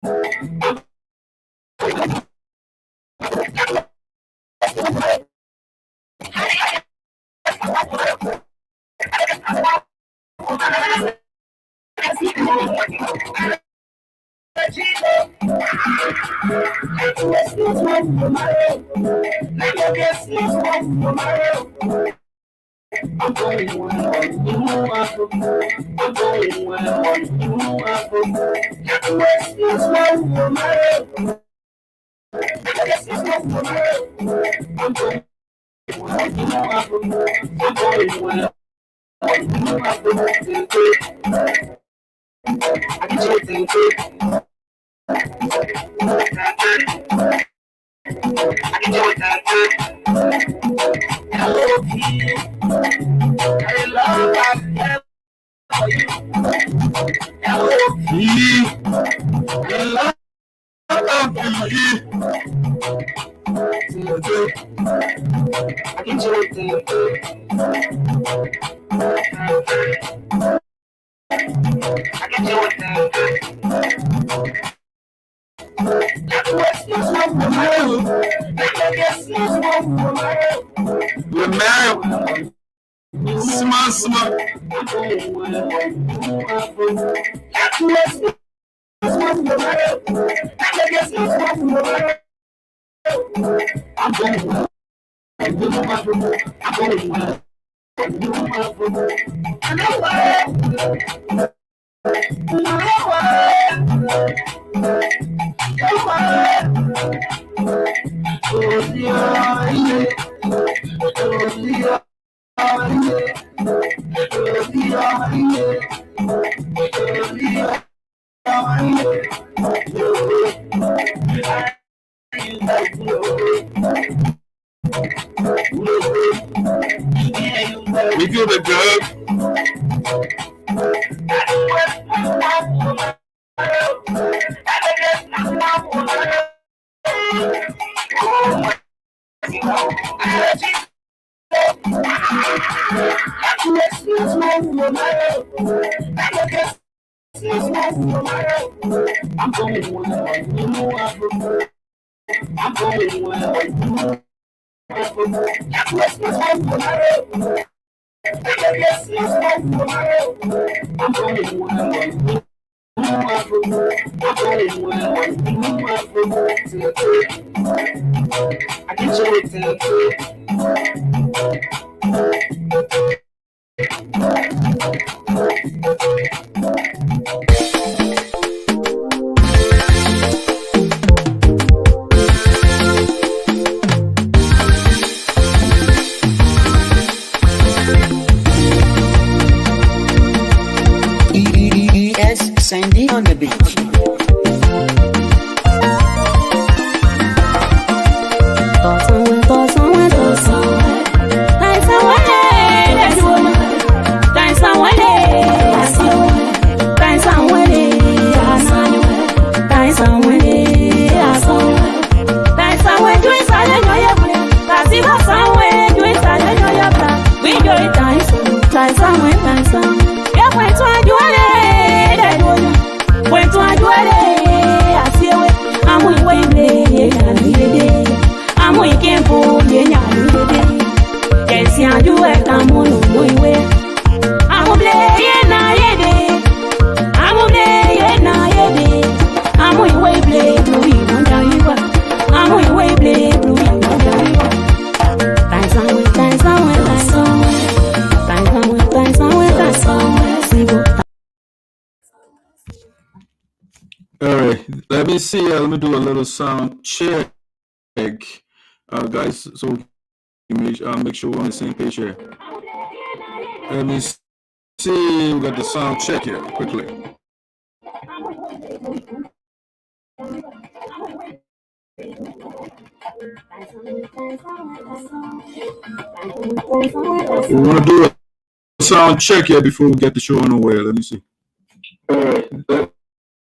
We do the good. Sandy on the beach. Let me see. Let me do a little sound check, guys. So make sure we're on the same page here. Let me see. We got the sound check here quickly. We want to do a sound check here before we get the show on the way. Let me see. All right. Let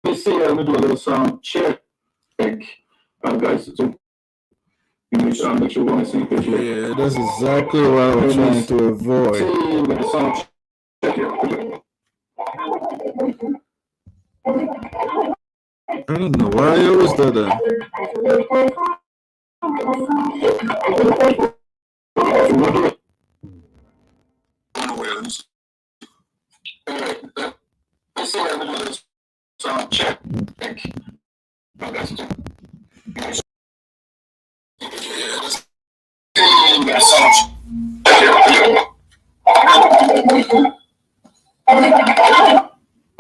me see. Let me do a little sound check, guys. So make sure we're on the same page here. Yeah, that's exactly what I was trying to avoid. See, we got the sound check here quickly. I don't know why I always do that. Sound check.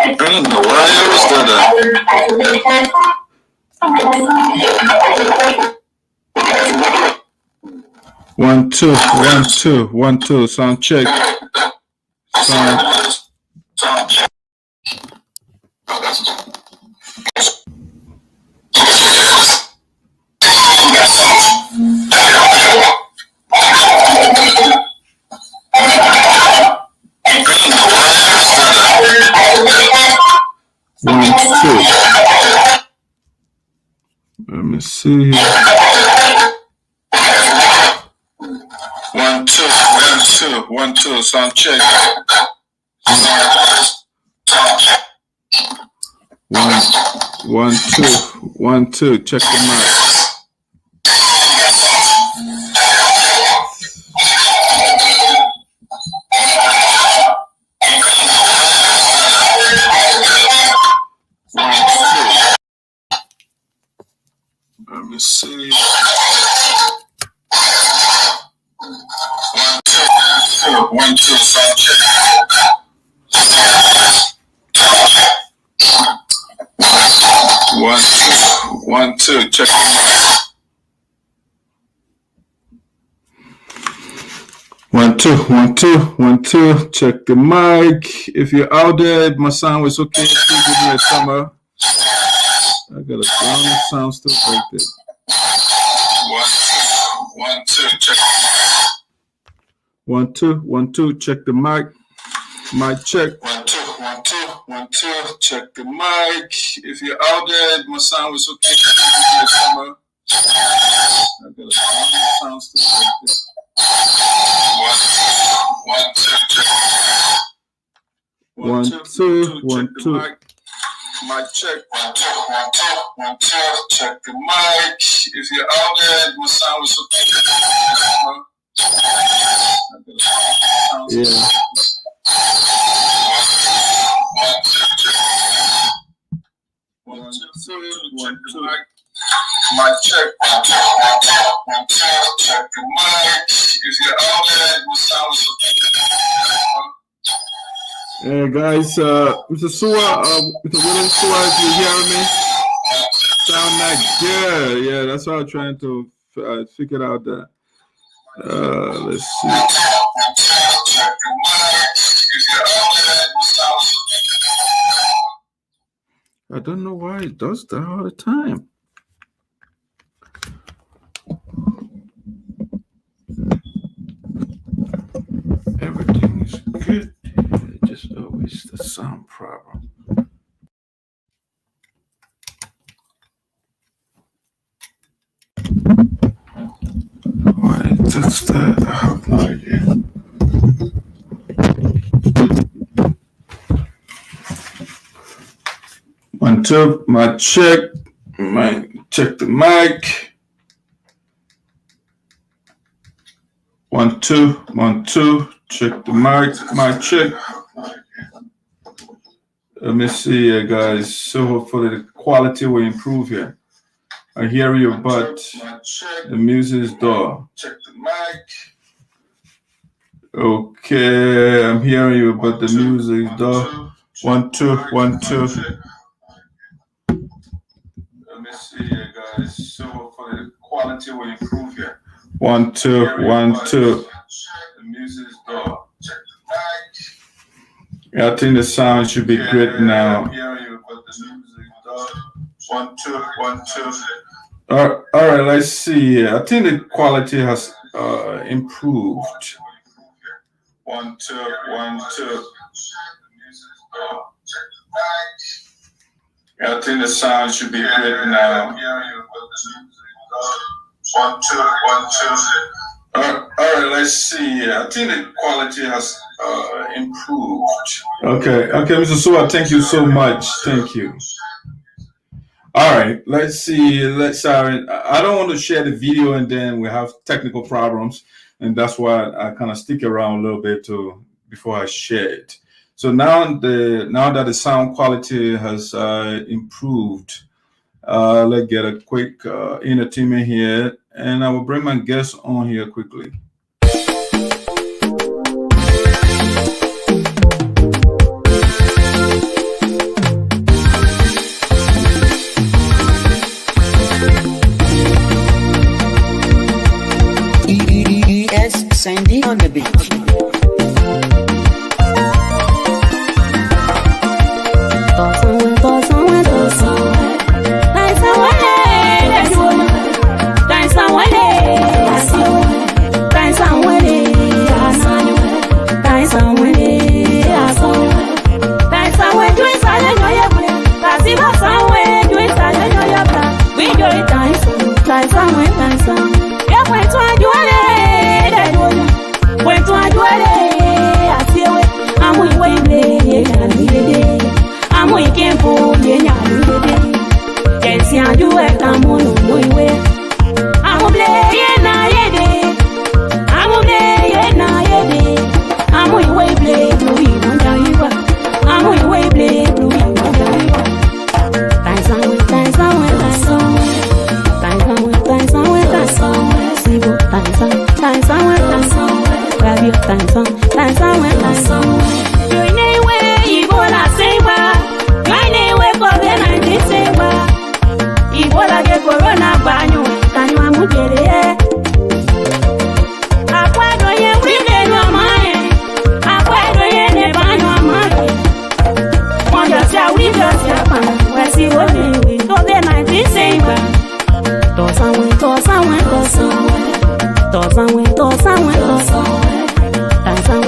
I don't know why I always do that. 1 2 1 2 1 2 sound check. Sound. 1 2. Let me see. 1 2 1 2 1 2 sound check. 1 2 1 2 check the mic. Let me see. 1 2 sound check. 1 2 check the mic. 1 2 1 2 1 2 check the mic. If you're out there, if my sound was okay, please give me a thumb up. I got a ground sound still like this. 1 2 check. 1 2 1 2 check the mic. Mic check. 1 2 1 2 1 2 check the mic. If you're out there, if my sound was okay, please give me a thumb up. I got a ground sound still like this. 1 2 check. 1 2 1 2. Mic check. 1 2 1 2 1 2 check the mic. If you're out there, my sound was okay. Yeah. 1 2 1 2 mic check. 1 2 1 2 1 2 check the mic. If you're out there, my sound was okay. Hey guys, Mr. Sua, Mr. William Sua, if you hearing me, sound like good. Yeah, that's what I'm trying to figure out that. Let's see. I don't know why it does that all the time. Everything is good. Just always the sound problem. Why does that? I have no idea. One two, my check the mic. 1 2 1 2 check the mic check. Let me see here, guys. So hopefully the quality will improve here. I hear you, but the music is dull. Check the mic. Okay, I'm hearing you, but the music is dull. 1 2 1 2. Let me see here, guys. So hopefully the quality will improve here. 1 2 1 2. The music is dull. Check the mic. Yeah, I think the sound should be great now. I'm hearing you, but the music is dull. 1 2 1 2. All right, let's see. I think the quality has improved. 1 2 1 2. Yeah, I think the sound should be good now. 1 2 1 2. All right, let's see. I think the quality has improved. Okay, Mr. Sua, thank you so much. Thank you. All right, let's see. I don't want to share the video and then we have technical problems, and that's why I kind of stick around a little bit before I share it. So now that the sound quality has improved, let's get a quick entertainment here, and I will bring my guest on here quickly. Sandy on the beat. Tosa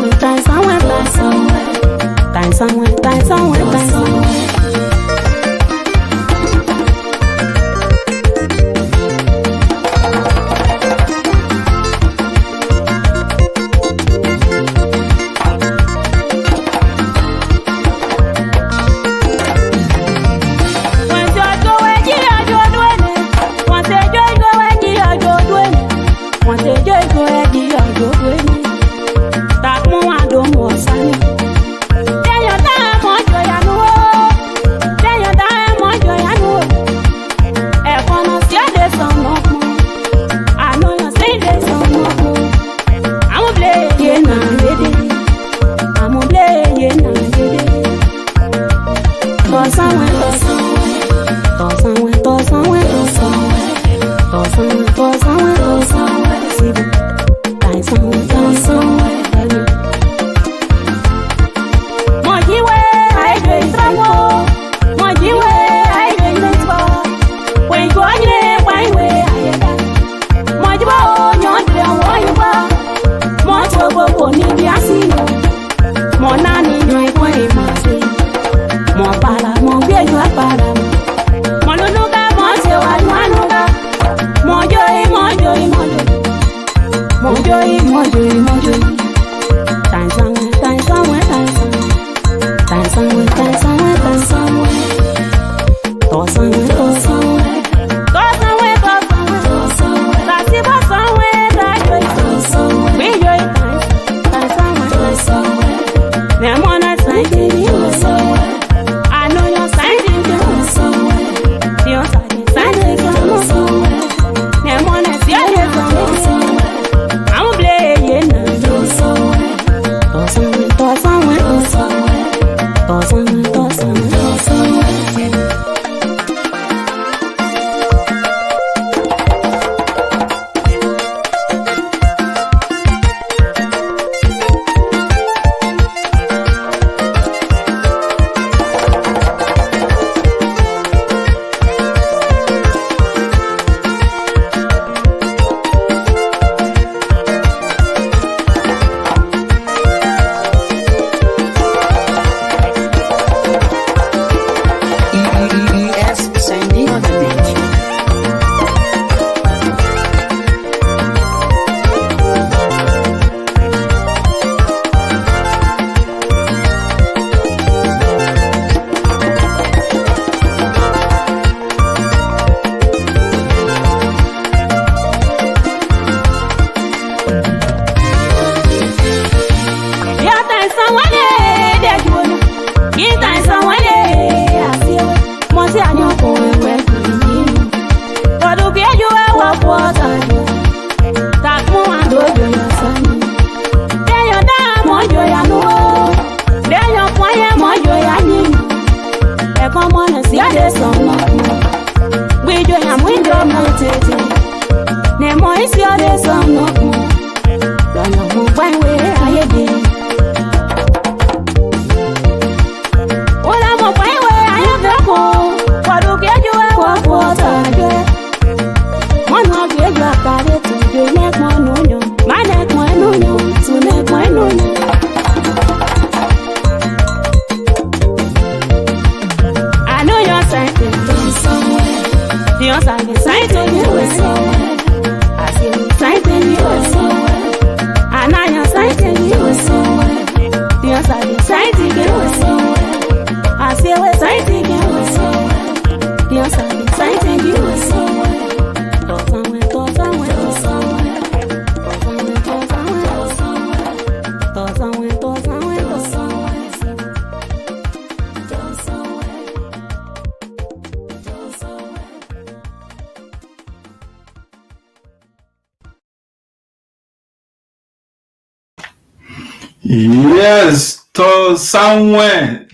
water. Tak mo ando yo ya sani. De yo da mo yo ya no. De yo poye mo yo ya ni. E como no si ade son no. We yo ya mo mo tete. Ne mo isi ade son no. Dono mo fine we aye de. Ola mo fine we aye de ko. Wadu ke jo e wa water. One of you got it to do neck one no no. My neck one no no. To neck one no no. I know you're sighting somewhere. The outside is sighting you somewhere. I see you sighting you somewhere. I know you're sighting you somewhere. The outside is sighting you somewhere. I see you sighting you somewhere. The outside is sighting you somewhere. Yes, to somewhere.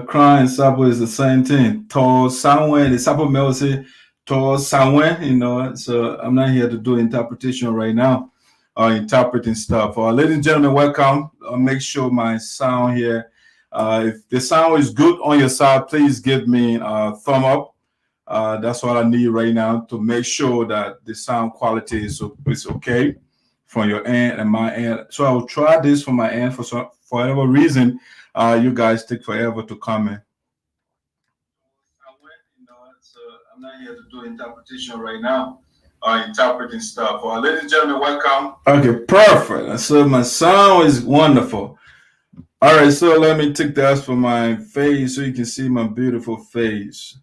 Crying Sapo is the same thing. To somewhere, the Sapo may say to somewhere, you know. So I'm not here to do interpretation right now, or interpreting stuff. Ladies and gentlemen, welcome. Make sure my sound here. If the sound is good on your side, please give me a thumb up. That's what I need right now to make sure that the sound quality is okay from your end and my end. So I will try this from my end. For whatever reason, you guys take forever to comment. So I'm not here to do interpretation right now, interpreting stuff. Ladies and gentlemen, welcome. Okay, perfect. So my sound is wonderful. All right, so let me take that for my face so you can see my beautiful face.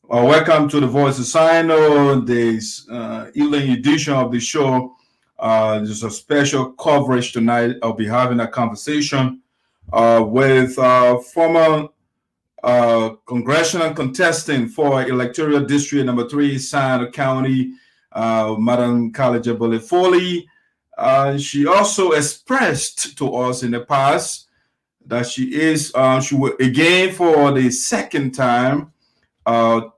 Welcome to the Voice of Sinoe, this evening edition of the show. There's a special coverage tonight. I'll be having a conversation with former Congressional contestant for Electoral District number 3, Sinoe County, Madam Gallay Jegbadai. She also expressed to us in the past that she will again for the second time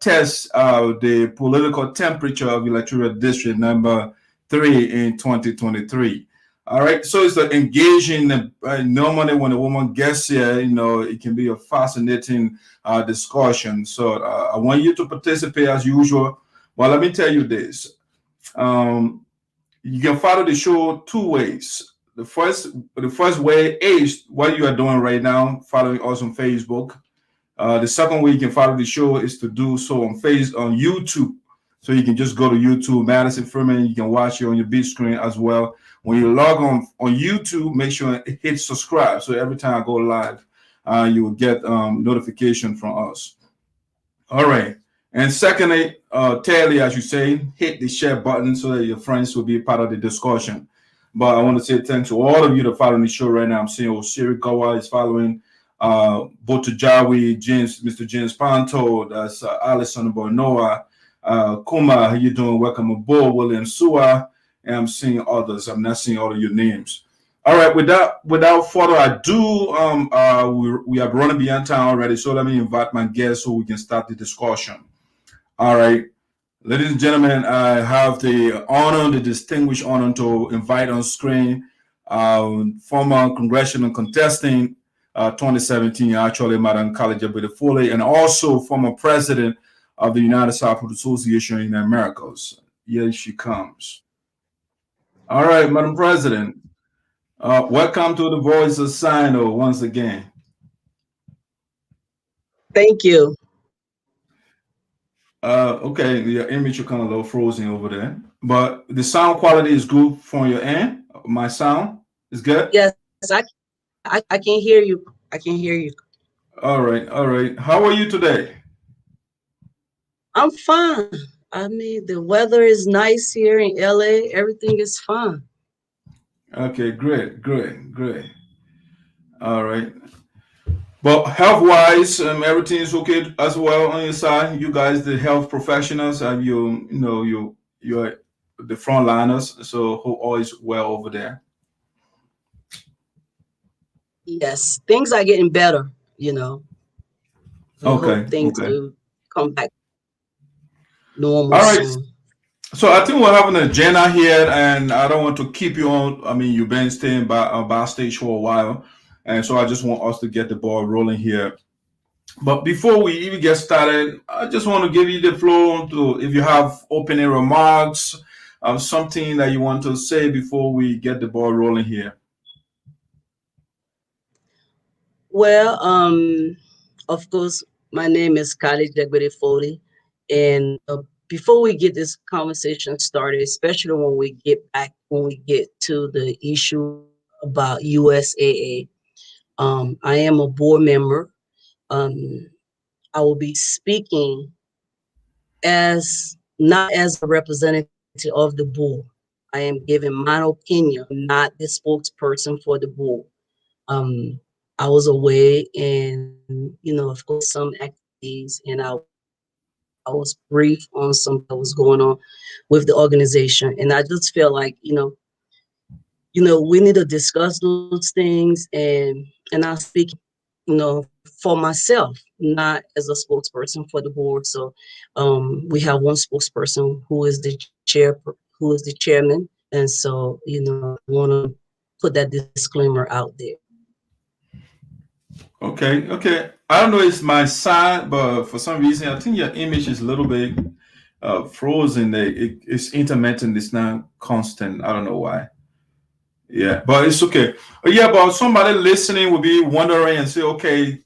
test the political temperature of Electoral District number 3 in 2023. All right, so it's engaging. Normally, when a woman gets here, you know, it can be a fascinating discussion. So I want you to participate as usual. But let me tell you this: you can follow the show two ways. The first way is what you are doing right now, following us on Facebook. The second way you can follow the show is to do so on YouTube. So you can just go to YouTube, Madison Freeman. You can watch it on your big screen as well. When you log on YouTube, make sure it hit subscribe. So every time I go live, you will get notification from us. All right. And secondly, Telly, as you say, hit the share button so that your friends will be part of the discussion. But I want to say thanks to all of you that follow the show right now. I'm seeing Osiri Gawa is following, Botujawi, Mr. James Panto, that's Alison Bonoa, Kuma, how you doing? Welcome aboard, William Usaa, and I'm seeing others. I'm not seeing all of your names. All right, without further ado, we are running beyond time already, so let me invite my guests so we can start the discussion. All right, ladies and gentlemen, I have the honor, the distinguished honor to invite on screen former Congressional contestant 2017, actually, Madam Gallay Jegbadai, and also former president of the United Southwood Association in the Americas. Here she comes. All right, Madam President, welcome to the Voice of Sinoe once again. Thank you. Okay, your image is kind of a little frozen over there, but the sound quality is good from your end. My sound is good? Yes, I can hear you. I can hear you. All right, all right. How are you today? I'm fine. I mean, the weather is nice here in LA. Everything is fine. Okay, great. All right. But health-wise, everything is okay as well on your side. You guys, the health professionals, have you're the frontliners. So hope all is well over there. Yes, things are getting better, you know. We Okay. hope things will come back normal All right. soon. So I think we'll have an agenda here, and I don't want to keep you on. I mean, you've been staying backstage for a while, and so I just want us to get the ball rolling here. But before we even get started, I just want to give you the floor to, if you have opening remarks, something that you want to say before we get the ball rolling here. Well, of course, my name is Gallay Jegbadai, and before we get this conversation started, especially when we get to the issue about USAA, I am a board member. I will be speaking not as a representative of the board. I am giving my opinion, not the spokesperson for the board. I was away, and of course, some activities, and I was brief on something that was going on with the organization, and I just feel like we need to discuss those things, and I speak, for myself, not as a spokesperson for the board. So, we have one spokesperson who is the chairman, and so I want to put that disclaimer out there. Okay. I don't know it's my side, but for some reason, I think your image is a little bit frozen. It's intermittent. It's not constant. I don't know why. Yeah, but it's okay. Yeah, but somebody listening will be wondering and say, okay,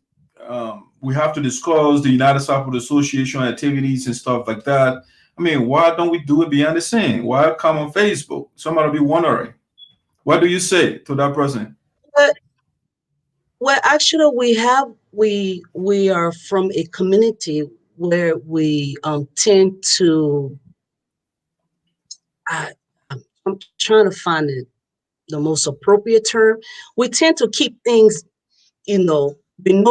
we have to disclose the United States Association activities and stuff like that. I mean, why don't we do it behind the scene? Why come on Facebook? Somebody will be wondering. What do you say to that person? Well, actually, we are from a community where we tend to. I'm trying to find the most appropriate term. We tend to keep things, we know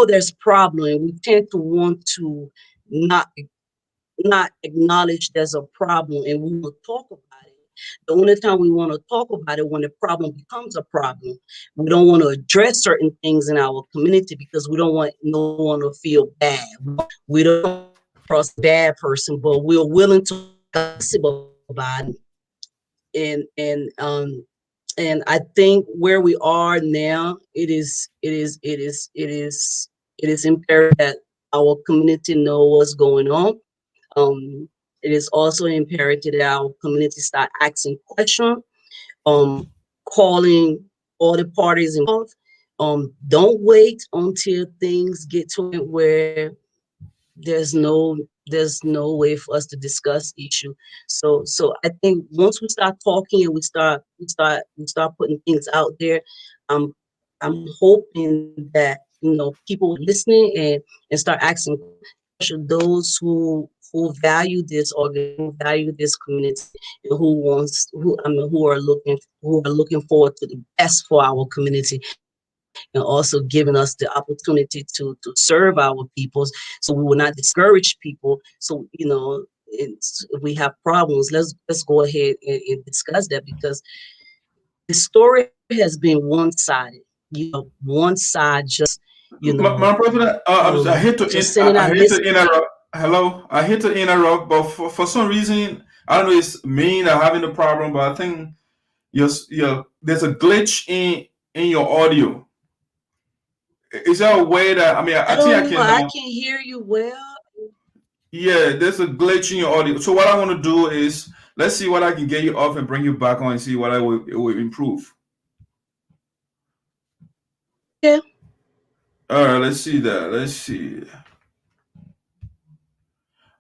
there's problem. We tend to want to not acknowledge there's a problem, and we will talk about it. The only time we want to talk about it when the problem becomes a problem. We don't want to address certain things in our community because we don't want no one to feel bad. We don't cross a bad person, but we're willing to gossip about it. And I think where we are now, it is imperative that our community know what's going on. It is also imperative that our community start asking questions, calling all the parties involved. Don't wait until things get to it where there's no way for us to discuss issue. So I think once we start talking and we start putting things out there, I'm hoping that people listening and start asking those who value this organ, value this community, and who are looking forward to the best for our community, and also giving us the opportunity to serve our peoples, so we will not discourage people. So if we have problems, let's go ahead and discuss that, because the story has been one-sided. One side just My brother, I hate to interrupt. Hello, I hate to interrupt, but for some reason, I don't know, it's me that having the problem, but I think there's a glitch in your audio. Is there a way that I think I can? I can hear you well. Yeah, there's a glitch in your audio. So what I want to do is, let's see what I can get you off and bring you back on and see what it will improve. Yeah. All right, let's see that. Let's see.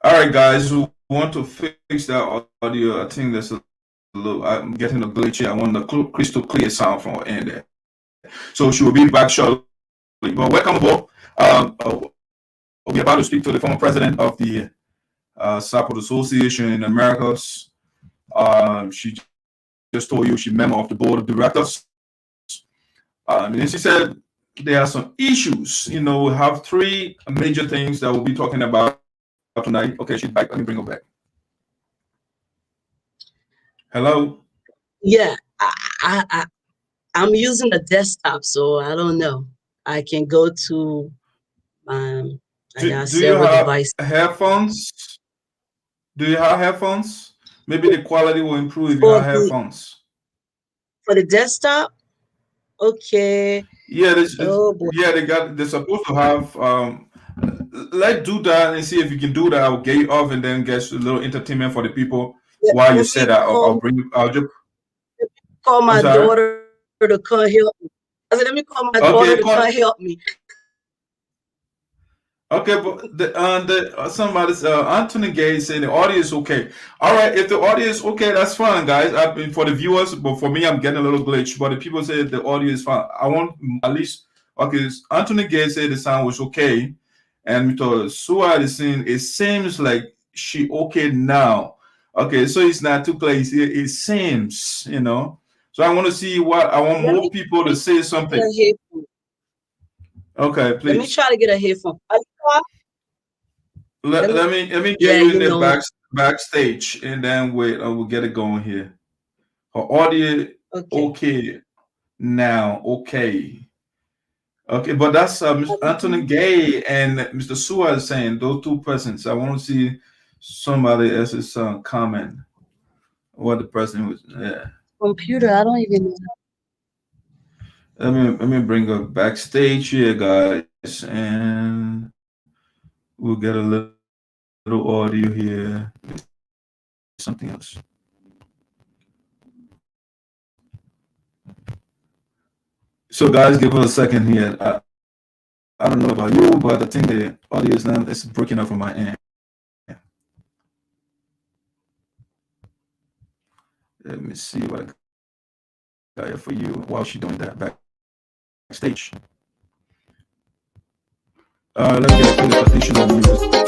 All right, guys, who want to fix that audio? I think there's a little. I'm getting a glitch here. I want the crystal clear sound from our end there. So she will be back shortly. But welcome aboard. We're about to speak to the former president of the Support Association in Americas. She just told you she's a member of the board of directors. And she said there are some issues. We have three major things that we'll be talking about tonight. Okay, she's back. Let me bring her back. Hello? Yeah, I'm using a desktop, so I don't know. I can go to Do you several have devices. headphones? Do you have headphones? Maybe the quality will improve if you For have headphones. For the desktop? Okay. Yeah, Oh boy. yeah, they're supposed to have let's do that and see if you can do that. I'll get you off and then get a little entertainment for the people while you say that. I'll just call my daughter to come help me. I said, let me call my daughter to come help me. Okay, but somebody's Anthony Gay saying the audio is okay. All right, if the audio is okay, that's fine, guys. I mean, for the viewers, but for me, I'm getting a little glitch. But the people say the audio is fine. I want at least okay. Anthony Gay said the sound was okay, and Mr. Usaa is saying it seems like she okay now. Okay, so it's not too clear. It seems, you know. So I want to see what I want more people to say something. Okay, please. Let me try to get a headphone. Let me get you in the backstage, and then wait. I will get it going here. Her audio okay now. Okay, but that's Mr. Anthony Gay and Mr. Usaa is saying those two persons. I want to see somebody else's comment. What the person was. Yeah. Computer. I don't even know. Let me bring up backstage here, guys, and we'll get a little audio here. Something else. So, guys, give us a second here. I don't know about you, but I think the audio is now it's breaking up from my end. Let me see what I got here for you while she's doing that backstage. Let's get to the additional music.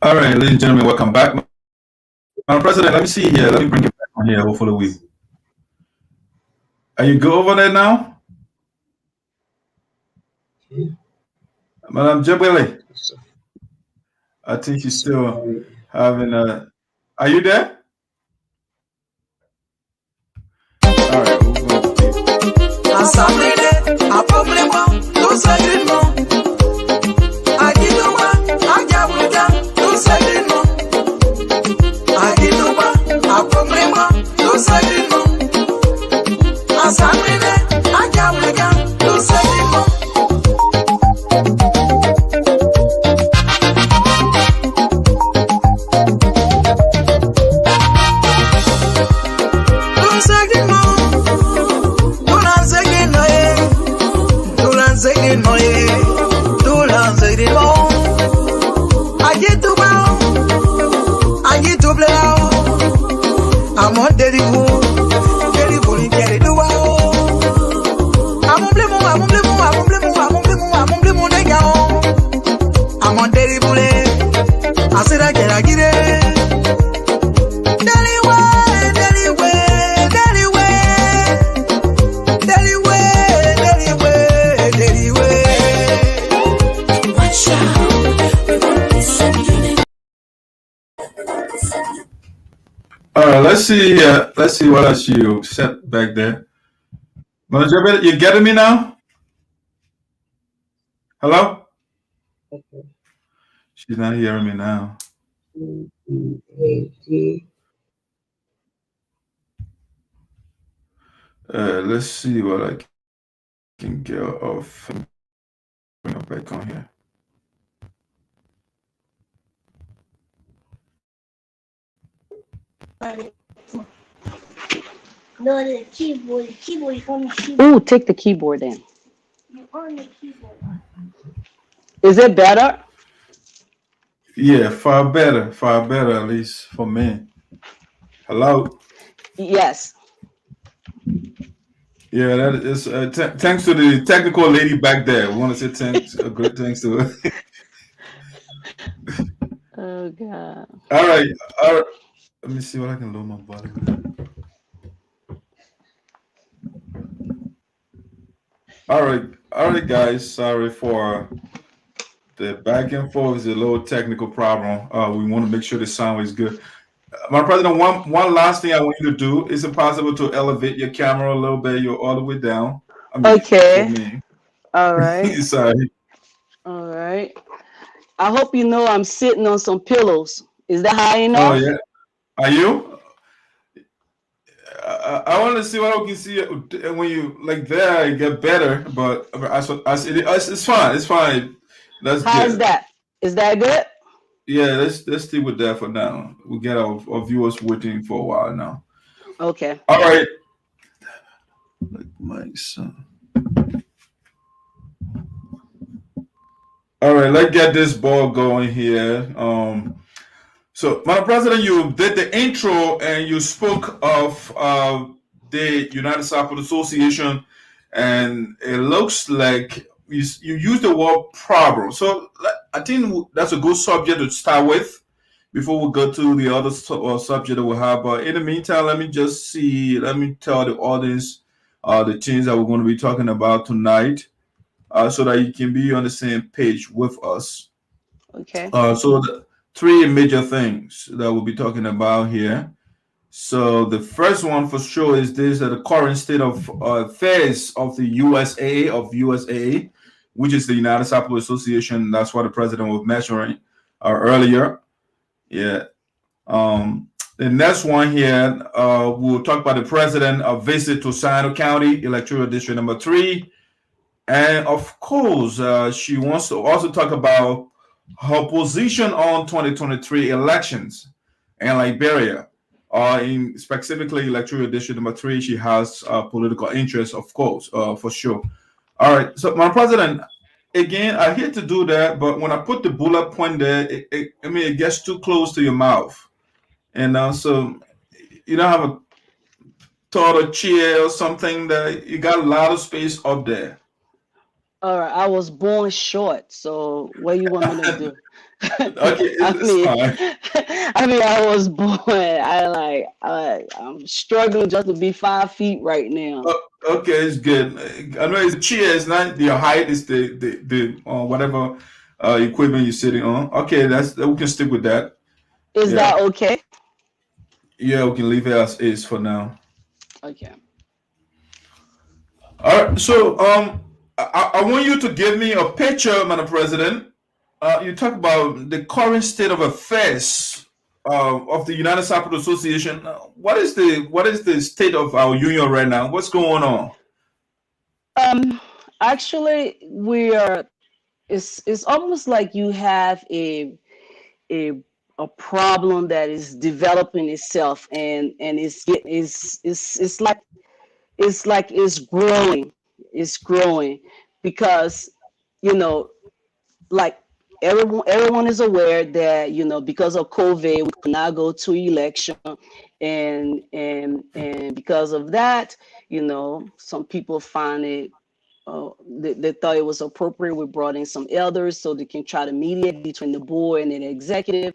All right, ladies and gentlemen, welcome back. Madam President, let me see here. Let me bring it back on here. Hopefully are you good over there now? Madam Jegbadai, I think she's still having a. Are you there? All right. I'm on terrible in Terrible. I'm on blue, I'm on blue, I'm on blue, I'm on blue, I'm on blue, I'm on terrible. I said I get it. All right, let's see. Let's see what else you set back there. You getting me now? Hello? Okay. She's not hearing me now. Let's see what I can get off. Bring it back on here. No, the keyboard. The keyboard is on the keyboard. Ooh, take the keyboard in. You're on the keyboard. Is it better? Yeah, far better at least for me. Hello? Yes. Yeah, that is thanks to the technical lady back there. We want to say thanks, great thanks to her. Oh God. All right. Let me see what I can lower my volume. All right, guys. Sorry for the back and forth. Is a little technical problem. We want to make sure the sound is good. My president, one last thing I want you to do. Is it possible to elevate your camera a little bit? You're all the way down. I mean, Okay. for me. All right. Sorry. All right. I hope you know I'm sitting on some pillows. Is that high enough? Oh yeah. Are you? I want to see what I can see when you like there. You get better, but it's fine. It's fine. That's How's good. that? Is that good? Yeah, let's stay with that for now. We get our viewers waiting for a while now. Okay. All right. Like my son. All right, let's get this ball going here. So, Madam President, you did the intro and you spoke of the United Sapota Association, and it looks like you used the word problem. So, I think that's a good subject to start with before we go to the other subject that we have. But in the meantime, let me tell the audience the things that we're going to be talking about tonight so that you can be on the same page with us. Okay. So the three major things that we'll be talking about here. So the first one for sure is this: the current state of affairs of the USAA, which is the United Sapota Association. That's what the president was measuring earlier. Yeah. The next one here, we'll talk about the president visit to Sinoe County, Electoral District number 3. And of course, she wants to also talk about her position on 2023 elections in Liberia. In specifically Electoral District number 3, she has political interest, of course, for sure. All right, so my president, again, I hate to do that, but when I put the bullet point there, it gets too close to your mouth. And so you don't have a taller chair or something that you got a lot of space up there. All right. I was born short, so what you want me to do? Okay, it's fine. I was born. I'm struggling just to be 5 feet right now. Okay, it's good. I know it's chair. It's not your height. It's the whatever equipment you're sitting on. Okay, we can stick with that. Is that okay? Yeah, we can leave it as is for now. Okay. All right. So I want you to give me a picture, Madam President. You talk about the current state of affairs of the United Sapota Association. What is the state of our union right now? What's going on? Actually, we are. It's almost like you have a problem that is developing itself, and it's like it's growing. It's growing because like everyone is aware that, you know, because of COVID, we could not go to election, and because of that, you know, some people find it. They thought it was appropriate. We brought in some elders so they can try to mediate between the board and the executive,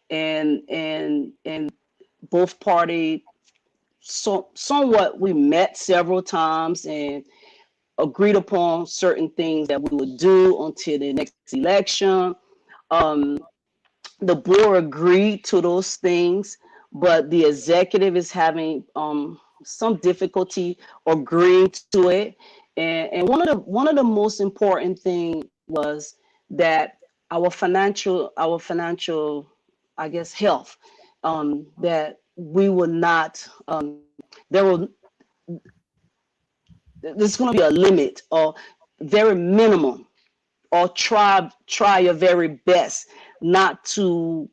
and both parties. So somewhat we met several times and agreed upon certain things that we would do until the next election. The board agreed to those things, but the executive is having some difficulty agreeing to it. And one of the most important thing was that our financial, I guess, health, that we will not, there will, there's going to be a limit or very minimum, or try your very best not to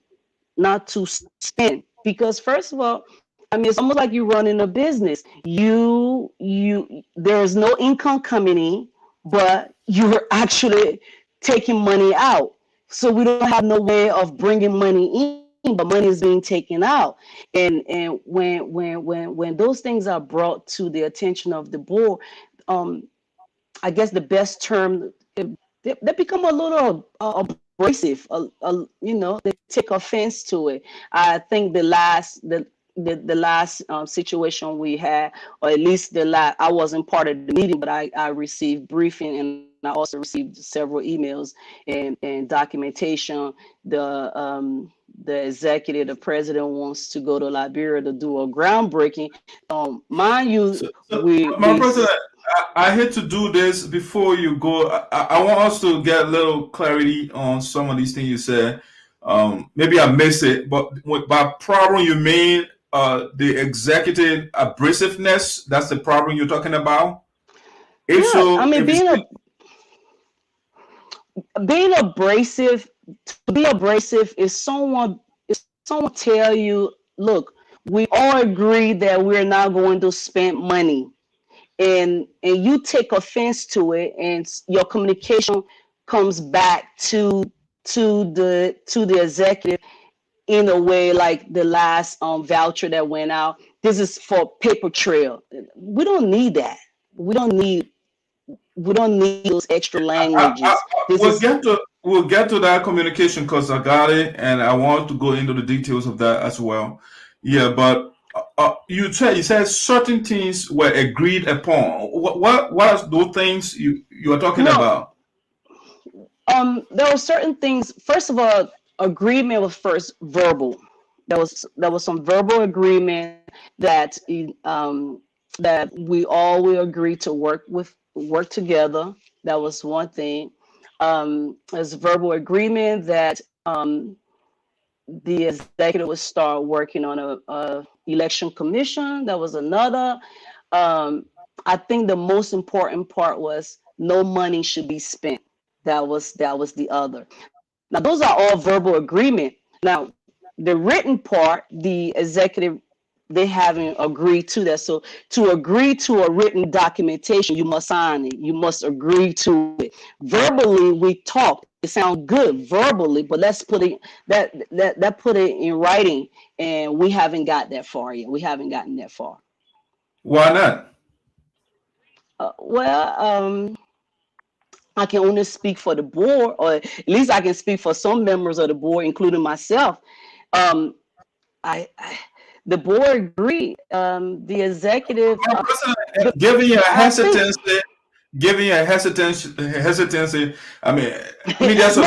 spend, because first of all, I mean, it's almost like you're running a business. There's no income coming in, but you're actually taking money out. So we don't have no way of bringing money in, but money is being taken out. And when those things are brought to the attention of the board, I guess the best term, they become a little abrasive. You know, they take offense to it. I think the last situation we had, or at least I wasn't part of the meeting, but I received briefing, and I also received several emails and documentation. The executive, the president, wants to go to Liberia to do a groundbreaking. Mind you, my president, I hate to do this before you go. I want us to get a little clarity on some of these things you said. Maybe I missed it, but by problem you mean the executive abrasiveness? That's the problem you're talking about? If yeah, so, I mean, being abrasive, to be abrasive is someone tell you, look, we all agree that we're not going to spend money, and you take offense to it, and your communication comes back to the executive in a way like the last voucher that went out. This is for paper trail. We don't need that. We don't need those extra languages. We'll get to that communication, because I got it, and I want to go into the details of that as well. Yeah, but you said certain things were agreed upon. What are those things you are talking about? There were certain things. First of all, agreement was first verbal. There was some verbal agreement that that we all will agree to work together. That was one thing. There's a verbal agreement that the executive would start working on a election commission. That was another. I think the most important part was no money should be spent. That was the other. Now those are all verbal agreement. Now the written part, the executive, they haven't agreed to that. So to agree to a written documentation, you must sign it. You must agree to it. Verbally, we talked. It sounds good verbally, but let's put it put it in writing, and we haven't got that far yet. We haven't gotten that far. Why not? I can only speak for the board, or at least I can speak for some members of the board, including myself. The board agreed. The executive, giving you a hesitancy. I mean, that's no,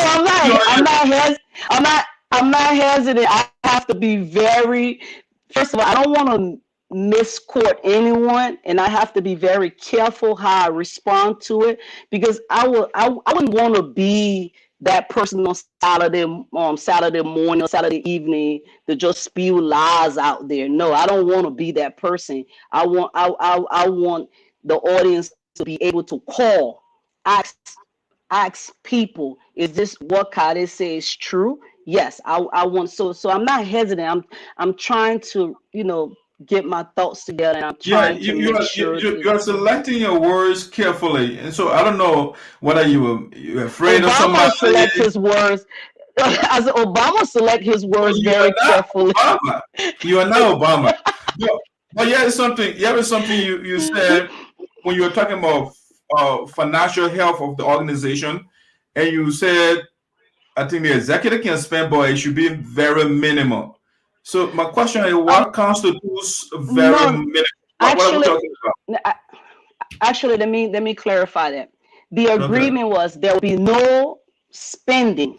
I'm not hesitant. I have to be very. First of all, I don't want to misquote anyone, and I have to be very careful how I respond to it, because I wouldn't want to be that person on Saturday morning or Saturday evening to just spew lies out there. No, I don't want to be that person. I want the audience to be able to call, ask people, is this what Kade says is true? Yes, I want. So I'm not hesitant. I'm trying to, get my thoughts together, and I'm Yeah, trying to make sure. you are selecting your words carefully, and so I don't know whether you're afraid of Obama somebody. select his words. As Obama select his words You very are not carefully. Obama. You are not Obama. But yeah, it's something. Yeah, it's something you said when you were talking about financial health of the organization, and you said, I think the executive can spend, but it should be very minimal. So my question is, what constitutes very No, minimal? What are we talking about? actually, let me clarify that. The agreement was there will be no spending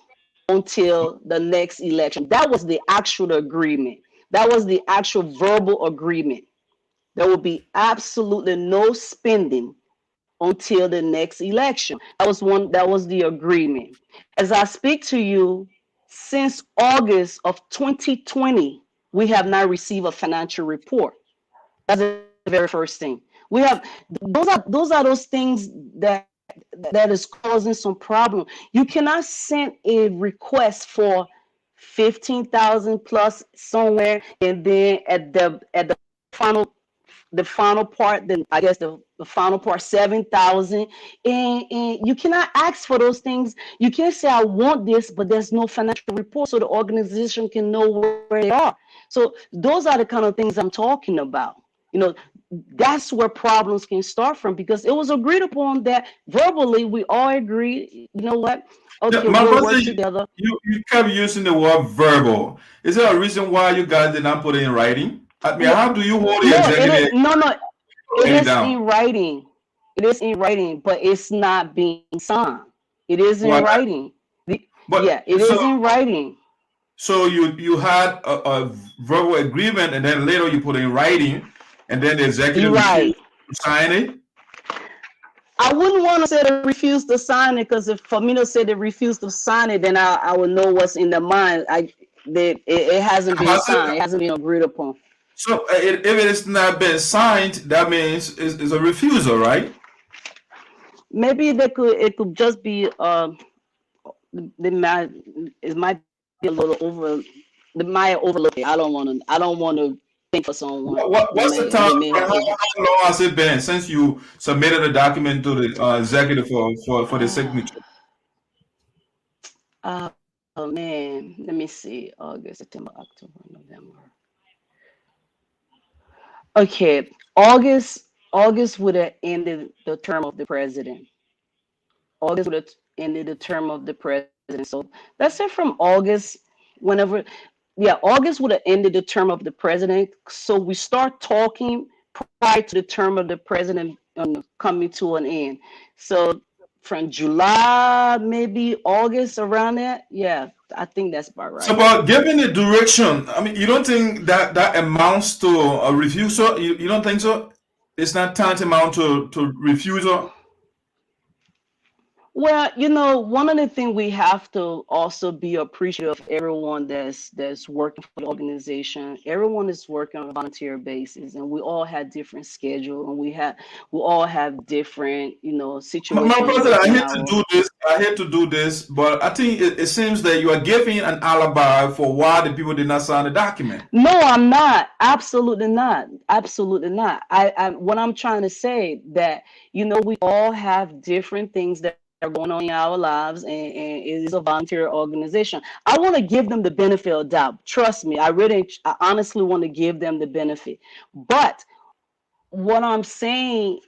until the next election. That was the actual agreement. That was the actual verbal agreement. There will be absolutely no spending until the next election. That was the agreement. As I speak to you, since August of 2020, we have not received a financial report. That's the very first thing. We have those are those things that is causing some problem. You cannot send a request for 15,000 plus somewhere, and then at the final part, then I guess the final part 7,000, and you cannot ask for those things. You can't say I want this, but there's no financial report so the organization can know where they are. So those are the kind of things I'm talking about. You know, that's where problems can start from, because it was agreed upon that verbally we all agree, you know what, okay, Yeah, we'll work together. You kept using the word verbal. Is there a reason why you guys did not put it in writing? I mean, how do you hold the executive? It is in writing. It is in writing, but it's not being signed. It is in writing. Yeah, it is in writing. So you had a verbal agreement, and then later you put it in writing, and then the executive refused to sign it? I wouldn't want to say they refused to sign it, because if for me to say they refused to sign it, then I would know what's in their mind. It hasn't been signed. It hasn't been agreed upon. So if it has not been signed, that means it's a refusal, right? Maybe it could just be it might be a little over. They might overlook it. I don't want to think for someone. What's the time? How long has it been since you submitted a document to the executive for the signature? Oh man, let me see. August, September, October, November. Okay, August would have ended the term of the president. August would have ended the term of the president. So let's say from August, August would have ended the term of the president. So we start talking prior to the term of the president coming to an end. So from July, maybe August, around that. Yeah, I think that's about right. So, but given the direction, I mean, you don't think that amounts to a refusal? You don't think so? It's not tantamount to refusal? Well, you know, one of the things we have to also be appreciative of everyone that's working for the organization. Everyone is working on a volunteer basis, and we all have different schedule, and we all have different, you know, situations. My brother, I hate to do this, but I think it seems that you are giving an alibi for why the people did not sign the document. No, I'm not. Absolutely not. Absolutely not. What I'm trying to say that, you know, we all have different things that are going on in our lives, and it is a volunteer organization. I want to give them the benefit of doubt. Trust me, I honestly want to give them the benefit. But what I'm saying,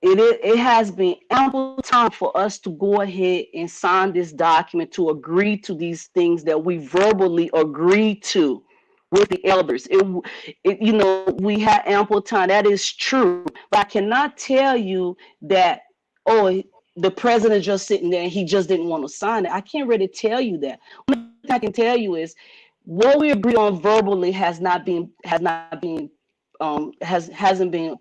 it has been ample time for us to go ahead and sign this document, to agree to these things that we verbally agreed to with the elders. You know, we had ample time. That is true. But I cannot tell you that, oh, the president just sitting there and he just didn't want to sign it. I can't really tell you that. What I can tell you is what we agreed on verbally hasn't been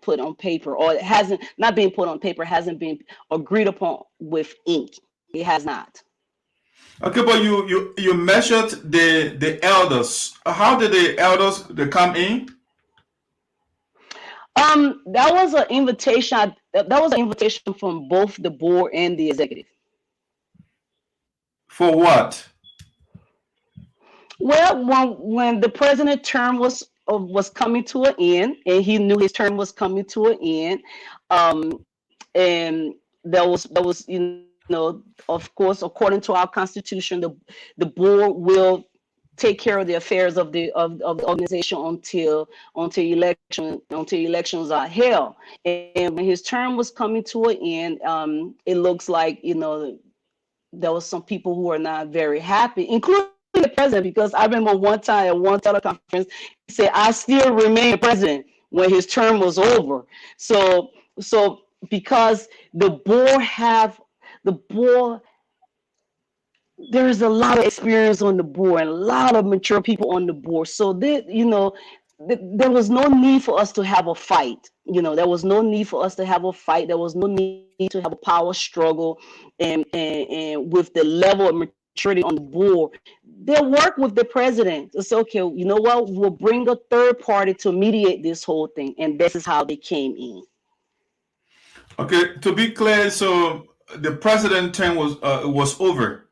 put on paper, or it hasn't been agreed upon with ink. It has not. Okay, but you measured the elders. How did the elders come in? That was an invitation. That was an invitation from both the board and the executive. For what? Well, when the president term was was coming to an end, and he knew his term was coming to an end. And there was of course, according to our constitution, the board will take care of the affairs of the organization until elections are held. And when his term was coming to an end, it looks like there was some people who are not very happy, including the president, because I remember one time at one teleconference, he said, "I still remain president" when his term was over. So because the board, there's a lot of experience on the board and a lot of mature people on the board. So there was no need for us to have a fight. There was no need for us to have a fight. There was no need to have a power struggle. And with the level of maturity on the board, they work with the president to say, okay, you know what, we'll bring a third party to mediate this whole thing. And this is how they came in. Okay, to be clear, so the president term was over,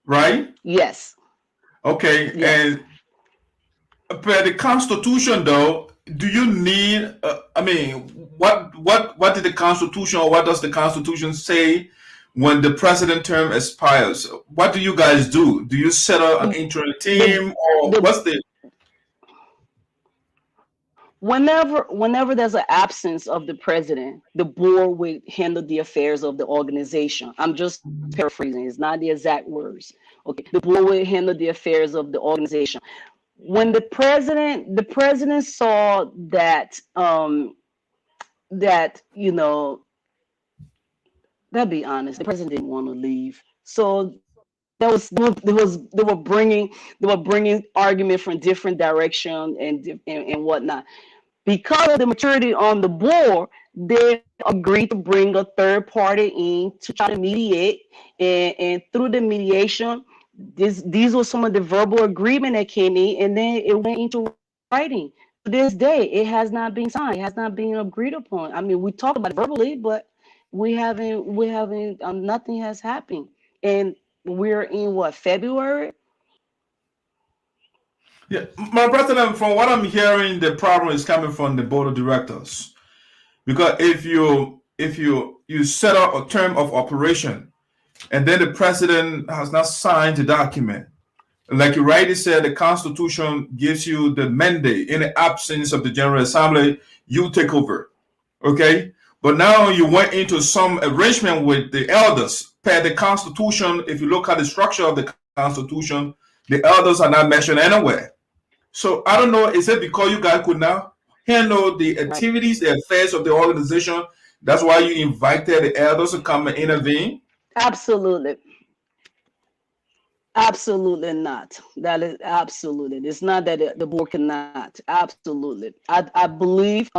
right? Yes. Okay, yes. And per the Constitution, though, do you need? What did the Constitution, or what does the Constitution say when the president term expires? What do you guys do? Do you set up an interim team, or what's the? Whenever there's an absence of the president, the board will handle the affairs of the organization. I'm just paraphrasing. It's not the exact words. Okay, the board will handle the affairs of the organization. When the president saw that let's be honest, the president didn't want to leave. So they were bringing argument from different direction and whatnot. Because of the maturity on the board, they agreed to bring a third party in to try to mediate, and through the mediation, these were some of the verbal agreement that came in, and then it went into writing. To this day, it has not been signed. It has not been agreed upon. I mean, we talked about it verbally, but we haven't. Nothing has happened, and we're in what, February? Yeah, my brother, from what I'm hearing, the problem is coming from the board of directors, because if you set up a term of operation, and then the president has not signed the document, like you rightly said, the Constitution gives you the mandate. In the absence of the General Assembly, you take over. Okay, but now you went into some arrangement with the elders. Per the Constitution, if you look at the structure of the Constitution, the elders are not mentioned anywhere. So I don't know, is it because you guys could now handle the activities, the affairs of the organization? That's why you invited the elders to come and intervene? Absolutely. Absolutely not. That is absolutely. It's not that the board cannot. Absolutely. I believe,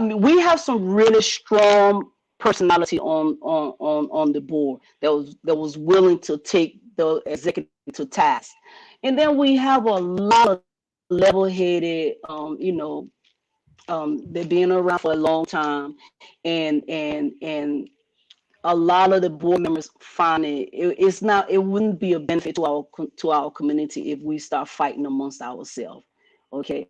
we have some really strong personality on the board that was willing to take the executive to task. And then we have a lot of level-headed, they've been around for a long time, and a lot of the board members find it wouldn't be a benefit to our community if we start fighting amongst ourselves. Okay.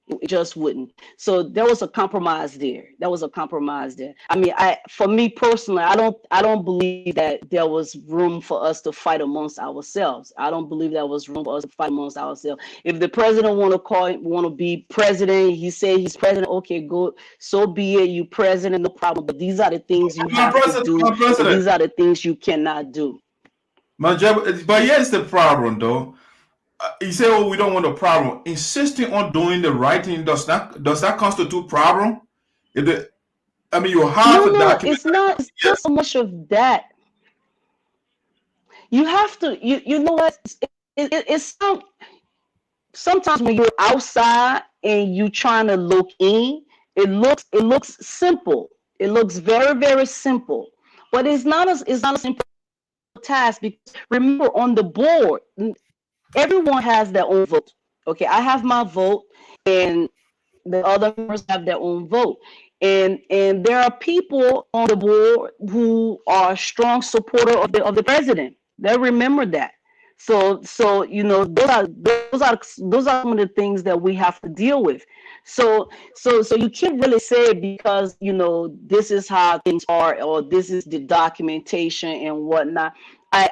It just wouldn't. So there was a compromise there. I mean, for me personally, I don't believe that there was room for us to fight amongst ourselves. I don't believe there was room for us to fight amongst ourselves. If the president want to be president, he said he's president. Okay, go. So be it. You president, no problem. But these are the things you have to do. These are the things you cannot do. But here's the problem, though. You say, "Oh, we don't want a problem." Insisting on doing the right thing does that constitute problem? You have a document. It's not so much of that. You have to. You know what? It's sometimes when you're outside and you trying to look in, it looks simple. It looks very, very simple, but it's not a simple task. Because remember, on the board, everyone has their own vote. Okay, I have my vote, and the other members have their own vote. And there are people on the board who are strong supporter of the president. They remember that. So you know, those are some of the things that we have to deal with. So you can't really say because you know this is how things are or this is the documentation and whatnot. I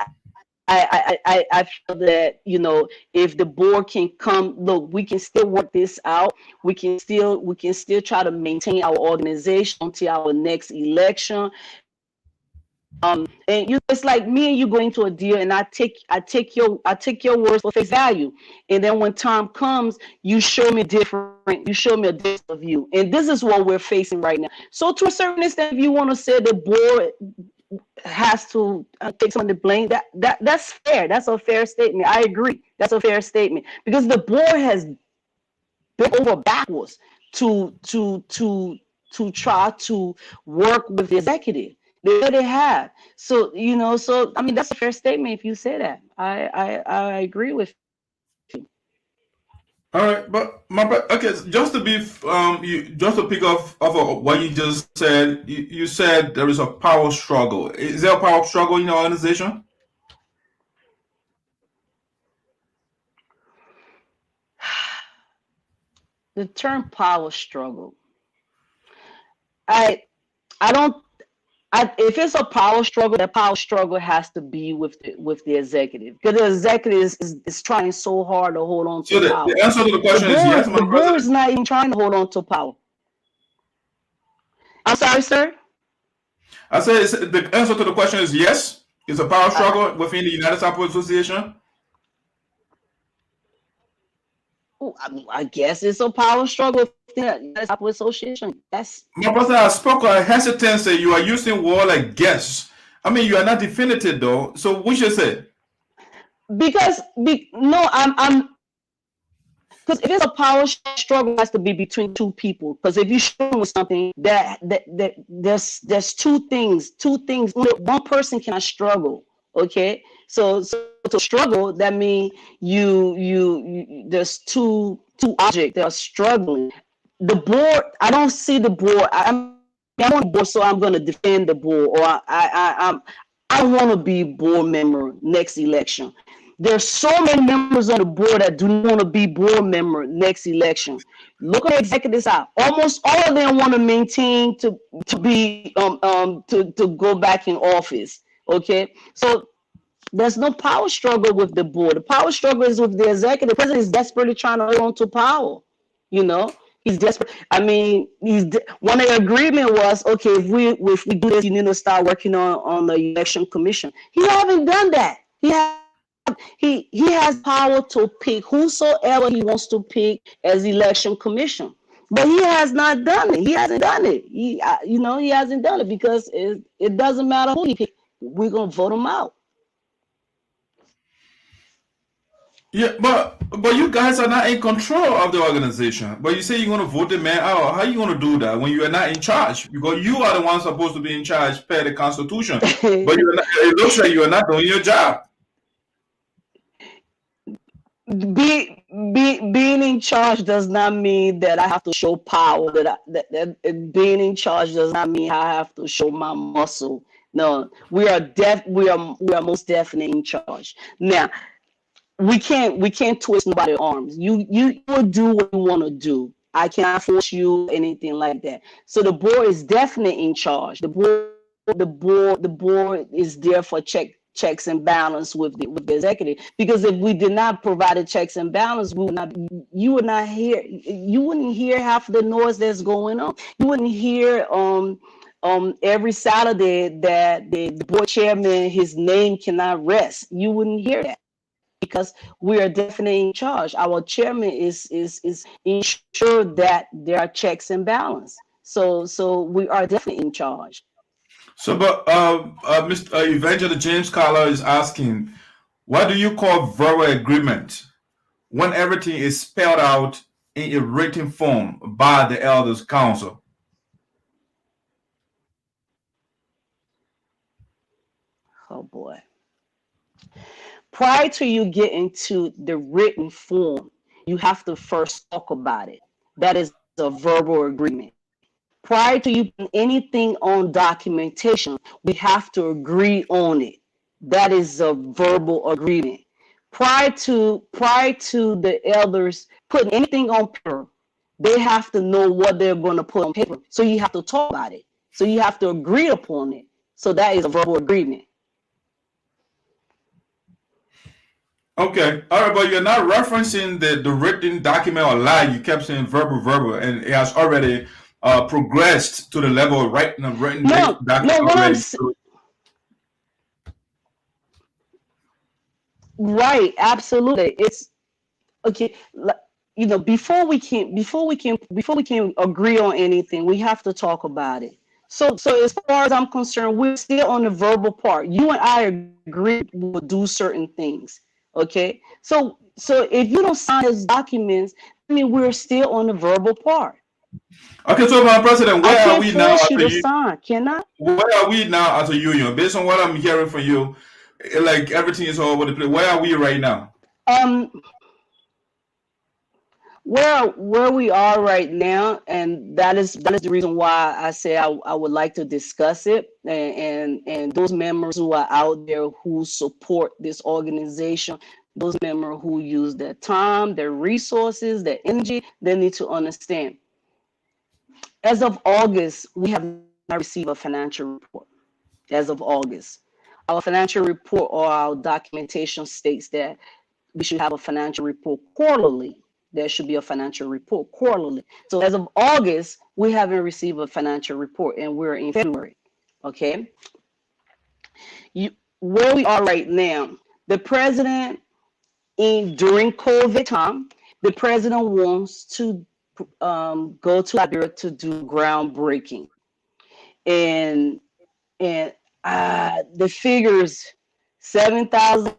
feel that you know if the board can come, look, we can still work this out. We can still try to maintain our organization until our next election. And you, it's like me and you going into a deal, and I take your words for face value, and then when time comes, you show me different, you show me a different view, and this is what we're facing right now. So to a certain extent, if you want to say the board has to take some of the blame, that's fair. That's a fair statement. I agree. That's a fair statement because the board has bent over backwards to try to work with the executive. They have. So you know. So I mean, that's a fair statement if you say that. I agree with you. All right, but okay, just to be just to pick off of what you just said, you said there is a power struggle. Is there a power struggle in your organization? The term power struggle. I don't. If it's a power struggle, that power struggle has to be with the executive because the executive is trying so hard to hold on So to power. the answer to the question is yes, The board is not even trying to hold on to power. I'm sorry, sir. I say the answer to the question is yes. It's a power struggle within the United States Association. I guess it's a power struggle within the States Association. That's my brother. I spoke a hesitancy. You are using word like guess. I mean, you are not definitive though. So what you say? Because no, I'm because if it's a power struggle, it has to be between two people. Because if you show me something that there's two things. Only one person cannot struggle. Okay, so to struggle, that means you there's two objects that are struggling. The board, I don't see the board. I'm on the board, so I'm going to defend the board, or I want to be board member next election. There's so many members on the board that do not want to be board member next election. Look at the executives out. Almost all of them want to maintain to be to go back in office. Okay, so there's no power struggle with the board. The power struggle is with the executive. The president is desperately trying to hold on to power. You know, he's desperate. I mean, one of the agreement was, okay, if we do this, you need to start working on the election commission. He haven't done that. He has power to pick whosoever he wants to pick as election commission, but he has not done it. He hasn't done it. He hasn't done it because it doesn't matter who he picks. We're gonna vote him out. Yeah, but you guys are not in control of the organization. But you say you're going to vote the man out. How are you going to do that when you are not in charge? Because you are the one supposed to be in charge per the Constitution. But it looks like you are not doing your job. Being in charge does not mean that I have to show power. That being in charge does not mean I have to show my muscle. No, we are most definitely in charge. Now, we can't twist nobody's arms. You will do what you want to do. I cannot force you anything like that. So the board is definitely in charge. The board is there for checks and balance with the executive. Because if we did not provide the checks and balance, you wouldn't hear half the noise that's going on. You wouldn't hear every Saturday that the board chairman, his name cannot rest. You wouldn't hear that. Because we are definitely in charge. Our chairman is ensure that there are checks and balance. So we are definitely in charge. So, but Mr. Evangelist James Carter is asking, what do you call verbal agreement when everything is spelled out in a written form by the elders' council? Oh boy. Prior to you getting to the written form, you have to first talk about it. That is a verbal agreement. Prior to you putting anything on documentation, we have to agree on it. That is a verbal agreement. prior to the elders putting anything on paper, they have to know what they're going to put on paper. So you have to talk about it. So you have to agree upon it. So that is a verbal agreement. Okay, all right, but you're not referencing the written document or lie. You kept saying verbal, and it has already progressed to the level of written document already. Right, absolutely. It's okay. You know, before we can agree on anything, we have to talk about it. So as far as I'm concerned, we're still on the verbal part. You and I agree we'll do certain things. Okay. So if you don't sign those documents, I mean, we're still on the verbal part. Okay, so Madam President, where are we now? You to sign, can I? Where are we now as a union? Based on what I'm hearing from you, like everything is all over the place. Where are we right now? Where we are right now, and that is the reason why I say I would like to discuss it, and those members who are out there who support this organization, those members who use their time, their resources, their energy, they need to understand. As of August, we have not received a financial report. As of August, our financial report or our documentation states that we should have a financial report quarterly. There should be a financial report quarterly. So as of August, we haven't received a financial report, and we're in February. Okay. Where we are right now, the president, during COVID time, the president wants to go to Liberia to do groundbreaking, and the figures 7,000,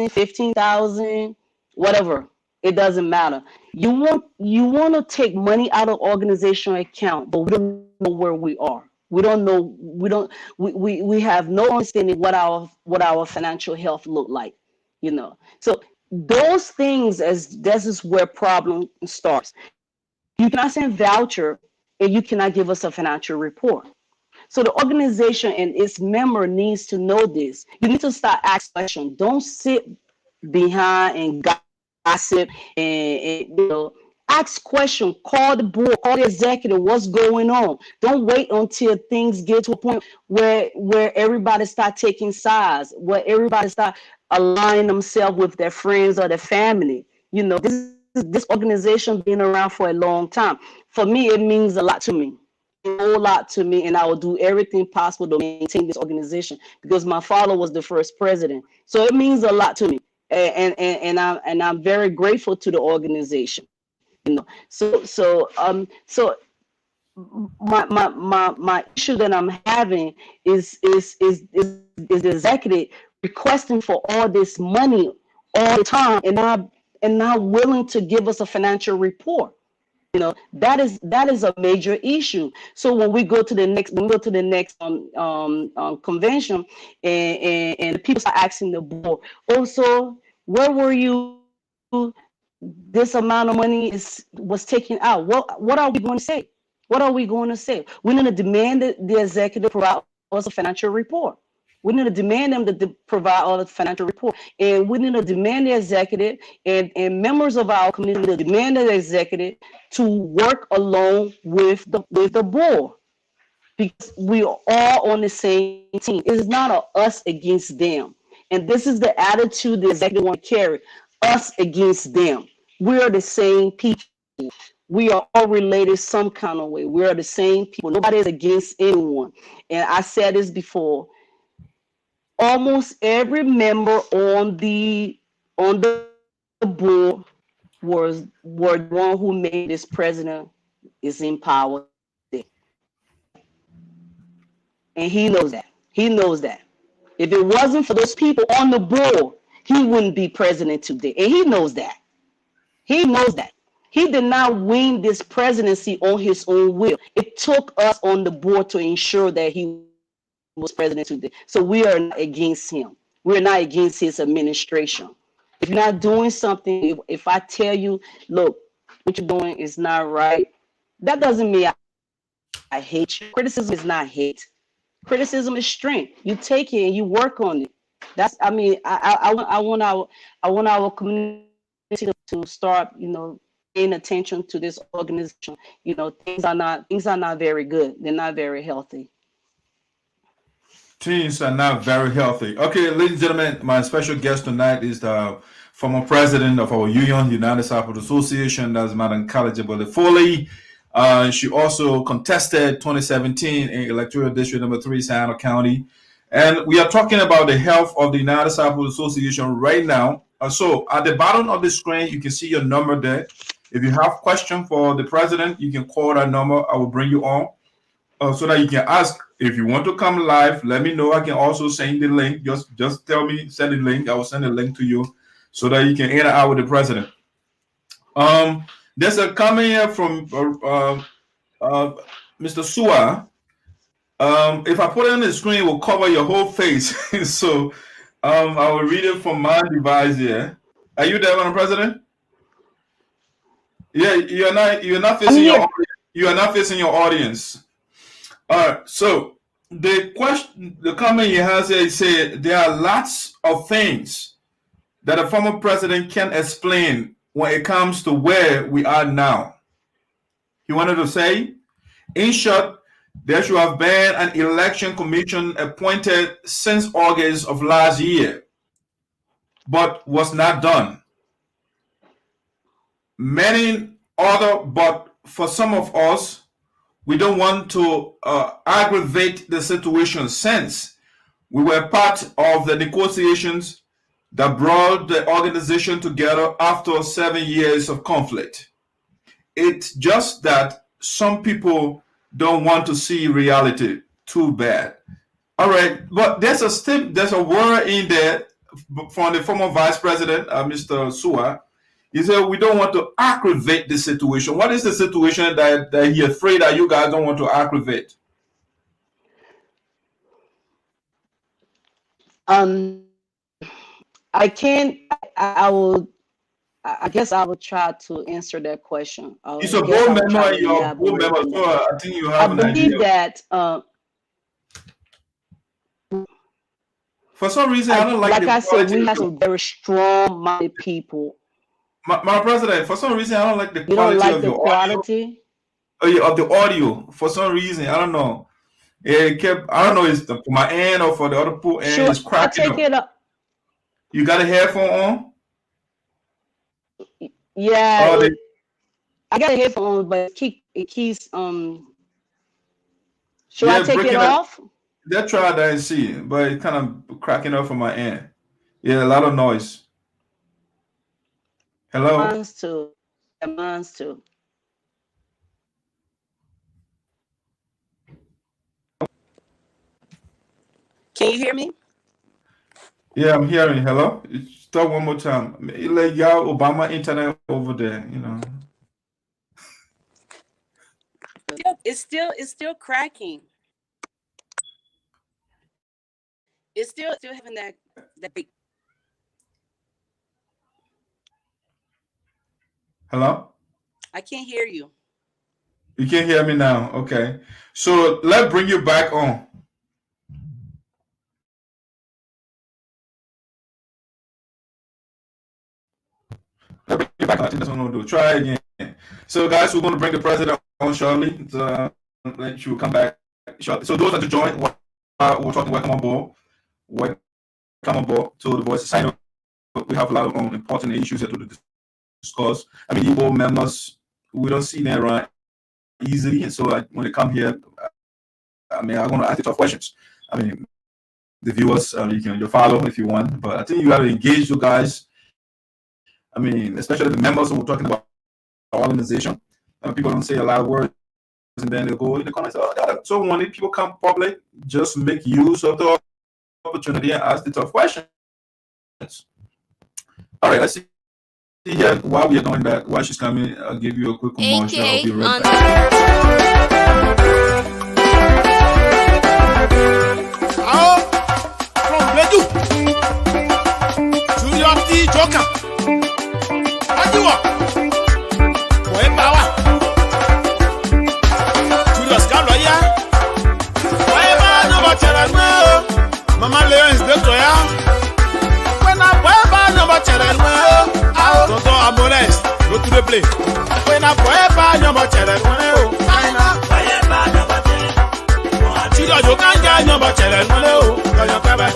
15,000, whatever. It doesn't matter. You want to take money out of organizational account, but we don't know where we are. We don't know. We have no understanding what our financial health look like. You know. So those things, this is where problem starts. You cannot send voucher and you cannot give us a financial report. So the organization and its member needs to know this. You need to start asking questions. Don't sit behind and gossip and you know, ask questions. Call the board, call the executive. What's going on? Don't wait until things get to a point where everybody start taking sides, where everybody start aligning themselves with their friends or their family. You know, this organization been around for a long time. For me, it means a lot to me. A whole lot to me, and I will do everything possible to maintain this organization because my father was the first president. So it means a lot to me, and I'm very grateful to the organization. You know, so my issue that I'm having is the executive requesting for all this money all the time and not willing to give us a financial report. You know, that is a major issue. So when we go to the next convention and the people start asking the board, also, where were you? This amount of money was taken out. What are we going to say? What are we going to say? We're going to demand that the executive provide us a financial report. We need to demand them to provide all the financial report, and we need to demand the executive and members of our community to demand the executive to work along with the board, because we are all on the same team. It is not us against them, and this is the attitude the executive want to carry: us against them. We are the same people. We are all related some kind of way. We are the same people. Nobody is against anyone. And I said this before. Almost every member on the board were the one who made this president is in power, and he knows that. He knows that. If it wasn't for those people on the board, he wouldn't be president today, and he knows that. He knows that. He did not win this presidency on his own will. It took us on the board to ensure that he was president today. So we are not against him. We're not against his administration. If you're not doing something, if I tell you, look, what you're doing is not right, that doesn't mean I hate you. Criticism is not hate. Criticism is strength. You take it and you work on it. That's, I mean, I want our community to start, paying attention to this organization. Things are not very good. They're not very healthy. Things are not very healthy. Okay, ladies and gentlemen, my special guest tonight is the former president of our union, United Southwest Association, that's Madam Gallay Jegbadai. She also contested 2017 in Electoral District number 3, Sinoe County. And we are talking about the health of the United Southwest Association right now. So at the bottom of the screen, you can see your number there. If you have questions for the president, you can call that number. I will bring you on so that you can ask. If you want to come live, let me know. I can also send the link. Just tell me, send the link. I will send the link to you so that you can interact with the president. There's a comment here from Mr. Usaa. If I put it on the screen, it will cover your whole face. So I will read it from my device here. Are you there, Madam President? Yeah, you're not facing your audience. You are not facing your audience. All right. So the comment he has here, he said there are lots of things that a former president can explain when it comes to where we are now. He wanted to say, in short, there should have been an election commission appointed since August of last year, but was not done. But for some of us, we don't want to aggravate the situation since we were part of the negotiations that brought the organization together after 7 years of conflict. It's just that some people don't want to see reality. Too bad. All right, but there's a word in there from the former vice president, Mr. Usaa. He said we don't want to aggravate the situation. What is the situation that he's afraid that you guys don't want to aggravate? I can't. I guess I will try to answer that question. It's a board member. You're a board member, so I think you have an idea. I believe that. For some reason, I don't like. Like I said, we have some very strong-minded people. My president, for some reason, I don't like the You quality don't like of the your quality? audio. Of the audio. For some reason, I don't know. It kept. I don't know. It's for my end or for the other pool end. Sure, It's cracking I'll take it up. You got a headphone on? Yeah, Oh, I got a headphone, but it keeps. Should Yeah, I take it breaking up. off? They tried that and see, but it's kind of cracking up from my end. Yeah, a lot of noise. Hello? Mine's too. Yeah, mine's too. Can you hear me? Yeah, I'm hearing. Hello? Start one more time. Like y'all Obama internet over there, It's still cracking. It's still having that big. Hello? I can't hear you. You can hear me now. Okay. So let's bring you back on. Let's bring you back on. I think that's what I'm going to do. Try again. So, guys, we're going to bring the president on shortly. Let you come back shortly. So, those that to join, we're talking, welcome on board. Welcome on board to the Voice of Sinoe. We have a lot of important issues here to discuss. I mean, Igbo members, we don't see them around easily. And so, when they come here, I'm going to ask you tough questions. I mean, the viewers, you can follow if you want, but I think you got to engage you guys. I mean, especially the members who are talking about our organization. People don't say a lot of words, and then they go in the comments. So when people come public, just make use of the opportunity and ask the tough questions. All right, let's see. Yeah, while we are going back, while she's coming, I'll give you a quick commercial. I'll be right back. From Bledu to your tea joker. Adiwa. Boy power. Julius Galoya. Why am I no Mama Leon is the ba nyoba chere nwele o. Chido jo kanja nyoba chere nwele o. Kanyo kebe.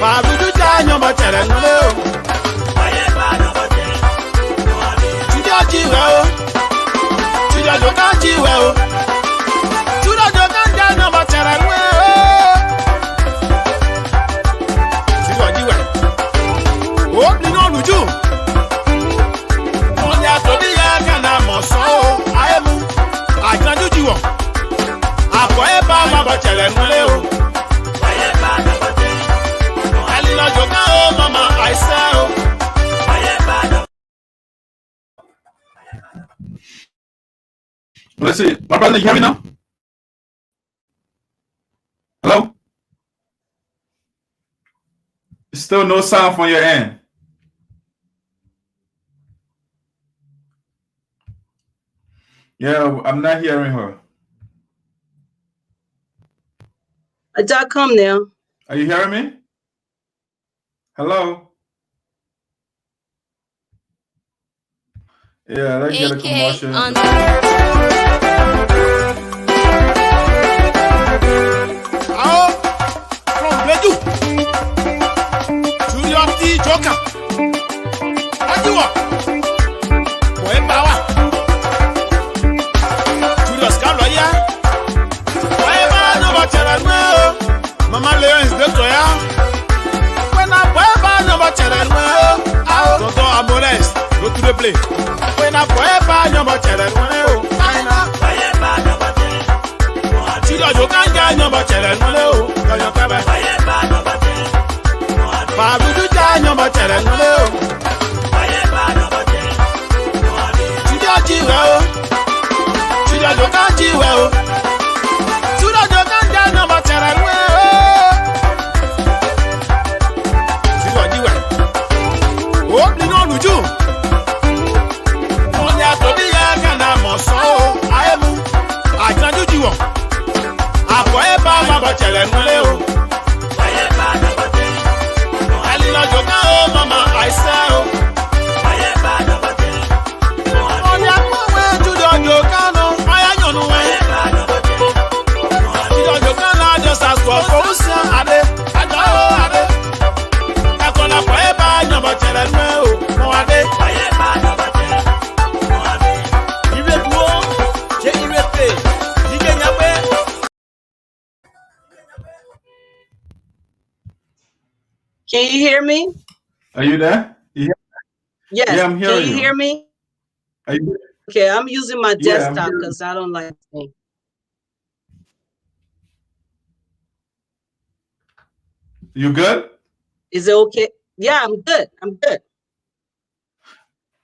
Ba dudu ja nyoba chere nwele o. Chido jiwe o. Chido jo kanjiwe o. Chido jo kanja nyoba chere nwele o. Chido jiwe. O ni no nuju. Onya to di ya kana moso o. Ayemu. Ajanju jiwo. Apo e ba ma ba chere nwele o. Alila joka o mama I say o. Let's see. My brother, you hear me now? Hello? Still no sound from your end. Yeah, I'm not hearing her. .com now. Are you hearing me? Hello? Yeah, let's get a commercial. From Bedu to your tea joker. Ajiwa. Boy power. To your scandal, yeah. Boy, no bachelor, no. Mama Leo is the toya. When I boy, no bachelor, no. Don't go amores. Go to the play. When I boy, no bachelor, no. Chido jo kanja nyoba chere nwele o. Kanyo kebe. Ba dudu ja nyoba chere nwele o. Chido jiwe o. Chido jo kanjiwe o. Chido jo kanja nyoba chere nwele o. Chido jiwe. O ni no nuju. Onya to di ya kana moso o. Ayemu. Ajanju jiwo. Apo e ba ma ba chere nwele o. Alila joka o mama I say o. Onya ko we judo joka no. Aya nyonu we. Judo joka na just as for Usaa ade. Ajo o ade. Akona po e ba nyoba chere nwele o. Mo ade. Ibe duo. Je ibe pe. Dige nyabe. Can you hear me? Are you there? You hear? Yes. Yeah, I'm hearing Can you hear me? Are you? Okay, I'm using my Yeah, I'm desktop hearing. because I don't like things. You good? Is it okay? Yeah, I'm good. I'm good.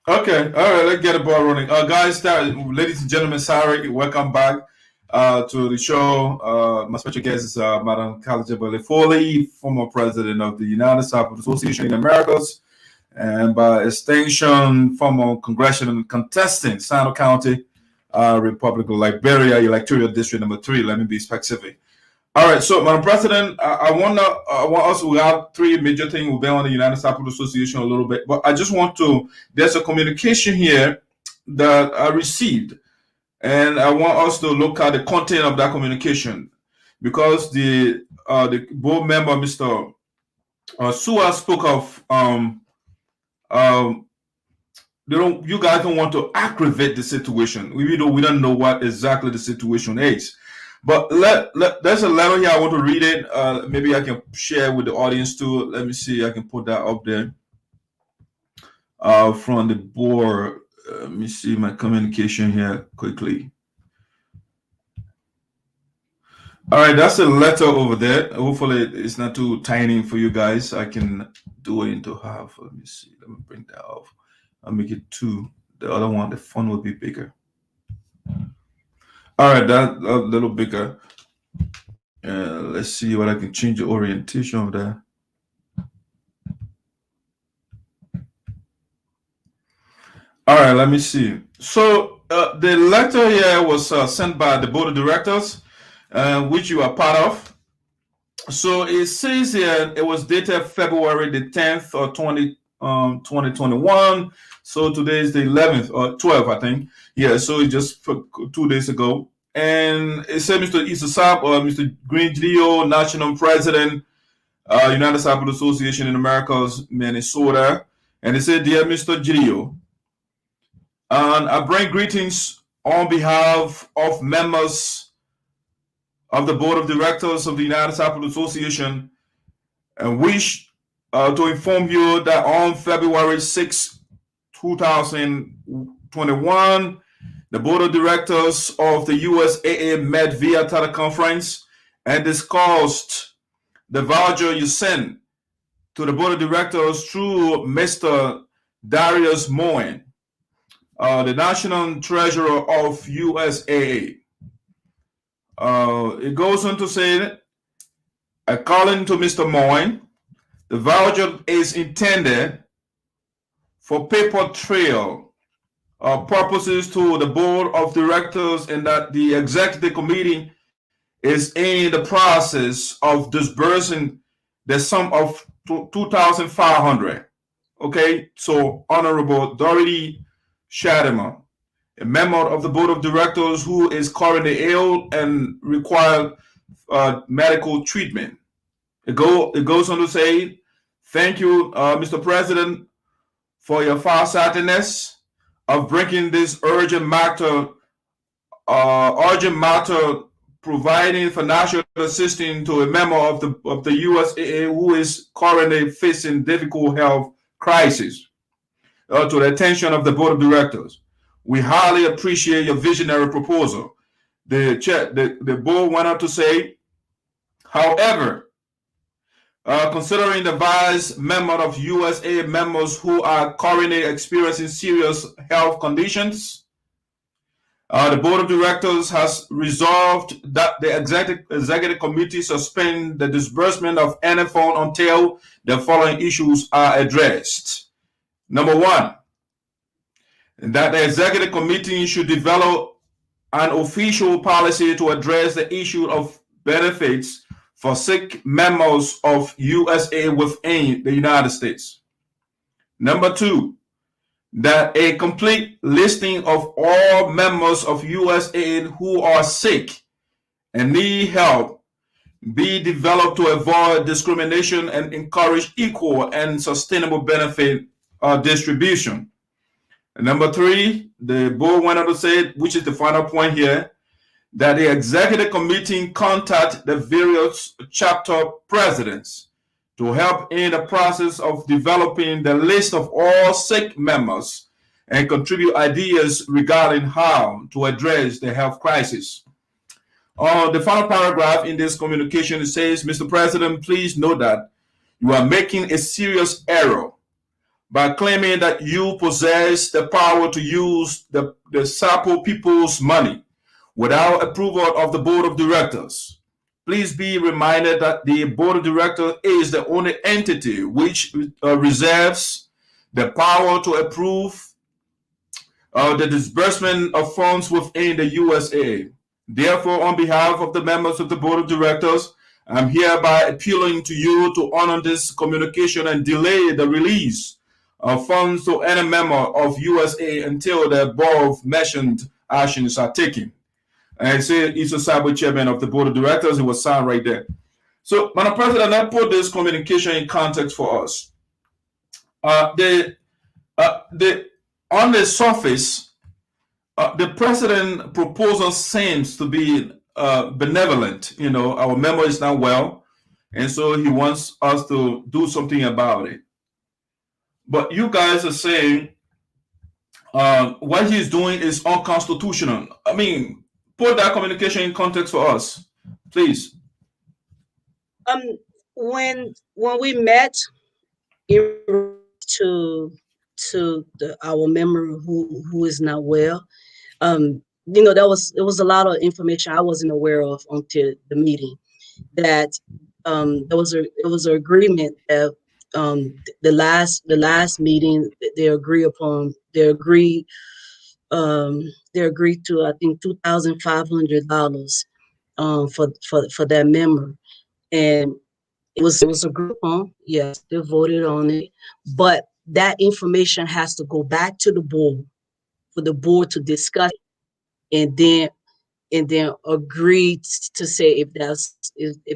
Okay, all right, let's get the ball rolling. Guys, ladies and gentlemen, sorry, welcome back to the show. My special guest is Madam Gallay Jegbadai, former president of the United States Association in Americas, and by extension, former congressional contestant, Sinoe County, Republic of Liberia, Electoral District number 3. Let me be specific. All right, so Madam President, I want us to have three major things. We'll be on the United States Association a little bit, but I just want to. There's a communication here that I received, and I want us to look at the content of that communication, because the board member, Mr. Usaa, spoke of you guys don't want to aggravate the situation. We don't know what exactly the situation is. But there's a letter here. I want to read it. Maybe I can share with the audience too. Let me see. I can put that up there. From the board. Let me see my communication here quickly. All right, that's a letter over there. Hopefully it's not too tiny for you guys. I can do it into half. Let me see. Let me bring that off. I'll make it 2. The other one, the font will be bigger. All right, that a little bigger. Let's see what I can change the orientation of that. All right, let me see. So the letter here was sent by the board of directors, which you are part of. So it says here it was dated February the 10th of 2021. So today is the 11th or 12th, I think. Yeah, so it's just 2 days ago. And it said Mr. Usaa, Mr. Green Gio, National President, United Cycle Association in Americas, Minnesota. And it said, Dear Mr. Gio, and I bring greetings on behalf of members of the Board of Directors of the United Cycle Association and wish to inform you that on February 6, 2021, the Board of Directors of the USAA met via teleconference and discussed the voucher you sent to the Board of Directors through Mr. Darius Moen, the National Treasurer of USAA. It goes on to say that, according to Mr. Moen, the voucher is intended for paper trail purposes to the Board of Directors, and that the Executive Committee is in the process of disbursing the sum of $2,500. Okay, so Honorable Dorothy Shadimer, a member of the Board of Directors who is currently ill and requires medical treatment. It goes on to say, thank you, Mr. President, for your farsightedness of bringing this urgent matter, providing financial assistance to a member of the USAA who is currently facing difficult health crisis, to the attention of the Board of Directors. We highly appreciate your visionary proposal. The board went on to say, however, considering the vast number of USA members who are currently experiencing serious health conditions, the Board of Directors has resolved that the Executive Committee suspend the disbursement of any fund until the following issues are addressed. Number one, that the Executive Committee should develop an official policy to address the issue of benefits for sick members of USA within the United States. Number two, that a complete listing of all members of USA who are sick and need help be developed to avoid discrimination and encourage equal and sustainable benefit distribution. And number three, the board went on to say, which is the final point here, that the Executive Committee contact the various chapter presidents to help in the process of developing the list of all sick members and contribute ideas regarding how to address the health crisis. The final paragraph in this communication says, Mr. President, please note that you are making a serious error by claiming that you possess the power to use the SAPO people's money without approval of the Board of Directors. Please be reminded that the Board of Directors is the only entity which reserves the power to approve the disbursement of funds within the USA. Therefore, on behalf of the members of the Board of Directors, I'm hereby appealing to you to honor this communication and delay the release of funds to any member of USA until the above mentioned actions are taken. And I say Usaa, chairman of the Board of Directors, it was signed right there. So, Madam President, I put this communication in context for us. On the surface, the president proposal seems to be benevolent. You know, our member is not well, and so he wants us to do something about it. But you guys are saying what he's doing is unconstitutional. I mean, put that communication in context for us, please. When we met to our member who is not well, you know, it was a lot of information I wasn't aware of until the meeting. That there was an agreement that the last meeting they agreed to, I think, $2,500 for that member, and it was agreed on. Yes, they voted on it, but that information has to go back to the board for the board to discuss, and then agree to say if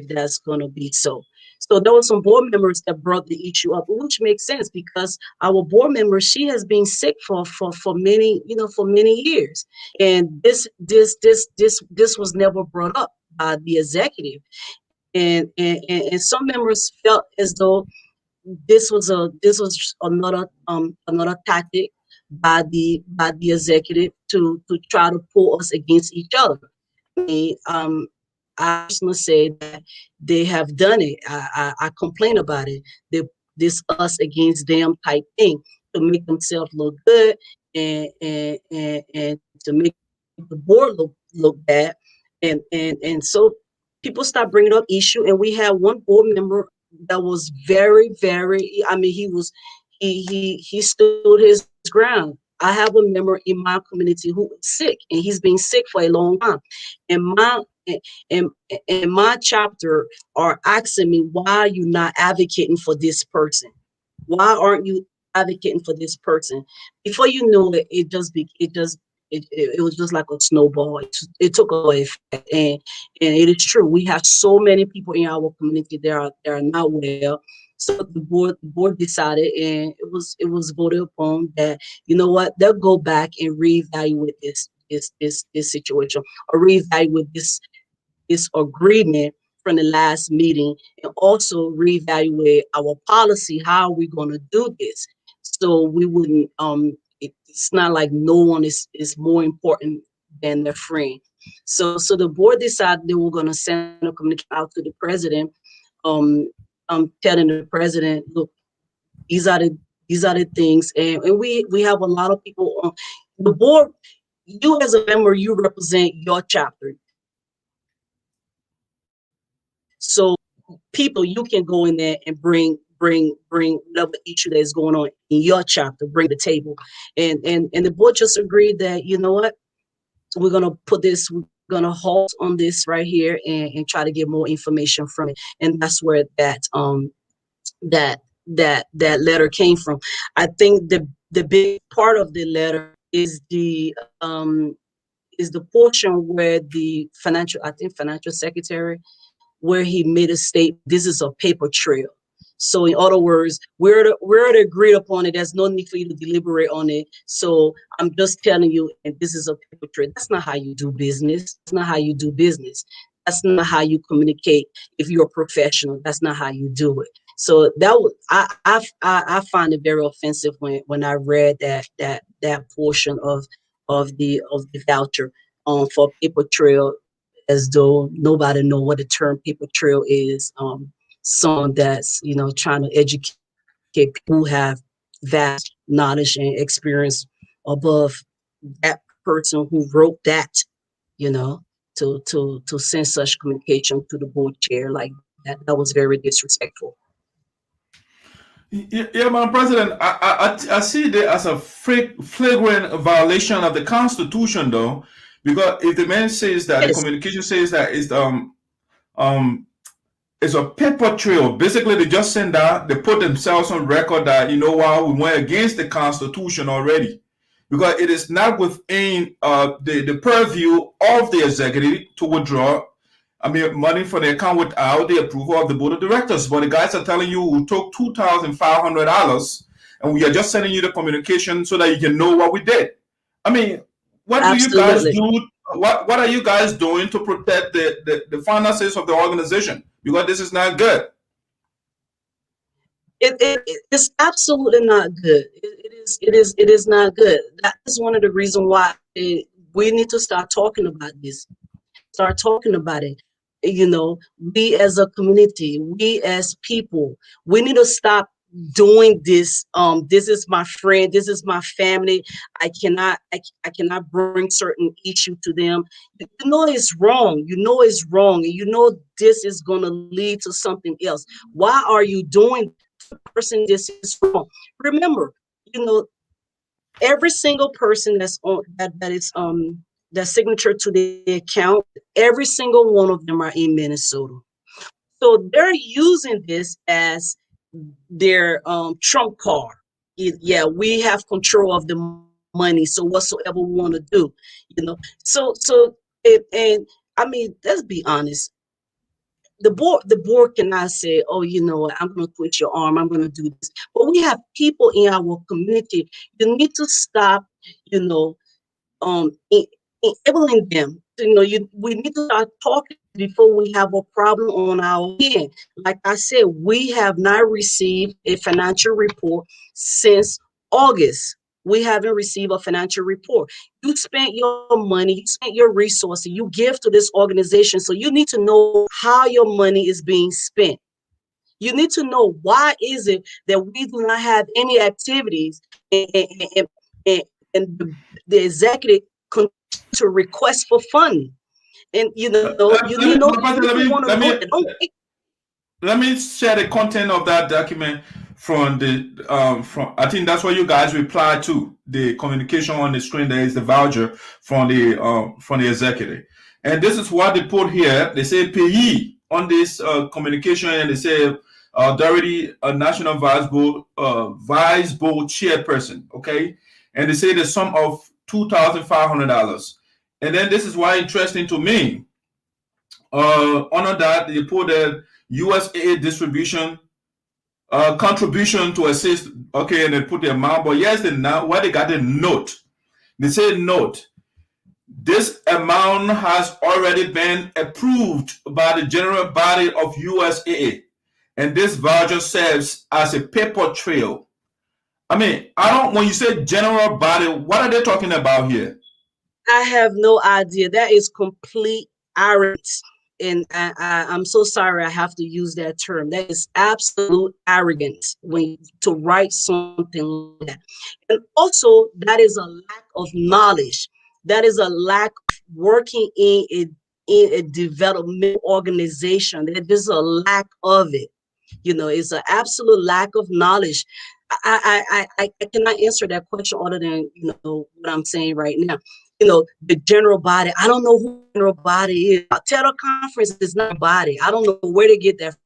that's going to be so. So there were some board members that brought the issue up, which makes sense because our board member, she has been sick for many, for many years, and this was never brought up by the executive, and some members felt as though this was another tactic by the executive to try to pull us against each other. I personally say that they have done it. I complain about it. This us against them type thing to make themselves look good and to make the board look bad, and so people start bringing up issue. And we had one board member that was very, I mean, he stood his ground. I have a member in my community who is sick, and he's been sick for a long time. And my chapter are asking me, why are you not advocating for this person? Why aren't you advocating for this person? Before you know it, it was just like a snowball. It took away effect. And it is true. We have so many people in our community that are not well. So the board decided, and it was voted upon that, you know what, they'll go back and reevaluate this situation, or reevaluate this agreement from the last meeting, and also reevaluate our policy. How are we going to do this? So we wouldn't, it's not like no one is more important than their friend. So the board decided they were going to send a communication out to the president, telling the president, look, these are the things, and we have a lot of people on the board. You as a member, you represent your chapter. So people, you can go in there and bring whatever issue that is going on in your chapter, bring the table. And the board just agreed that, you know what, we're gonna halt on this right here and try to get more information from it. And that's where that letter came from. I think the big part of the letter is the portion where the financial secretary, where he made a statement, this is a paper trail. So in other words, we're to agree upon it. There's no need for you to deliberate on it. So I'm just telling you, and this is a paper trail. That's not how you do business. That's not how you do business. That's not how you communicate. If you're a professional, that's not how you do it. So that was, I find it very offensive when I read that portion of the voucher for paper trail, as though nobody know what the term paper trail is. Someone that's, trying to educate people who have vast knowledge and experience above that person who wrote that, to send such communication to the board chair like that. That was very disrespectful. Yeah, Madam President, I see that as a flagrant violation of the Constitution, though, because if the man says that, the communication says that it's a paper trail. Basically, they just send out, they put themselves on record that, we went against the Constitution already, because it is not within the purview of the executive to withdraw money from the account without the approval of the board of directors. But the guys are telling you we took $2,500 and we are just sending you the communication so that you can know what we did. What do you guys do? What are you guys doing to protect the finances of the organization? Because this is not good. It's absolutely not good. It is not good. That is one of the reasons why we need to start talking about this. Start talking about it. We as a community, we as people, we need to stop doing this. This is my friend, this is my family. I cannot bring certain issue to them. It's wrong. It's wrong, and this is gonna lead to something else. Why are you doing the person? This is wrong. Remember, every single person that's on that is the signature to the account, every single one of them are in Minnesota. So they're using this as their trump card. yeah, we have control of the money. So whatsoever we want to do, So and I mean, let's be honest. The board cannot say, oh, I'm going to twist your arm, I'm going to do this. But we have people in our community. You need to stop, enabling them. We need to start talking before we have a problem on our hand. Like I said, we have not received a financial report since August. We haven't received a financial report. You spent your money, you spent your resources, you give to this organization. So you need to know how your money is being spent. You need to know why is it that we do not have any activities and the executive continue to request for funding. And you need to know. Let me share the content of that document from from I think that's what you guys replied to. The communication on the screen there is the voucher from the executive, and this is what they put here. They say payee on this communication, and they say Authority National Vice Board chairperson. Okay, and they say the sum of $2,500, and then this is why interesting to me. Under that they put the USAA distribution contribution to assist. Okay, and they put the amount, but yes, why they got the note? They say note. This amount has already been approved by the general body of USAA, and this voucher serves as a paper trail. I mean, when you say general body, what are they talking about here? I have no idea. That is complete arrogance. And I'm so sorry I have to use that term. That is absolute arrogance to write something like that. And also, that is a lack of knowledge. That is a lack of working in a development organization. There's a lack of it. It's an absolute lack of knowledge. I cannot answer that question other than what I'm saying right now. The general body. I don't know who the general body is. A teleconference is not a body. I don't know where to get that from.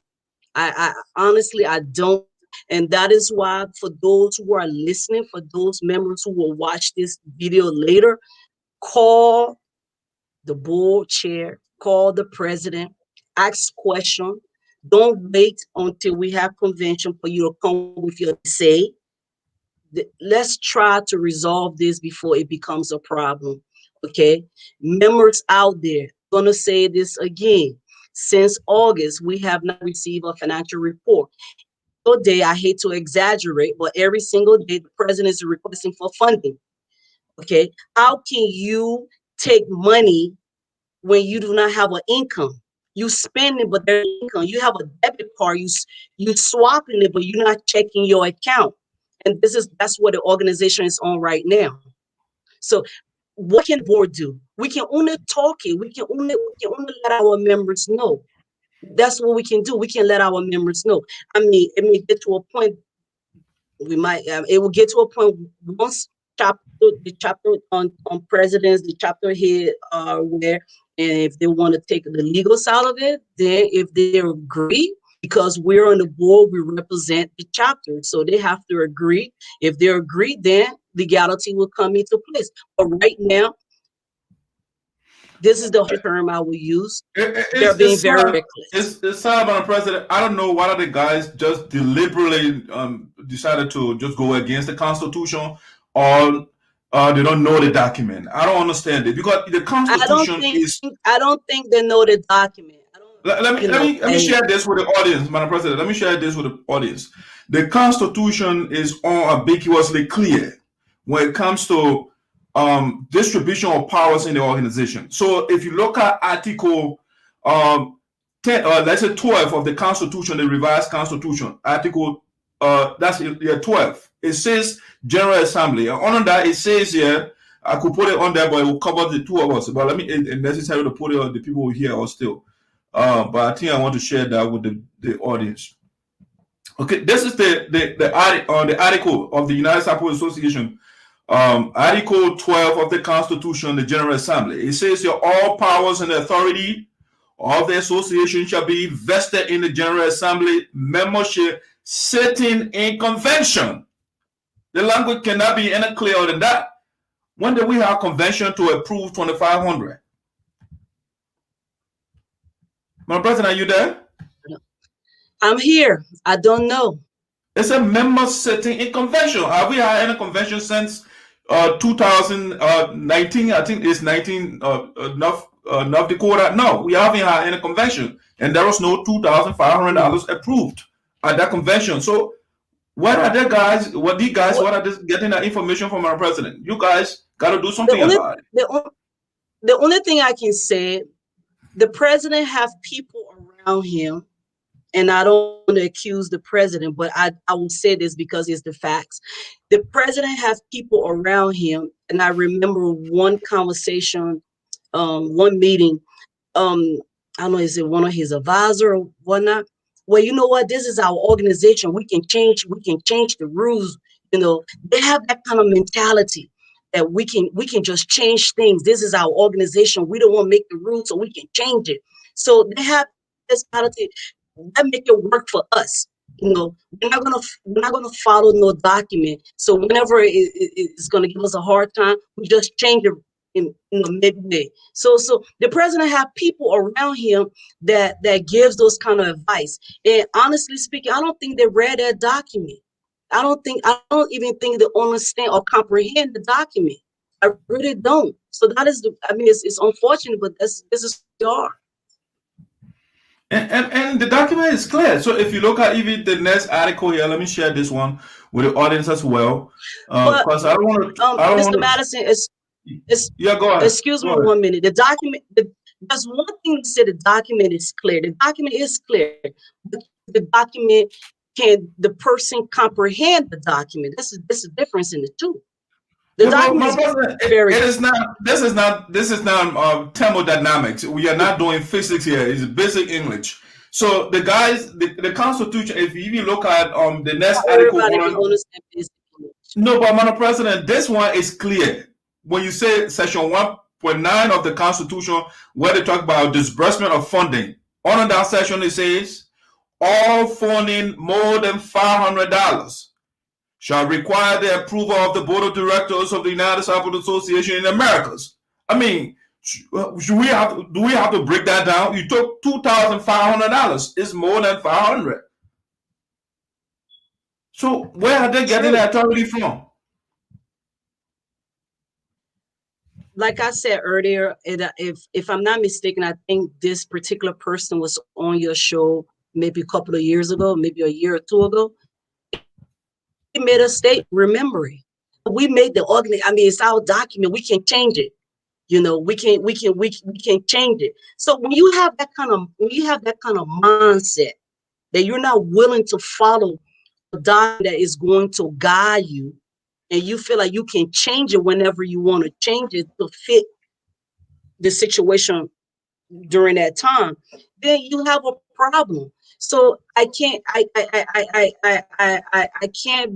I honestly, I don't. And that is why, for those who are listening, for those members who will watch this video later, call the board chair, call the president, ask questions. Don't wait until we have convention for you to come with your say. Let's try to resolve this before it becomes a problem. Okay, members out there, I'm gonna say this again. Since August, we have not received a financial report. Today, I hate to exaggerate, but every single day the president is requesting for funding. Okay, how can you take money when you do not have an income? You spend it, but there's income. You have a debit card, you swapping it, but you're not checking your account. And that's what the organization is on right now. So what can the board do? We can only talk it. We can only let our members know. That's what we can do. We can let our members know. I mean, it may get to a point. It will get to a point once the chapter on presidents, the chapter head where, and if they want to take the legal side of it, then if they agree, because we're on the board, we represent the chapter, so they have to agree. If they agree, then legality will come into place. But right now, this is the term I will use. They're being very reckless. It's sad, Madam President. I don't know why the guys just deliberately decided to just go against the Constitution, or they don't know the document. I don't understand it, because the Constitution I don't think they know the document. Let me share this with the audience, Madam President. Let me share this with the audience. The Constitution is unambiguously clear when it comes to distribution of powers in the organization. So if you look at Article 10, let's say 12 of the Constitution, the revised Constitution, Article that's 12. It says General Assembly. Under that, it says here, I could put it on there, but it will cover the two of us. But let me, it's necessary to put it on the people here or still. But I think I want to share that with the audience. Okay, this is the article of the United States Association, Article 12 of the Constitution, the General Assembly. It says here, all powers and authority of the association shall be vested in the General Assembly membership sitting in convention. The language cannot be any clearer than that. When did we have convention to approve 2,500? Madam President, are you there? I'm here. I don't know. It's a member sitting in convention. Have we had any convention since 2019? I think it's 19 North Dakota. No, we haven't had any convention, and there was no $2,500 approved at that convention. So, what are the guys? What are they getting that information from our president? You guys got to do something about it. The only thing I can say, the president have people around him. And I don't want to accuse the president, but I will say this because it's the facts. The president has people around him. And I remember one conversation, one meeting, I don't know, is it one of his advisors or whatnot? Well, you know what? This is our organization. We can change the rules. You know, they have that kind of mentality that we can just change things. This is our organization. We don't want to make the rules, so we can change it. So they have this mentality. That make it work for us. You know, we're not gonna follow no document. So whenever it's gonna give us a hard time, we just change it in the midway. So the president have people around him that gives those kind of advice. And honestly speaking, I don't think they read that document. I don't even think they understand or comprehend the document. I really don't. So that is it's unfortunate, but this is what we are. And the document is clear. So if you look at even the next article here, let me share this one with the audience as well. Because I don't want to. Mr. Madison, go ahead. Excuse me 1 minute. The document. There's one thing to say. The document is clear. The document is clear. The document, can the person comprehend the document? This is the difference in the two. The document This is not thermodynamics. We are not doing physics here. It's basic English. So the guys, the Constitution. If you even look at the next article, no, but Madam President, this one is clear. When you say Section 1.9 of the Constitution, where they talk about disbursement of funding, under that section it says, all funding more than $500 shall require the approval of the Board of Directors of the United Cyprus Association in Americas. I mean, do we have to break that down? You took $2,500. It's more than $500. So where are they getting that authority from? Like I said earlier, if I'm not mistaken, I think this particular person was on your show maybe a couple of years ago, maybe a year or two ago. He made a statement, remembering. We made the organization. I mean, it's our document. We can change it. You know, we can change it. So when you have that kind of mindset that you're not willing to follow a document that is going to guide you, and you feel like you can change it whenever you want to change it to fit the situation during that time, then you have a problem. So I can't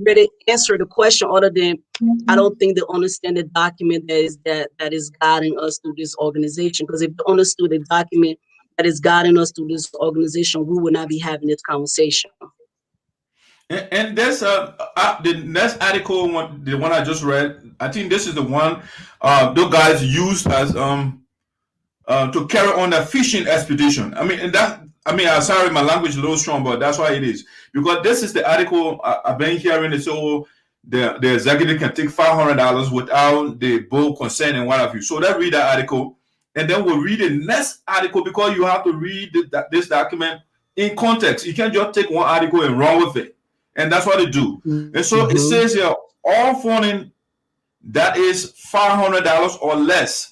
really answer the question other than I don't think they understand the document that is guiding us through this organization. Because if they understood the document that is guiding us through this organization, we would not be having this conversation. And there's the next article, the one I just read. I think this is the one those guys used as to carry on a fishing expedition. I'm sorry, my language is a little strong, but that's why it is. Because this is the article I've been hearing. So the executive can take $500 without the board consent and what have you. So let's read that article, and then we'll read the next article, because you have to read this document in context. You can't just take one article and run with it. And that's what they do. And so it says here, all funding that is $500 or less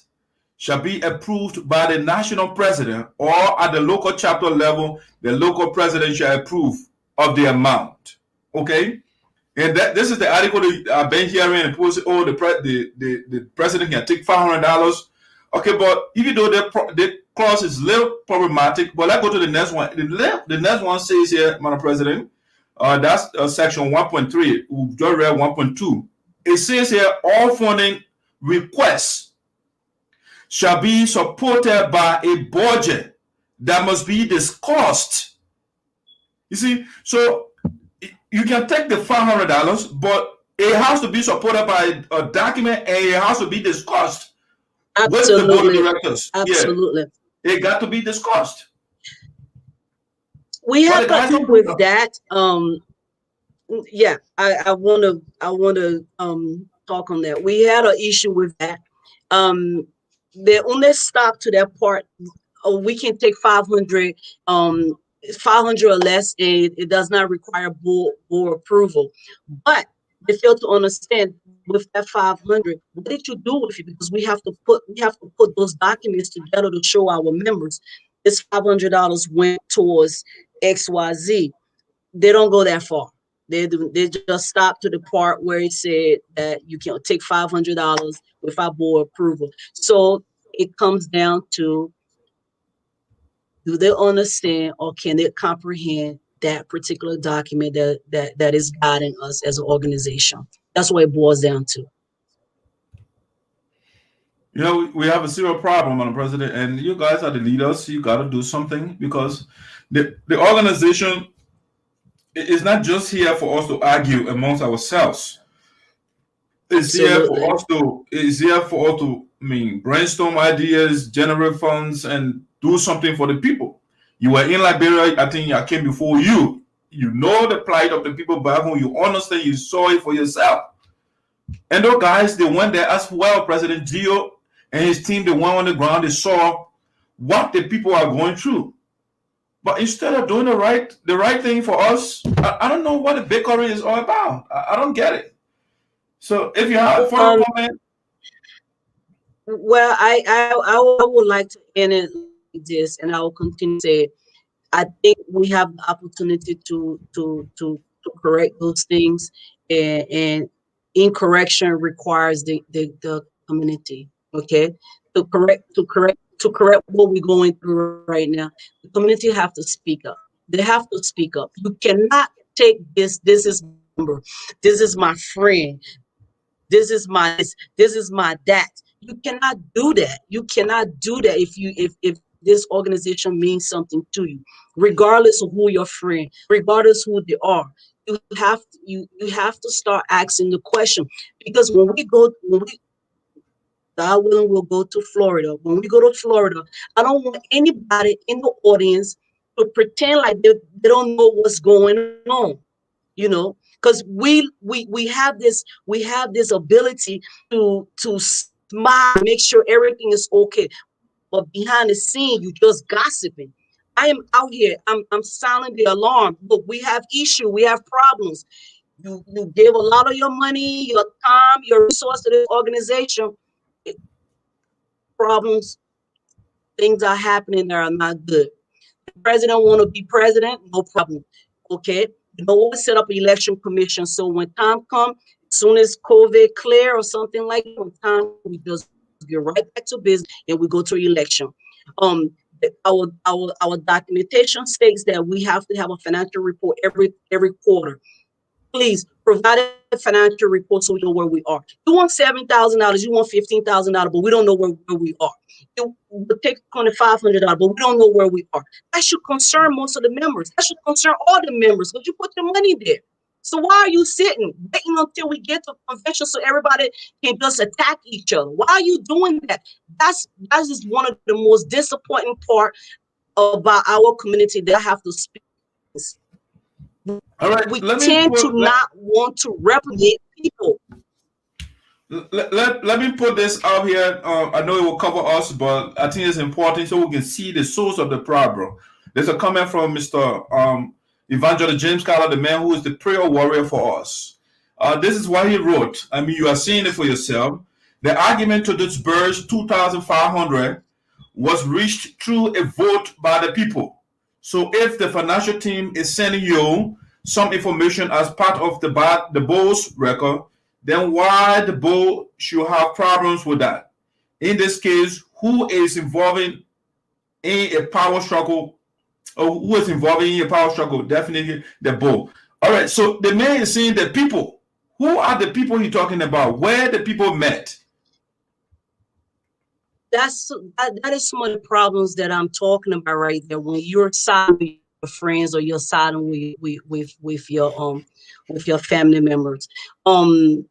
shall be approved by the national president, or at the local chapter level, the local president shall approve of the amount. Okay? And this is the article that I've been hearing, and people say, oh, the president can take $500. Okay, but even though the clause is a little problematic, but let's go to the next one. The next one says here, Madam President, that's section 1.3. We just read 1.2. It says here, all funding requests shall be supported by a budget that must be discussed. You see, so you can take the $500, but it has to be supported by a document, and it has to be discussed with the board of Absolutely. directors. Absolutely. Yeah, it got to be discussed. We But have the guys an don't issue do with that. that. Yeah, I wanna talk on that. We had an issue with that. They only stop to that part. Oh, we can take 500 or less, and it does not require board approval. But they fail to understand with that 500, what did you do with it? Because we have to put those documents together to show our members this $500 went towards XYZ. They don't go that far. They just stop to the part where it said that you can take $500 without board approval. So it comes down to, do they understand or can they comprehend that particular document that is guiding us as an organization? That's what it boils down to. You know, we have a serious problem, Madam President, and you guys are the leaders. You got to do something, because the organization is not just here for us to argue amongst ourselves. It's here for us to. It's here for us to, brainstorm ideas, generate funds, and do something for the people. You were in Liberia. I think I came before you. You know the plight of the people back home. You understand. You saw it for yourself. And those guys, they went there as well. President Gio and his team, they went on the ground. They saw what the people are going through. But instead of doing the right thing for us, I don't know what the bickering is all about. I don't get it. So if you have a further comment. Well, I would like to end it like this, and I will continue to say, I think we have the opportunity to correct those things, and incorrection requires the community. Okay, to correct what we're going through right now, the community have to speak up. They have to speak up. You cannot take this is my friend, this is my that. You cannot do that. You cannot do that if this organization means something to you, regardless of who your friend, regardless who they are. You have to start asking the question, because God willing, we'll go to Florida. When we go to Florida, I don't want anybody in the audience to pretend like they don't know what's going on, because we have this ability to smile, make sure everything is okay, but behind the scene, you just gossiping. I am out here. I'm sounding the alarm. Look, we have issue. We have problems. You gave a lot of your money, your time, your resource to this organization. Problems, things are happening that are not good. The president want to be president, no problem. Okay, you know what? Set up an election commission, so when time comes, as soon as COVID clear or something like that, when time, we just get right back to business and we go to election. Our documentation states that we have to have a financial report every quarter. Please provide a financial report so we know where we are. You want $7,000, you want $15,000, but we don't know where we are. You take $2,500, but we don't know where we are. That should concern most of the members. That should concern all the members, because you put your money there. So why are you sitting, waiting until we get to convention so everybody can just attack each other? Why are you doing that? That's just one of the most disappointing part about our community that I have to speak. All right, we tend to not want to replicate people. Let me put this out here. I know it will cover us, but I think it's important so we can see the source of the problem. There's a comment from Mr. Evangelist James Carter, the man who is the prayer warrior for us. This is what he wrote. I mean, you are seeing it for yourself. The argument to disburse 2,500 was reached through a vote by the people. So if the financial team is sending you some information as part of the board's record, then why the board should have problems with that? In this case, who is involving in a power struggle, or who is involving in a power struggle? Definitely the board. All right, so the man is saying the people. Who are the people he's talking about? Where the people met? That is some of the problems that I'm talking about right there. When you're silent, friends, or you're siding with your family members. That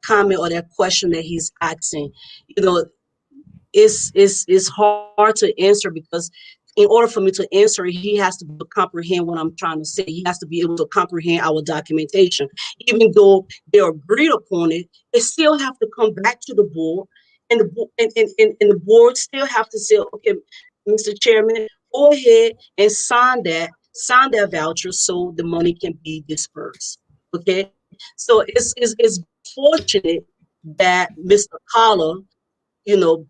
comment or that question that he's asking, you know, it's hard to answer, because in order for me to answer it, he has to comprehend what I'm trying to say. He has to be able to comprehend our documentation. Even though they agreed upon it, they still have to come back to the board, and the board still have to say, okay, Mr. Chairman, go ahead and sign that voucher so the money can be dispersed. Okay, so it's fortunate that Mr. Collar, you know,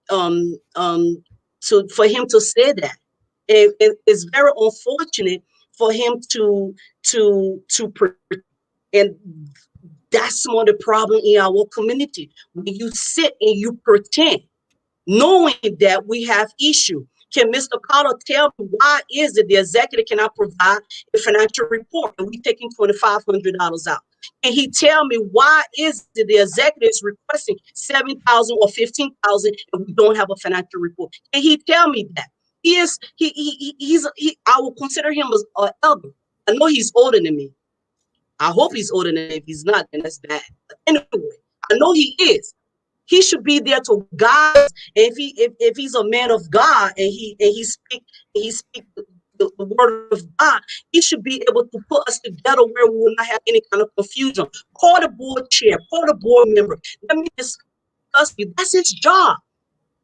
for him to say that. It's very unfortunate for him and that's some of the problem in our community. When you sit and you pretend, knowing that we have issue. Can Mr. Carter tell me why is it the executive cannot provide a financial report and we taking $2,500 out? Can he tell me why is it the executive is requesting $7,000 or $15,000 and we don't have a financial report? Can he tell me that? He's I will consider him as an elder. I know he's older than me. I hope he's older than me. If he's not, then that's bad. But anyway, I know he is. He should be there to guide us. And if he's a man of God and he speak the word of God, he should be able to put us together where we will not have any kind of confusion. Call the board chair, call the board member. Let me discuss you. That's his job.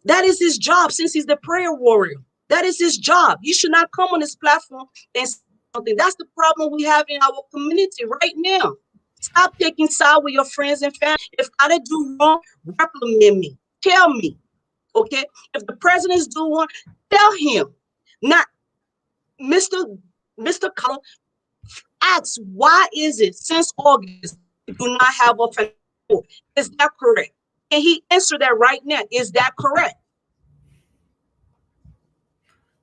That is his job, since he's the prayer warrior. That is his job. You should not come on this platform and say something. That's the problem we have in our community right now. Stop taking side with your friends and family. If I do wrong, reprimand me. Tell me. Okay? If the president's doing wrong, tell him. Not Mr. Color asks, why is it since August we do not have a financial report? Is that correct? Can he answer that right now? Is that correct?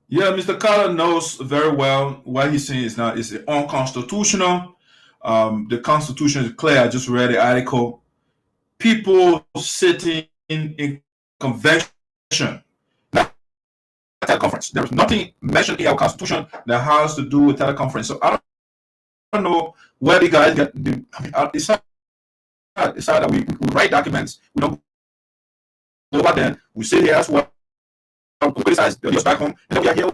Yeah, Mr. Carter knows very well what he's saying is unconstitutional. The Constitution is clear. I just read the article. People sitting in convention, not teleconference. There is nothing mentioned in our Constitution that has to do with teleconference. So I don't know where the guys get. It's sad that we write documents. We don't go back then. We sit here as well. Criticize the back home, and then we are here.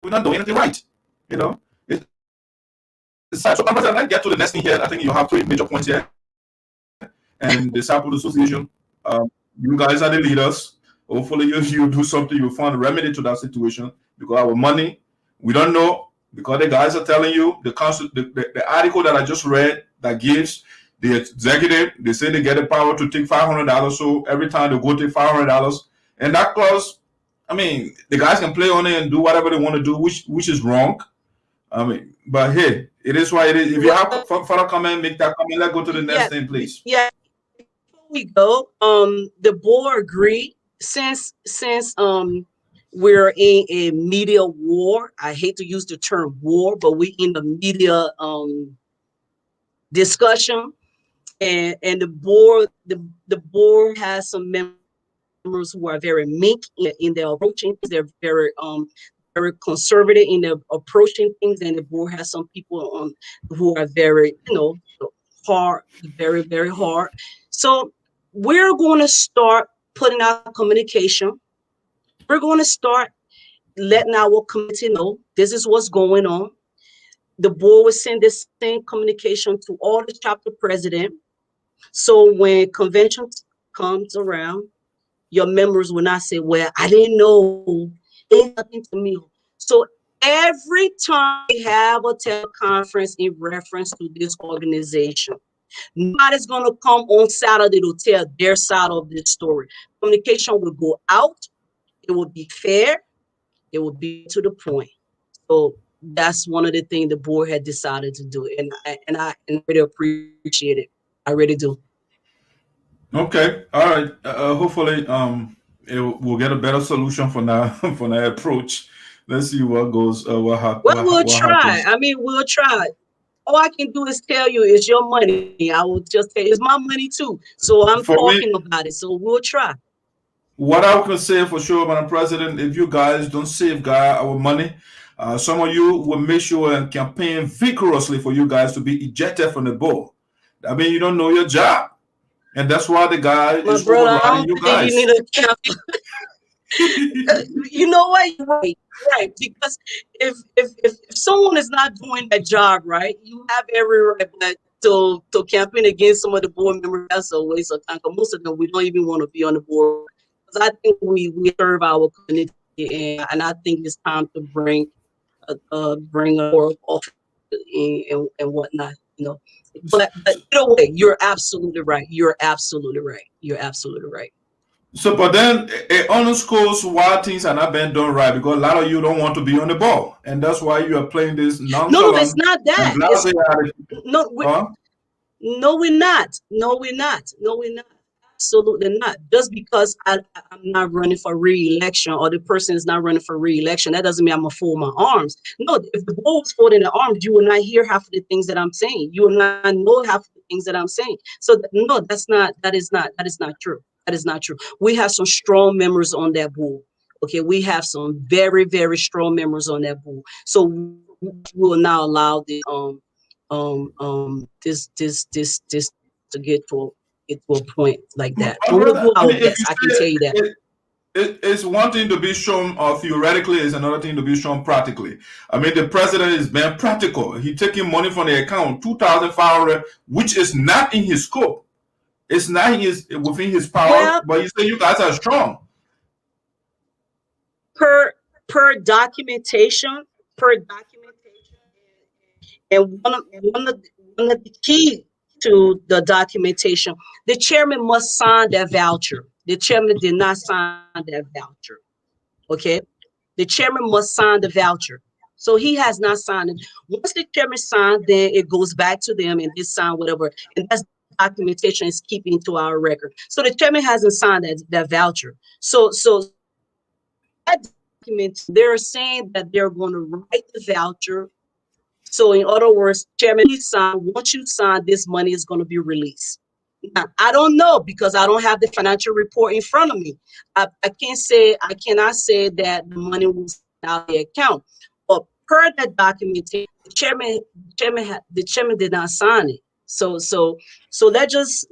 We're not doing anything right. You know. So I'm going to get to the next thing here. I think you have 3 major points here. And the Sample Association, you guys are the leaders. Hopefully, if you do something, you'll find a remedy to that situation. Because our money, we don't know. Because the guys are telling you, the article that I just read that gives the executive, they say they get the power to take $500. So every time they go take $500. And that clause, I mean, the guys can play on it and do whatever they want to do, which is wrong. I mean, but hey, it is what it is. If you have further comment, make that comment. Let's go to the next thing, please. Yeah. Before we go, the board agreed since we're in a media war. I hate to use the term war, but we in the media discussion, and the board has some members who are very meek in their approaching. They're very conservative in their approaching things, and the board has some people who are very, hard, very, very hard. So we're going to start putting out communication. We're going to start letting our committee know this is what's going on. The board will send this same communication to all the chapter president. So when convention comes around, your members will not say, well, I didn't know. Ain't nothing to me. So every time we have a teleconference in reference to this organization, nobody's going to come on Saturday to tell their side of this story. Communication will go out. It will be fair. It will be to the point. So that's one of the things the board had decided to do. And I really appreciate it. I really do. Okay. All right. Hopefully, we'll get a better solution for now for that approach. Let's see what goes. We'll try. Happens. I mean, we'll try. All I can do is tell you it's your money. I will just say it's my money too. So I'm talking about it. So we'll try. What I can say for sure, Madam President, if you guys don't safeguard our money, some of you will make sure and campaign vigorously for you guys to be ejected from the board. I mean, you don't know your job. And that's why the guy My is brother, I overriding don't you think guys. you need a campaign. You know what? You're right. Right. Because if someone is not doing that job right, you have every right but to campaign against some of the board members. That's a waste of time. 'Cause most of them we don't even want to be on the board. Because I think we serve our community, and I think it's time to bring a board office and whatnot. You know, but either way, you're absolutely right. You're absolutely right. You're absolutely right. So, but then it underscores why things are not being done right because a lot of you don't want to be on the ball, and that's why you are playing this nonchalant. No, it's not that. No, we're not. No, we're not. Absolutely not. Just because I'm not running for re-election or the person is not running for re-election, that doesn't mean I'm gonna fold my arms. No, if the board was folding the arms, you will not hear half of the things that I'm saying. You will not know half of the things that I'm saying. So no, that is not true. That is not true. We have some strong members on that board. Okay, we have some very, very strong members on that board. So we will not allow the this to get to a point like that. But we'll do our best. I can tell you that. It's one thing to be shown theoretically, it's another thing to be shown practically. I mean, the president is being practical. He's taking money from the account, 2,500, which is not in his scope. It's not within his power, well, but you say you guys are strong. Per documentation, and one of the key to the documentation, the chairman must sign that voucher. The chairman did not sign that voucher. Okay, the chairman must sign the voucher. So he has not signed it. Once the chairman signs, then it goes back to them and they sign whatever. And that's documentation is keeping to our record. So the chairman hasn't signed that voucher. So that document, they're saying that they're going to write the voucher. So in other words, chairman, you sign. Once you sign, this money is going to be released. Now, I don't know because I don't have the financial report in front of me. I cannot say that the money was out of the account. But per that documentation, the chairman did not sign it. So let's just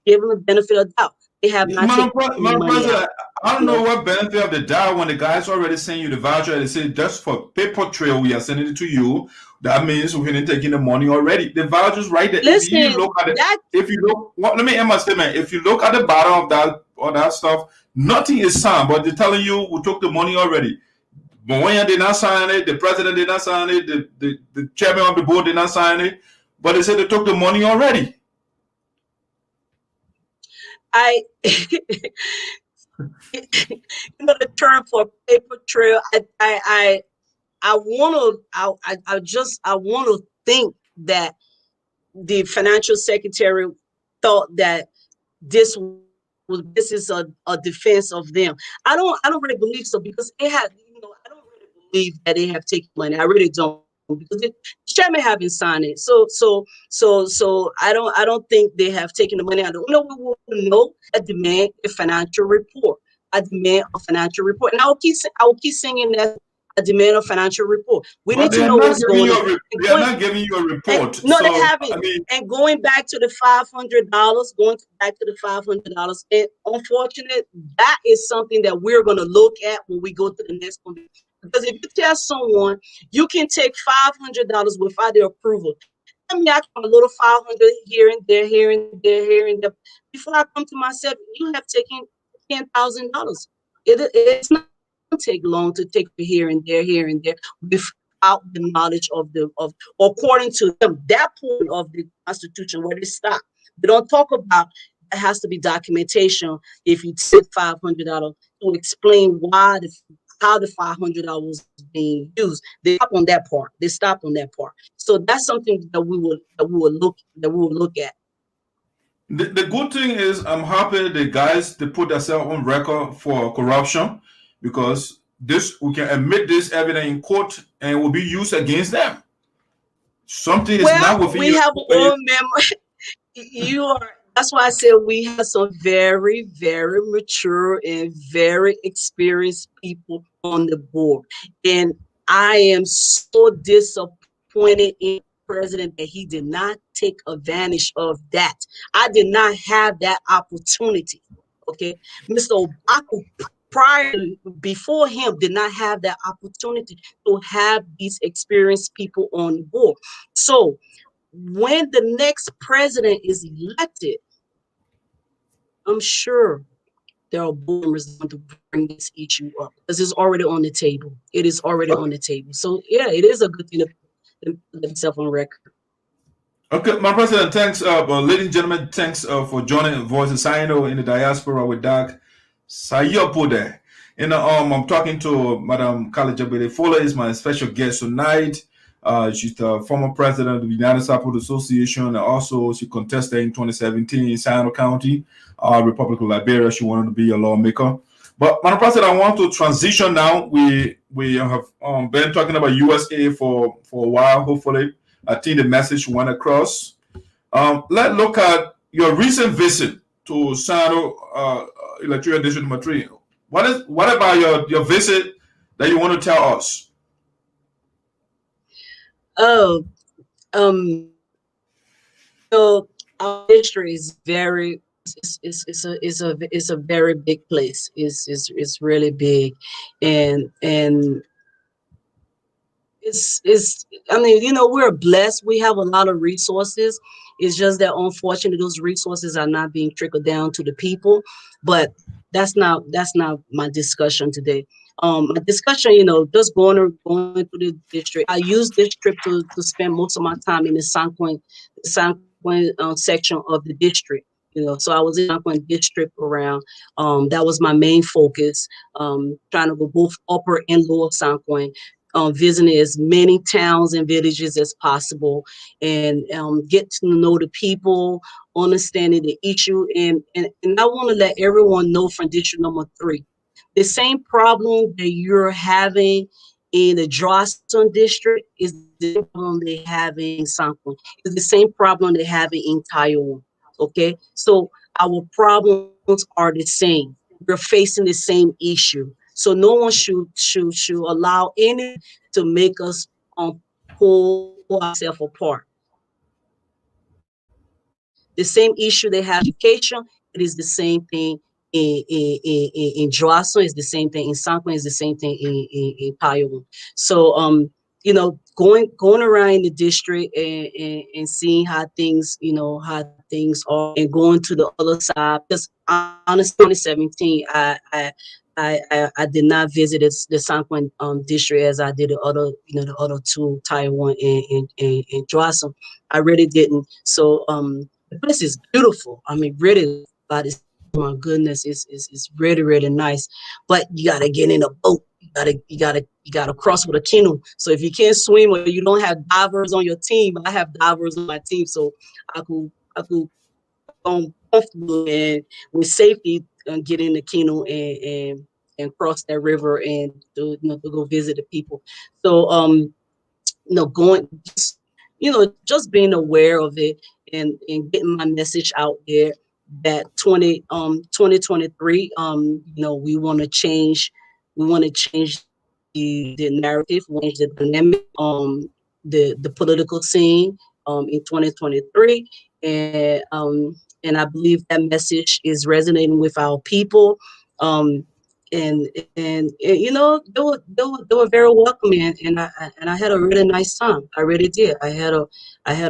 give them the benefit of the doubt. They have not taken the money out. I don't know what benefit of the doubt when the guy's already sending you the voucher and they say just for paper trail we are sending it to you. That means we're going to take in the money already. The voucher's right there. Listen, let me end my statement. If you look at the bottom of that stuff, nothing is signed, but they're telling you we took the money already. Moya did not sign it, the president did not sign it, the chairman of the board did not sign it, but they said they took the money already. The term for paper trail, I want to think that the financial secretary thought that this is a defense of them. I don't really believe so because I don't really believe that they have taken money. I really don't, because the chairman haven't signed it. So I don't think they have taken the money. I don't know. We will know. I demand a financial report. I demand a financial report, and I will keep singing that. I demand a financial report. We need to know what's going on. They are not giving you a report. No, they haven't. I mean, and going back to the $500, and unfortunately, that is something that we're going to look at when we go to the next one. Because if you tell someone you can take $500 without their approval, I mean, I come a little 500 here and there, here and there, here and there. Before I come to myself, you have taken $10,000. It's not take long to take here and there without the knowledge of according to them, that point of the Constitution where they stop. They don't talk about it has to be documentation if you take $500 to explain how the $500 was being used. They stop on that part. So that's something that we will look at. The good thing is I'm happy the guys they put themselves on record for corruption, because we can admit this evidence in court and it will be used against them. Something is not within. We have a board member. That's why I said we have some very, very mature and very experienced people on the board. And I am so disappointed in the president that he did not take advantage of that. I did not have that opportunity. Okay. Mr. Obaku before him did not have that opportunity to have these experienced people on board. So when the next president is elected, I'm sure there are board members going to bring this issue up because it's already on the table. It is already on the table. So yeah, it is a good thing to put themselves on record. Okay, my president, thanks. Ladies and gentlemen, thanks for joining Voice of Sinoe in the diaspora with Doc Sayopode. And I'm talking to Madam Gallay Jegbadai. Fuller is my special guest tonight. She's the former president of the United Support Association, and also she contested in 2017 in Sinoe County, Republic of Liberia. She wanted to be a lawmaker. But Madam President, I want to transition now. We have been talking about USA for a while. Hopefully, I think the message went across. Let's look at your recent visit to Sinoe Electoral District number 3. What about your visit that you want to tell us? Oh, so our district is very it's a very big place. It's really big, and it's I mean, you know, we're blessed. We have a lot of resources. It's just that unfortunately those resources are not being trickled down to the people. But that's not my discussion today. My discussion, you know, just going through the district. I use this trip to spend most of my time in the San Juan section of the district. You know, so I was in San Juan district around. That was my main focus. Trying to go both upper and lower San Juan. Visiting as many towns and villages as possible, and get to know the people, understanding the issue, and I want to let everyone know from district number 3, the same problem that you're having in the Drawson district is the same problem they have in San Juan. It's the same problem they have in Taiwan. Okay, so our problems are the same. We're facing the same issue. So no one should allow any to make us pull ourselves apart. The same issue they have education, it is the same thing in Joasso, is the same thing in San Juan, is the same thing in Taiwan. So you know, going around the district and seeing how things, you know, how things are, and going to the other side, because honestly 2017 I did not visit the San Juan district as I did the other, you know, the other 2, Taiwan and Joasso. I really didn't. So the place is beautiful. I mean, really, but it's, my goodness, it's really, really nice. But you gotta get in a boat. You gotta cross with a canoe. So if you can't swim or you don't have divers on your team, I have divers on my team, so I could comfortable and with safety get in the canoe and cross that river and to, you know, to go visit the people. So you know, just being aware of it and getting my message out there that 2023, you know, we want to change the narrative, change the dynamic, the political scene in 2023, and I believe that message is resonating with our people. And you know, they were very welcoming, and I had a really nice time. I really did. I had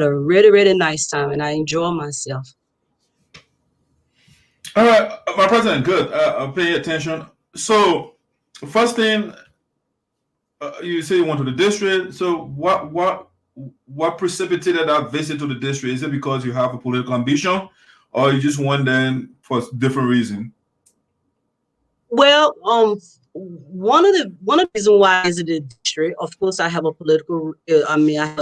a really, really nice time, and I enjoyed myself. All right, my president, good. I'll pay attention. So, first thing, you say you went to the district. So, what precipitated that visit to the district? Is it because you have a political ambition, or you just went there for different reason? Well, one of the reasons why I visited the district, of course, I have a political. I have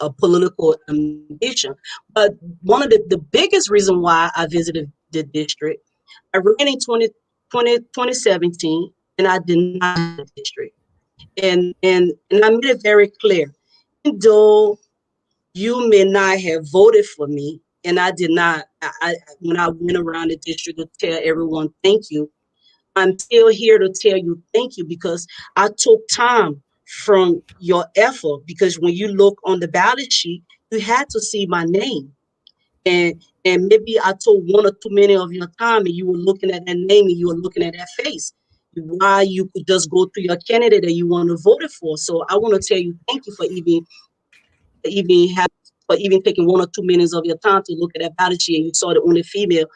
a political ambition, but one of the biggest reason why I visited the district, I ran in 2017, and I did not have the district, and I made it very clear, even though you may not have voted for me and I did not. When I went around the district to tell everyone thank you, I'm still here to tell you thank you because I took time from your effort. Because when you look on the ballot sheet, you had to see my name. And maybe I took 1 or 2 minutes of your time and you were looking at that name and you were looking at that face. Why you could just go through your candidate that you want to vote for. So I want to tell you thank you for even taking 1 or 2 minutes of your time to look at that ballot sheet and you saw the only female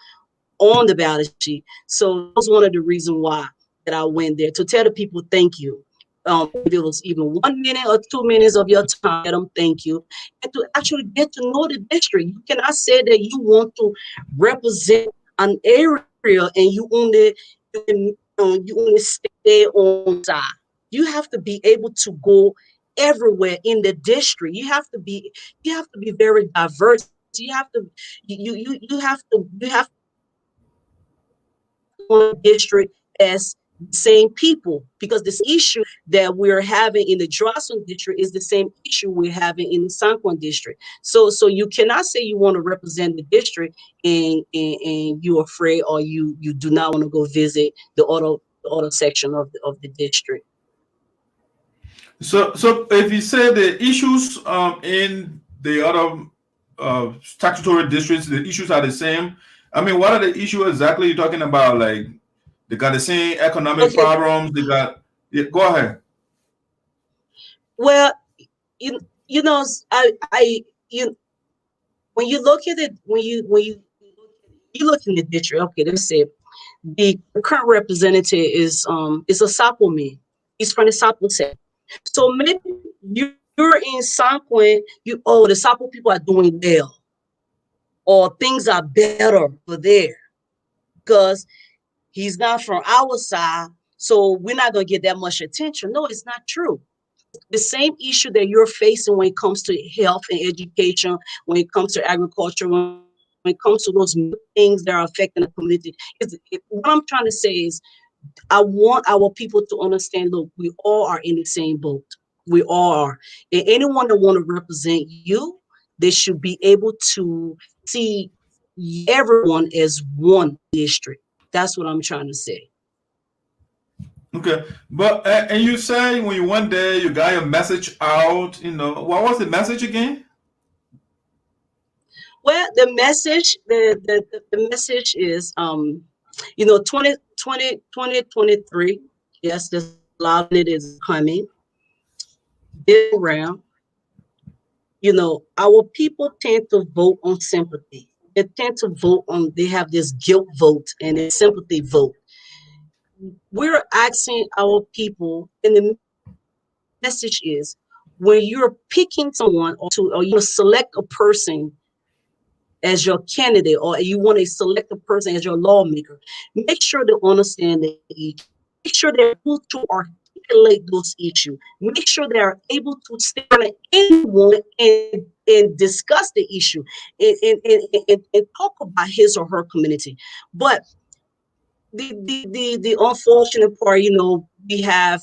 on the ballot sheet. So that was one of the reasons why that I went there, to tell the people thank you. If it was even 1 minute or 2 minutes of your time, let them thank you, and to actually get to know the district. You cannot say that you want to represent an area and you only stay on side. You have to be able to go everywhere in the district. You have to be very diverse. You have to district as the same people, because this issue that we're having in the Johnson district is the same issue we're having in the San Juan district. So you cannot say you want to represent the district and you're afraid, or you do not want to go visit the auto section of the district. So if you say the issues in the other statutory districts, the issues are the same. I mean, what are the issues exactly you're talking about? Like, they got the same economic problems. They got. Yeah, go ahead. Well, when you look at it, when you look in the district, okay, let's say the current representative is a Sapo man. He's from the Sapo set. So maybe you're in San Juan, the Sapo people are doing well, or things are better for there, because he's not from our side, so we're not going to get that much attention. No, it's not true. The same issue that you're facing when it comes to health and education, when it comes to agriculture, when it comes to those things that are affecting the community. What I'm trying to say is, I want our people to understand, look, we all are in the same boat. We all are. And anyone that want to represent you, they should be able to see everyone as one district. That's what I'm trying to say. Okay, but and you say when you went there, you got your message out. What was the message again? Well, the message is 2023. Yes, this lot of it is coming. This round, our people tend to vote on sympathy. They tend to vote on. They have this guilt vote and a sympathy vote. We're asking our people, and the message is, when you're picking someone or you want to select a person as your candidate, or you want to select a person as your lawmaker, make sure to understand the issue. Make sure they're able to articulate those issues. Make sure they are able to stand on anyone and discuss the issue and talk about his or her community. But the unfortunate part, we have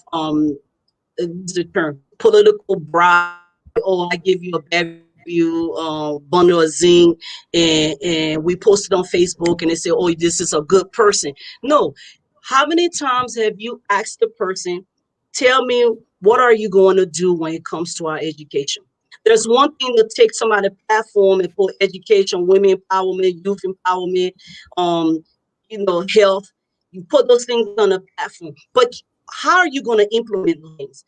the term political bribe. Oh, I give you a bag, bundle of zinc, and we post it on Facebook and they say, oh, this is a good person. No. How many times have you asked the person, tell me, what are you going to do when it comes to our education? There's one thing to take somebody's platform and put education, women empowerment, youth empowerment, health. You put those things on a platform, but how are you going to implement things?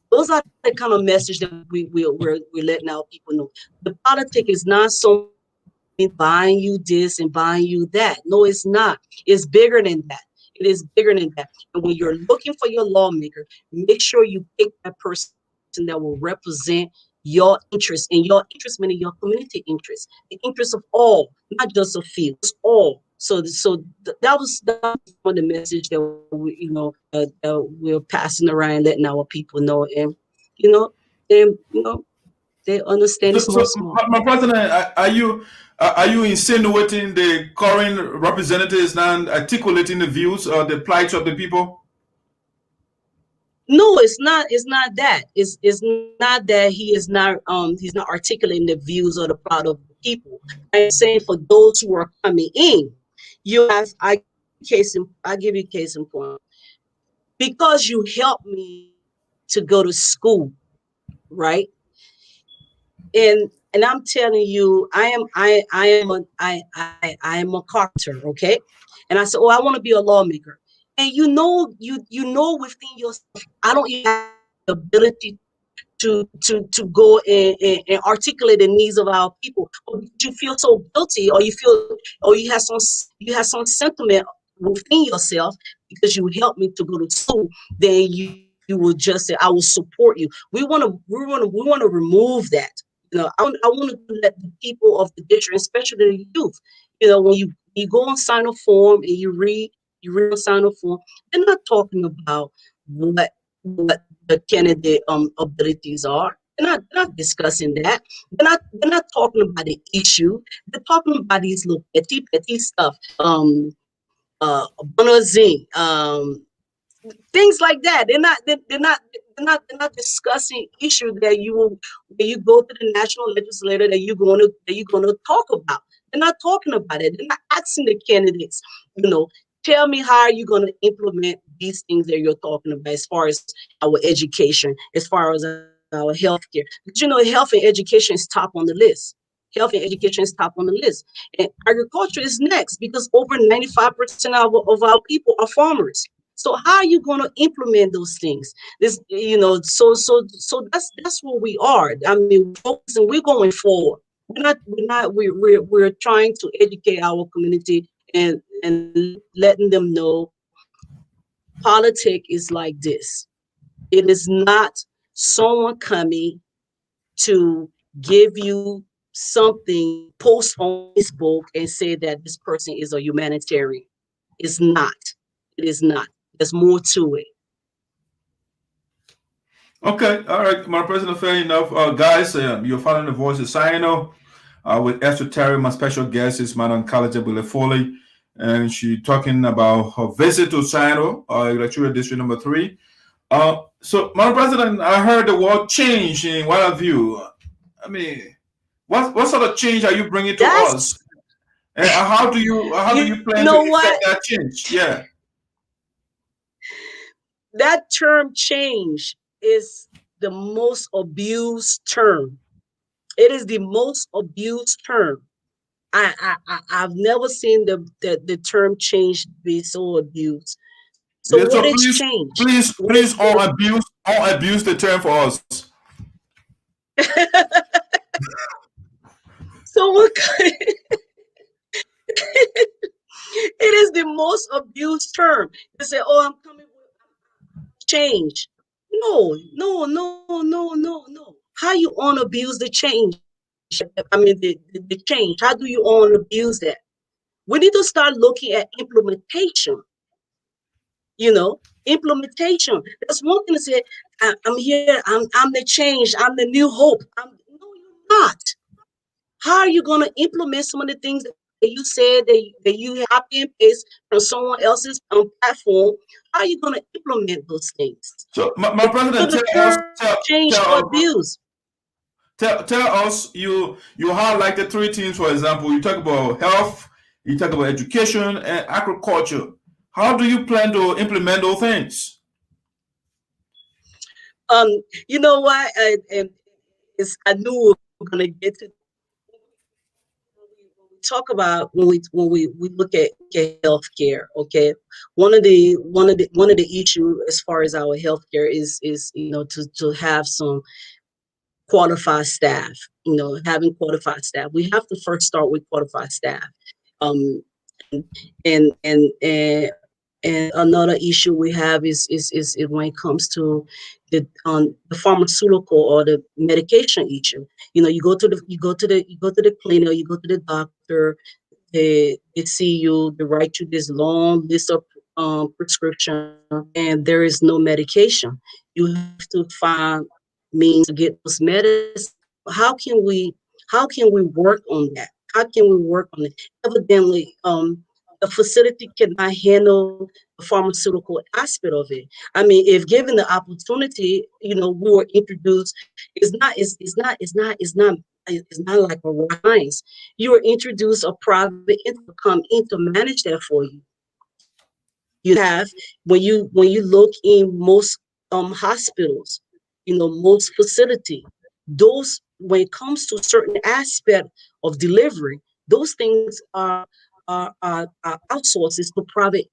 Those are the kind of message that we're letting our people know. The politics is not so buying you this and buying you that. No, it's not. It's bigger than that. It is bigger than that. And when you're looking for your lawmaker, make sure you pick that person that will represent your interests, and your interest meaning your community interests, the interests of all, not just a few, it's all. So that was one of the message that we're passing around, letting our people know, and they understand it's not small. My president, are you insinuating the current representative is not articulating the views or the plight of the people? No, it's not. It's not that. It's not that he's not articulating the views or the plight of the people. I'm saying for those who are coming in, you have I give you case in point. Because you helped me to go to school, right? And I'm telling you, I am a carpenter, okay? And I said, oh, I want to be a lawmaker. And you know within yourself, I don't even have the ability to go and articulate the needs of our people. Or you feel so guilty, or you have some sentiment within yourself because you helped me to go to school, then you will just say, I will support you. We want to remove that. I want to let the people of the district, especially the youth, when you go and sign a form and you read and sign a form, they're not talking about what the candidate abilities are. They're not discussing that. They're not talking about the issue. They're talking about these little petty stuff. Bonazing, things like that. They're not discussing issue that when you go to the national legislator that you're going to talk about. They're not talking about it. They're not asking the candidates, tell me how are you going to implement these things that you're talking about as far as our education, as far as our healthcare. But health and education is top on the list. Health and education is top on the list. And agriculture is next because over 95% of our people are farmers. So how are you going to implement those things? So that's where we are. I mean, focusing, we're going forward. We're trying to educate our community and letting them know politics is like this. It is not someone coming to give you something, post on Facebook and say that this person is a humanitarian. It's not. It is not. There's more to it. Okay, all right, my President, fair enough. Guys, you're following the voice of Sinoe with ESOTERIC. My special guest is Madam Gallay Jegbadai, and she's talking about her visit to Sinoe, Electoral District number 3. So, Madam President, I heard the word change in one of you. I mean, what sort of change are you bringing to us? And how do you plan to effect that change? Yeah. That term change is the most abused term. It is the most abused term. I've never seen the term change be so abused. So yeah, what is change? Please all abuse the term for us. So what it is the most abused term. They say, oh, I'm coming with change. No. How you on abuse the change? I mean, the change. How do you on abuse that? We need to start looking at implementation. Implementation. That's one thing to say, I'm here, I'm the change, I'm the new hope. No, you're not. How are you going to implement some of the things that you said that you copy and paste from someone else's platform? How are you going to implement those things? So, my President, tell us, you highlight the 3 things, for example. You talk about health, you talk about education and agriculture. How do you plan to implement those things? You know what? I knew we were going to get to. Talk about when we look at healthcare. Okay, one of the issue as far as our healthcare is to have some qualified staff. Having qualified staff, we have to first start with qualified staff. And another issue we have is when it comes to the pharmaceutical or the medication issue. You go to the clinic, you go to the doctor, they see you, they write you this long list of prescription, and there is no medication. You have to find means to get those medicines. How can we work on that? How can we work on it? Evidently, the facility cannot handle the pharmaceutical aspect of it. I mean, if given the opportunity, we were introduced. It's not like a science. You were introduced a private entity to come in to manage that for you. You have when you look in most hospitals, most facility, those when it comes to certain aspect of delivery, those things are outsources to private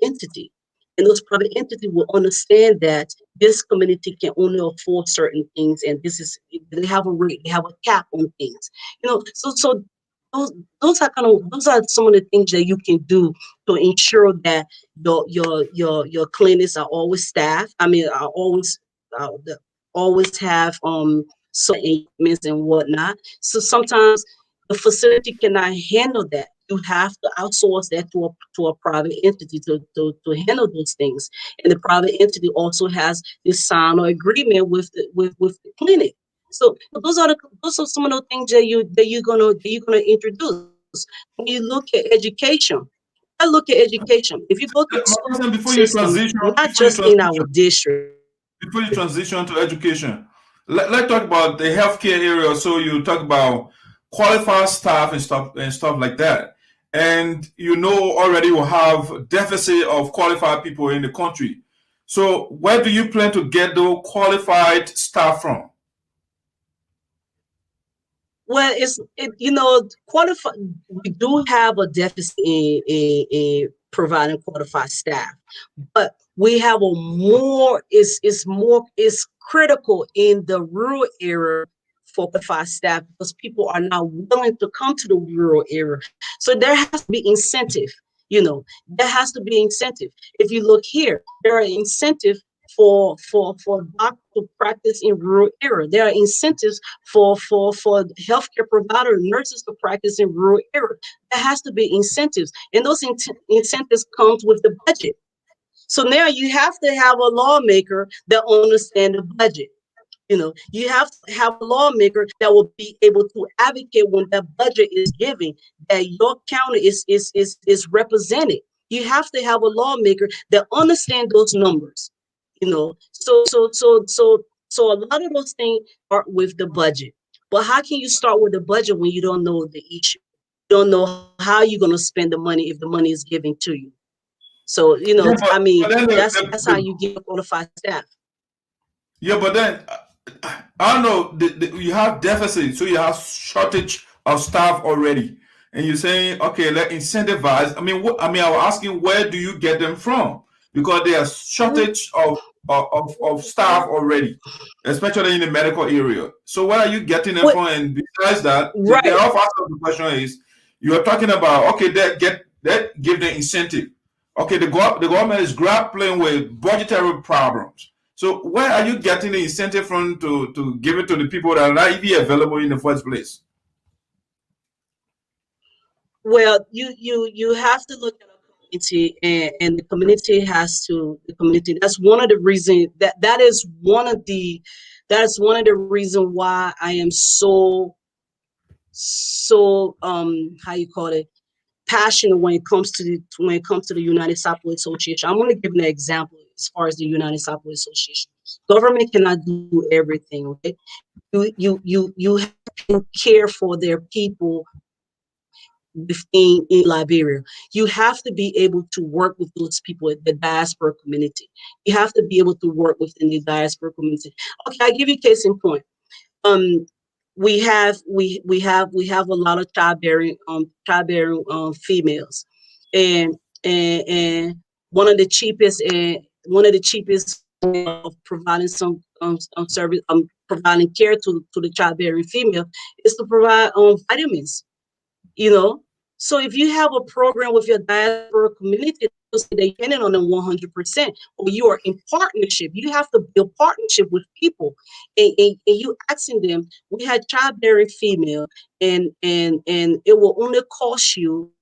entity. And those private entity will understand that this community can only afford certain things, and they have a rate, they have a cap on things. So those are some of the things that you can do to ensure that your clinics are always staffed. I mean, are always have some equipment and whatnot. So sometimes the facility cannot handle that. You have to outsource that to a private entity to handle those things. And the private entity also has this sign or agreement with the clinic. So those are some of the things that you're gonna introduce. When you look at education, if you go to the school system, not just in our district. Before you transition to education, let's talk about the healthcare area. So you talk about qualified staff and stuff like that. And already we have deficit of qualified people in the country. So where do you plan to get the qualified staff from? Well, qualified. We do have a deficit in providing qualified staff, but we have a more is critical in the rural area for qualified staff, because people are not willing to come to the rural area. So there has to be incentive. There has to be incentive. If you look here, there are incentives for doctors to practice in rural area. There are incentives for healthcare provider nurses to practice in rural area. There has to be incentives, and those incentives comes with the budget. So now you have to have a lawmaker that understands the budget. You have to have a lawmaker that will be able to advocate when that budget is given, that your county is represented. You have to have a lawmaker that understands those numbers. So a lot of those things are with the budget. But how can you start with the budget when you don't know the issue? You don't know how you're going to spend the money if the money is given to you. So that's how you get qualified staff. Yeah, but then I don't know. You have deficit, so you have shortage of staff already, and you're saying, okay, let's incentivize. I mean, I was asking, where do you get them from? Because there's shortage of staff already, especially in the medical area. So where are you getting them from? And besides that, right. The other part of the question is, you are talking about, okay, that give the incentive. Okay, the government is grappling with budgetary problems. So where are you getting the incentive from to give it to the people that are not even available in the first place? Well, you have to look at a community, and the community has to. The community. That's one of the reasons that is one of the reasons why I am so how you call it, passionate when it comes to the United Southwest Association. I'm going to give an example as far as the United Southwest Association. Government cannot do everything, right? You have to care for their people in Liberia. You have to be able to work with those people at the diaspora community. You have to be able to work within the diaspora community. Okay, I give you a case in point. We have a lot of childbearing females, and one of the cheapest of providing some service, providing care to the childbearing female is to provide vitamins. So if you have a program with your diaspora community, they depending on them 100%, or you are in partnership, you have to build partnership with people, and you asking them, we had childbearing female, and it will only cost you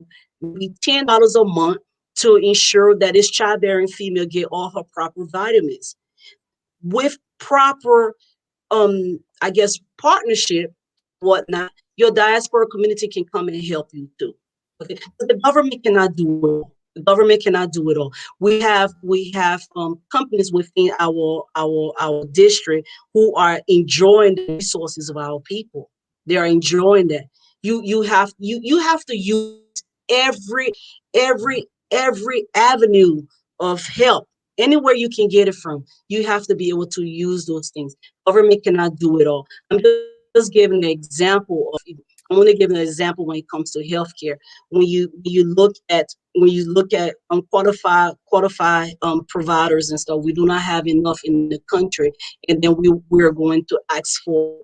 maybe $10 a month to ensure that this childbearing female get all her proper vitamins. With proper I guess partnership, whatnot, your diaspora community can come and help you too. Okay, the government cannot do it all. The government cannot do it all. We have companies within our district who are enjoying the resources of our people. They are enjoying that. You have to use every avenue of help, anywhere you can get it from. You have to be able to use those things. Government cannot do it all. I'm just giving an example of. I'm only giving an example when it comes to healthcare. When you look at qualified providers and stuff, we do not have enough in the country, and then we're going to ask for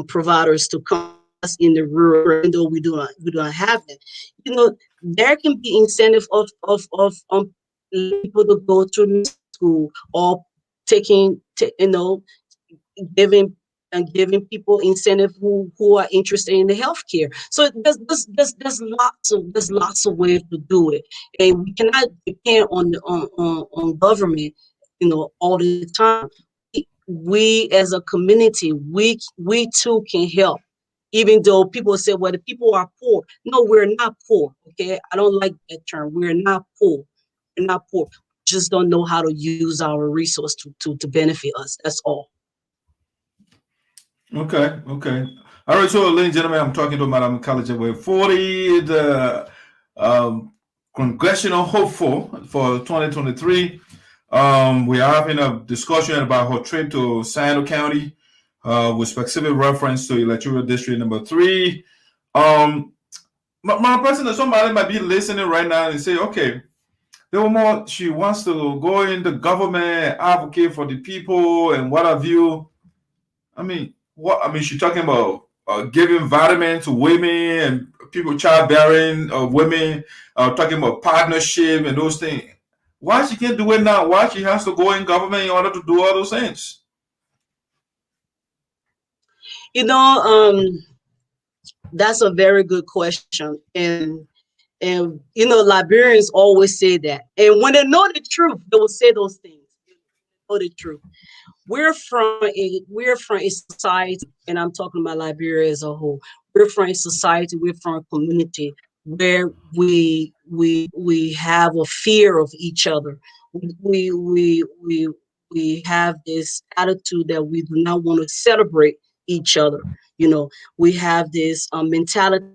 providers to come us in the rural, even though we do not have it. You know, there can be incentive of people to go to school, or giving people incentive who are interested in the healthcare. So there's lots of ways to do it, and we cannot depend on government, all the time. We as a community, we too can help. Even though people say, well, the people are poor. No, we're not poor. Okay, I don't like that term. We're not poor. We're not poor. Just don't know how to use our resource to benefit us. That's all. Okay. All right, so ladies and gentlemen, I'm talking to Madam Gallay Jegbadai 40, the Congressional hopeful for 2023. We are having a discussion about her trip to Sinoe County, with specific reference to Electoral District number 3. My person, somebody might be listening right now and say, okay, there were more. She wants to go in the government, advocate for the people, and what have you. I mean, she's talking about giving vitamin to women and people, childbearing women, talking about partnership and those things. Why she can't do it now? Why she has to go in government in order to do all those things? That's a very good question. And Liberians always say that. And when they know the truth, they will say those things. They know the truth. We're from a society, and I'm talking about Liberia as a whole. We're from a society, we're from a community where we have a fear of each other. We have this attitude that we do not want to celebrate each other. We have this mentality.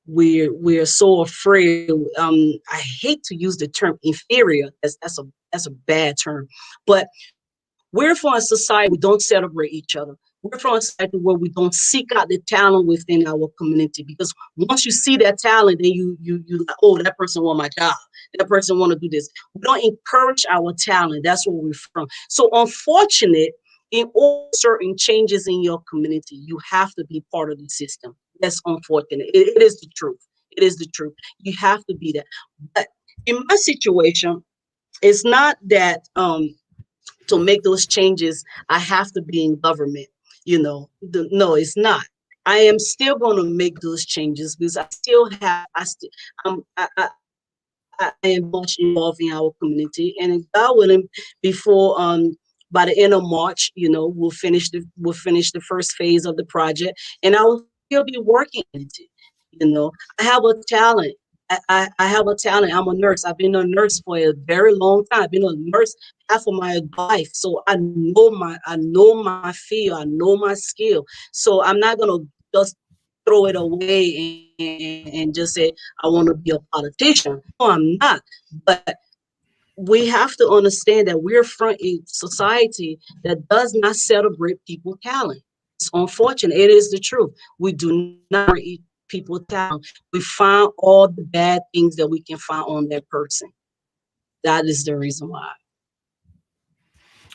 We're so afraid. I hate to use the term inferior. That's a bad term, but we're from a society we don't celebrate each other. We're from a society where we don't seek out the talent within our community, because once you see that talent, then you like, oh, that person want my job. That person want to do this. We don't encourage our talent. That's where we're from. So unfortunate, in all certain changes in your community, you have to be part of the system. That's unfortunate. It is the truth. It is the truth. You have to be that. But in my situation, it's not that to make those changes, I have to be in government. No, it's not. I am still going to make those changes because I am much involved in our community, and God willing, before by the end of March, we'll finish the first phase of the project, and I will still be working in it. I have a talent. I have a talent. I'm a nurse. I've been a nurse for a very long time. I've been a nurse half of my life, so I know my field. I know my skill. So I'm not gonna just throw it away and just say I want to be a politician. No, I'm not. But we have to understand that we're from a society that does not celebrate people's talent. It's unfortunate. It is the truth. We do not celebrate people's talent. We find all the bad things that we can find on that person. That is the reason why.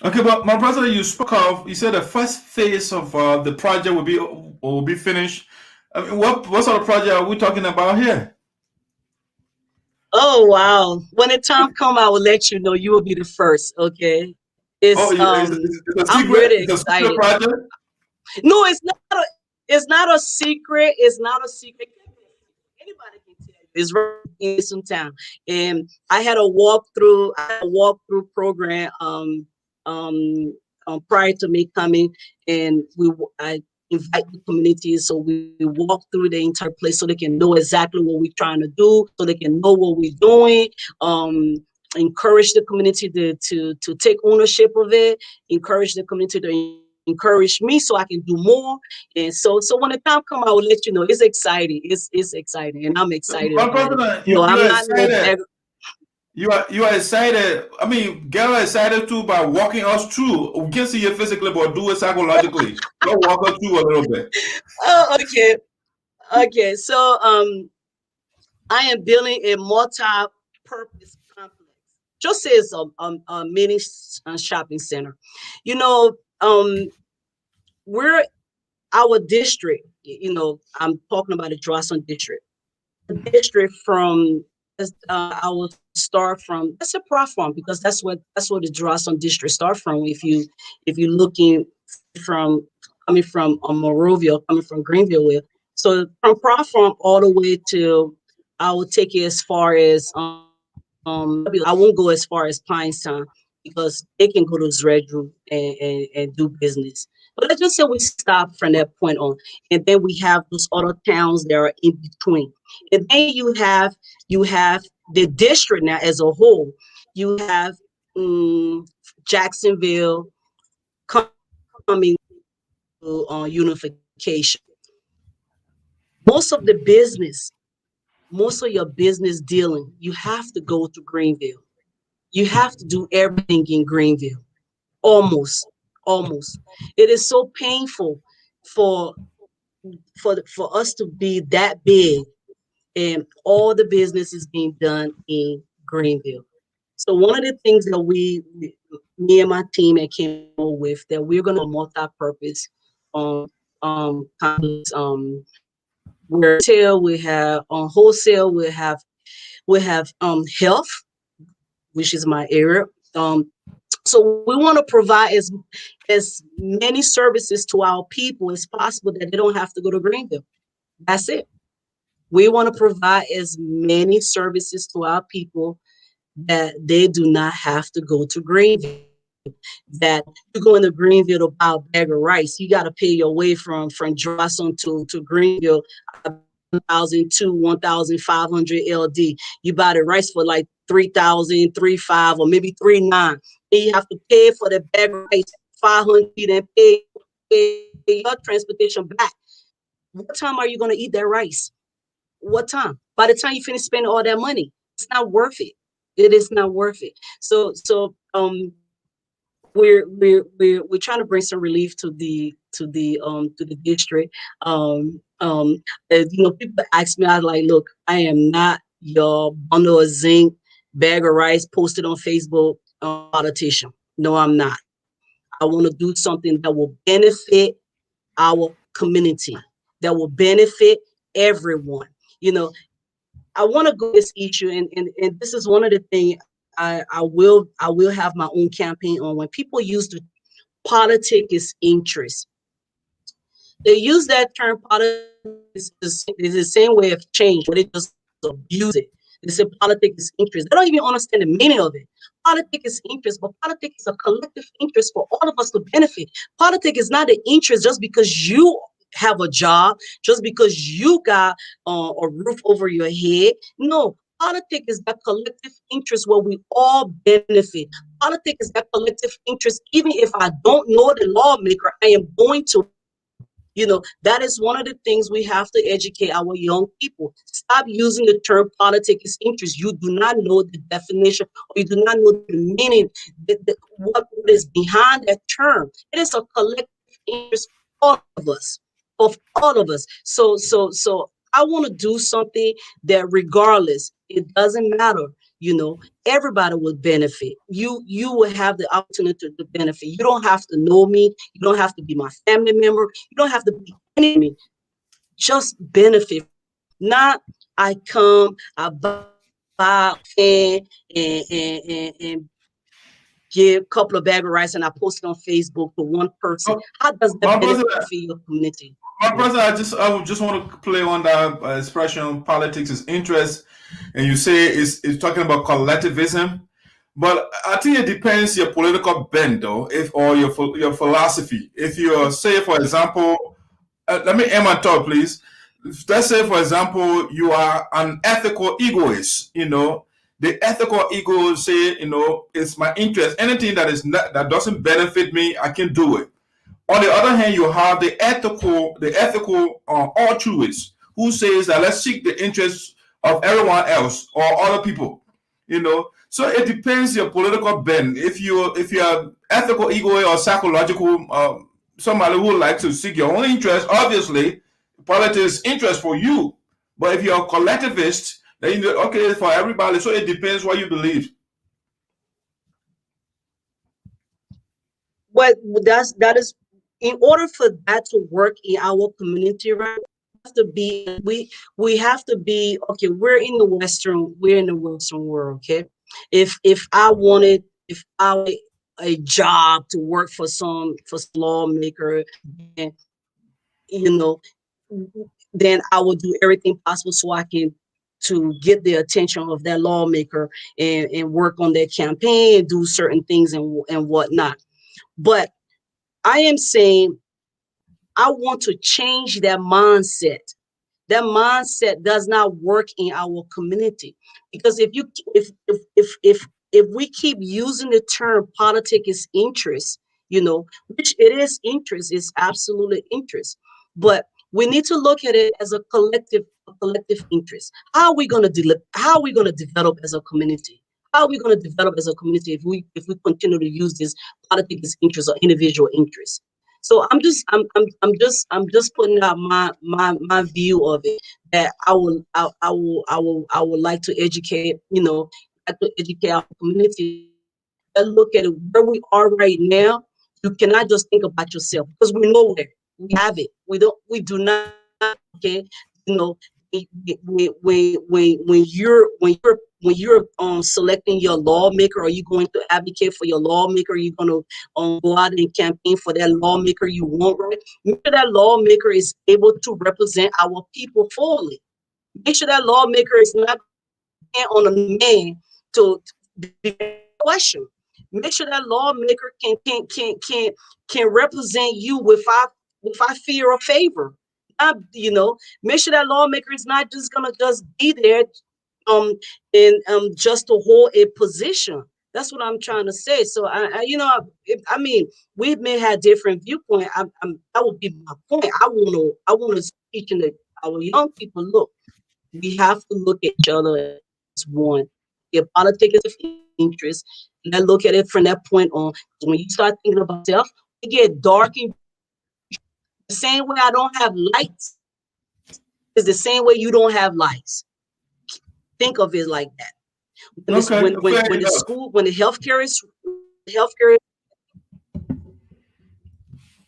Okay, but my brother, you spoke of. You said the first phase of the project will be finished. I mean, what sort of project are we talking about here? Oh wow! When the time comes, I will let you know. You will be the first. Okay. It's I'm really excited. Project? No, it's not. It's not a secret. It's not a secret. Anybody can tell you. It's right in some town, and I had a walkthrough program prior to me coming, and invite the community. So we walk through the entire place so they can know exactly what we're trying to do, so they can know what we're doing. Encourage the community to take ownership of it, encourage the community to encourage me so I can do more. And so when the time comes, I will let you know. It's exciting. It's exciting, and I'm excited about it. You I'm are not excited. You are excited. I mean, Gallay excited too by walking us through. We can see it physically, but do it psychologically. Go walk us through a little bit. Oh, okay. So I am building a multi-purpose complex. Just as a mini shopping center. You know, we're our district. You know, I'm talking about the Drawson district. The district from I will start from. That's a platform because that's what the Drawson district start from. If you looking from coming from Morovia, coming from Greenville, so from platform all the way to I will take it as far as I won't go as far as Pinestown because they can go to Red Room and do business. But let's just say we stop from that point on, and then we have those other towns that are in between, and then you have the district now as a whole. You have Jacksonville coming to unification. Most of your business dealing, you have to go to Greenville. You have to do everything in Greenville. Almost. It is so painful for us to be that big and all the business is being done in Greenville. So one of the things that me and my team came up with that we're going to multi-purpose where retail we have on wholesale we have health, which is my area. So we want to provide as many services to our people as possible that they don't have to go to Greenville. That's it. We want to provide as many services to our people that they do not have to go to Greenville. That you go into Greenville to buy a bag of rice, you got to pay your way from Drawson to Greenville, 1,500 LD. You buy the rice for like 3,000, 3,500, or maybe 3,900. Then you have to pay for the bag of rice 500 and pay your transportation back. What time are you going to eat that rice? What time? By the time you finish spending all that money, it's not worth it. It is not worth it. So we're trying to bring some relief to the district. People ask me, I was like, look, I am not your bundle of zinc, bag of rice posted on Facebook politician. No, I'm not. I want to do something that will benefit our community, that will benefit everyone. I want to go this issue, and this is one of the things I will have my own campaign on. When people use the politics is interest, they use that term politics is the same way of change, but they just abuse it. They say politics is interest. They don't even understand the meaning of it. Politics is interest, but politics is a collective interest for all of us to benefit. Politics is not an interest just because you have a job, just because you got a roof over your head. No, politics is that collective interest where we all benefit. Politics is that collective interest. Even if I don't know the lawmaker, I am going to. That is one of the things we have to educate our young people. Stop using the term politics is interest. You do not know the definition, or you do not know the meaning, what is behind that term. It is a collective interest for all of us. So I want to do something that regardless, it doesn't matter. Everybody will benefit. You will have the opportunity to benefit. You don't have to know me. You don't have to be my family member. You don't have to be anything. Just benefit. Not I come, I buy and give a couple of bag of rice and I post it on Facebook for one person. How does that benefit your community? My brother, I just want to play on that expression, politics is interest, and you say it's talking about collectivism, but I think it depends your political bent, though, or your philosophy. If you say, for example, let me end my thought, please. Let's say, for example, you are an ethical egoist. The ethical ego say, it's my interest. Anything that is not, that doesn't benefit me, I can do it. On the other hand, you have the ethical altruist who says that let's seek the interests of everyone else or other people. So it depends your political bent. If you're ethical ego or psychological, somebody who likes to seek your own interest, obviously politics interest for you. But if you're a collectivist, then okay, for everybody. So it depends what you believe. But that is in order for that to work in our community, right? We have to be okay. We're in the Western world. Okay, if I wanted a job to work for some lawmaker, and then I will do everything possible so I can to get the attention of that lawmaker and work on their campaign and do certain things and whatnot. But I am saying I want to change that mindset. That mindset does not work in our community, because if we keep using the term politics is interest, which it is interest, is absolutely interest, but we need to look at it as a collective interest. How are we going to develop as a community? How are we going to develop as a community if we continue to use this politics is interest or individual interest? So I'm just putting out my view of it, that I would like to educate, our community and look at it where we are right now. You cannot just think about yourself, because we know where we have it. We do not, okay, when you're selecting your lawmaker, are you going to advocate for your lawmaker? Are you going to go out and campaign for that lawmaker you want, right? Make sure that lawmaker is able to represent our people fully. Make sure that lawmaker is not on a man to be question. Make sure that lawmaker can represent you without fear or favor. Make sure that lawmaker is not just gonna just be there just to hold a position. That's what I'm trying to say. So I mean, we may have different viewpoint. That would be my point. I want to teach our young people, look, we have to look at each other as one. If politics is of interest, and I look at it from that point on. When you start thinking about yourself, it get dark. And the same way I don't have lights is the same way you don't have lights. Think of it like that. When the healthcare is.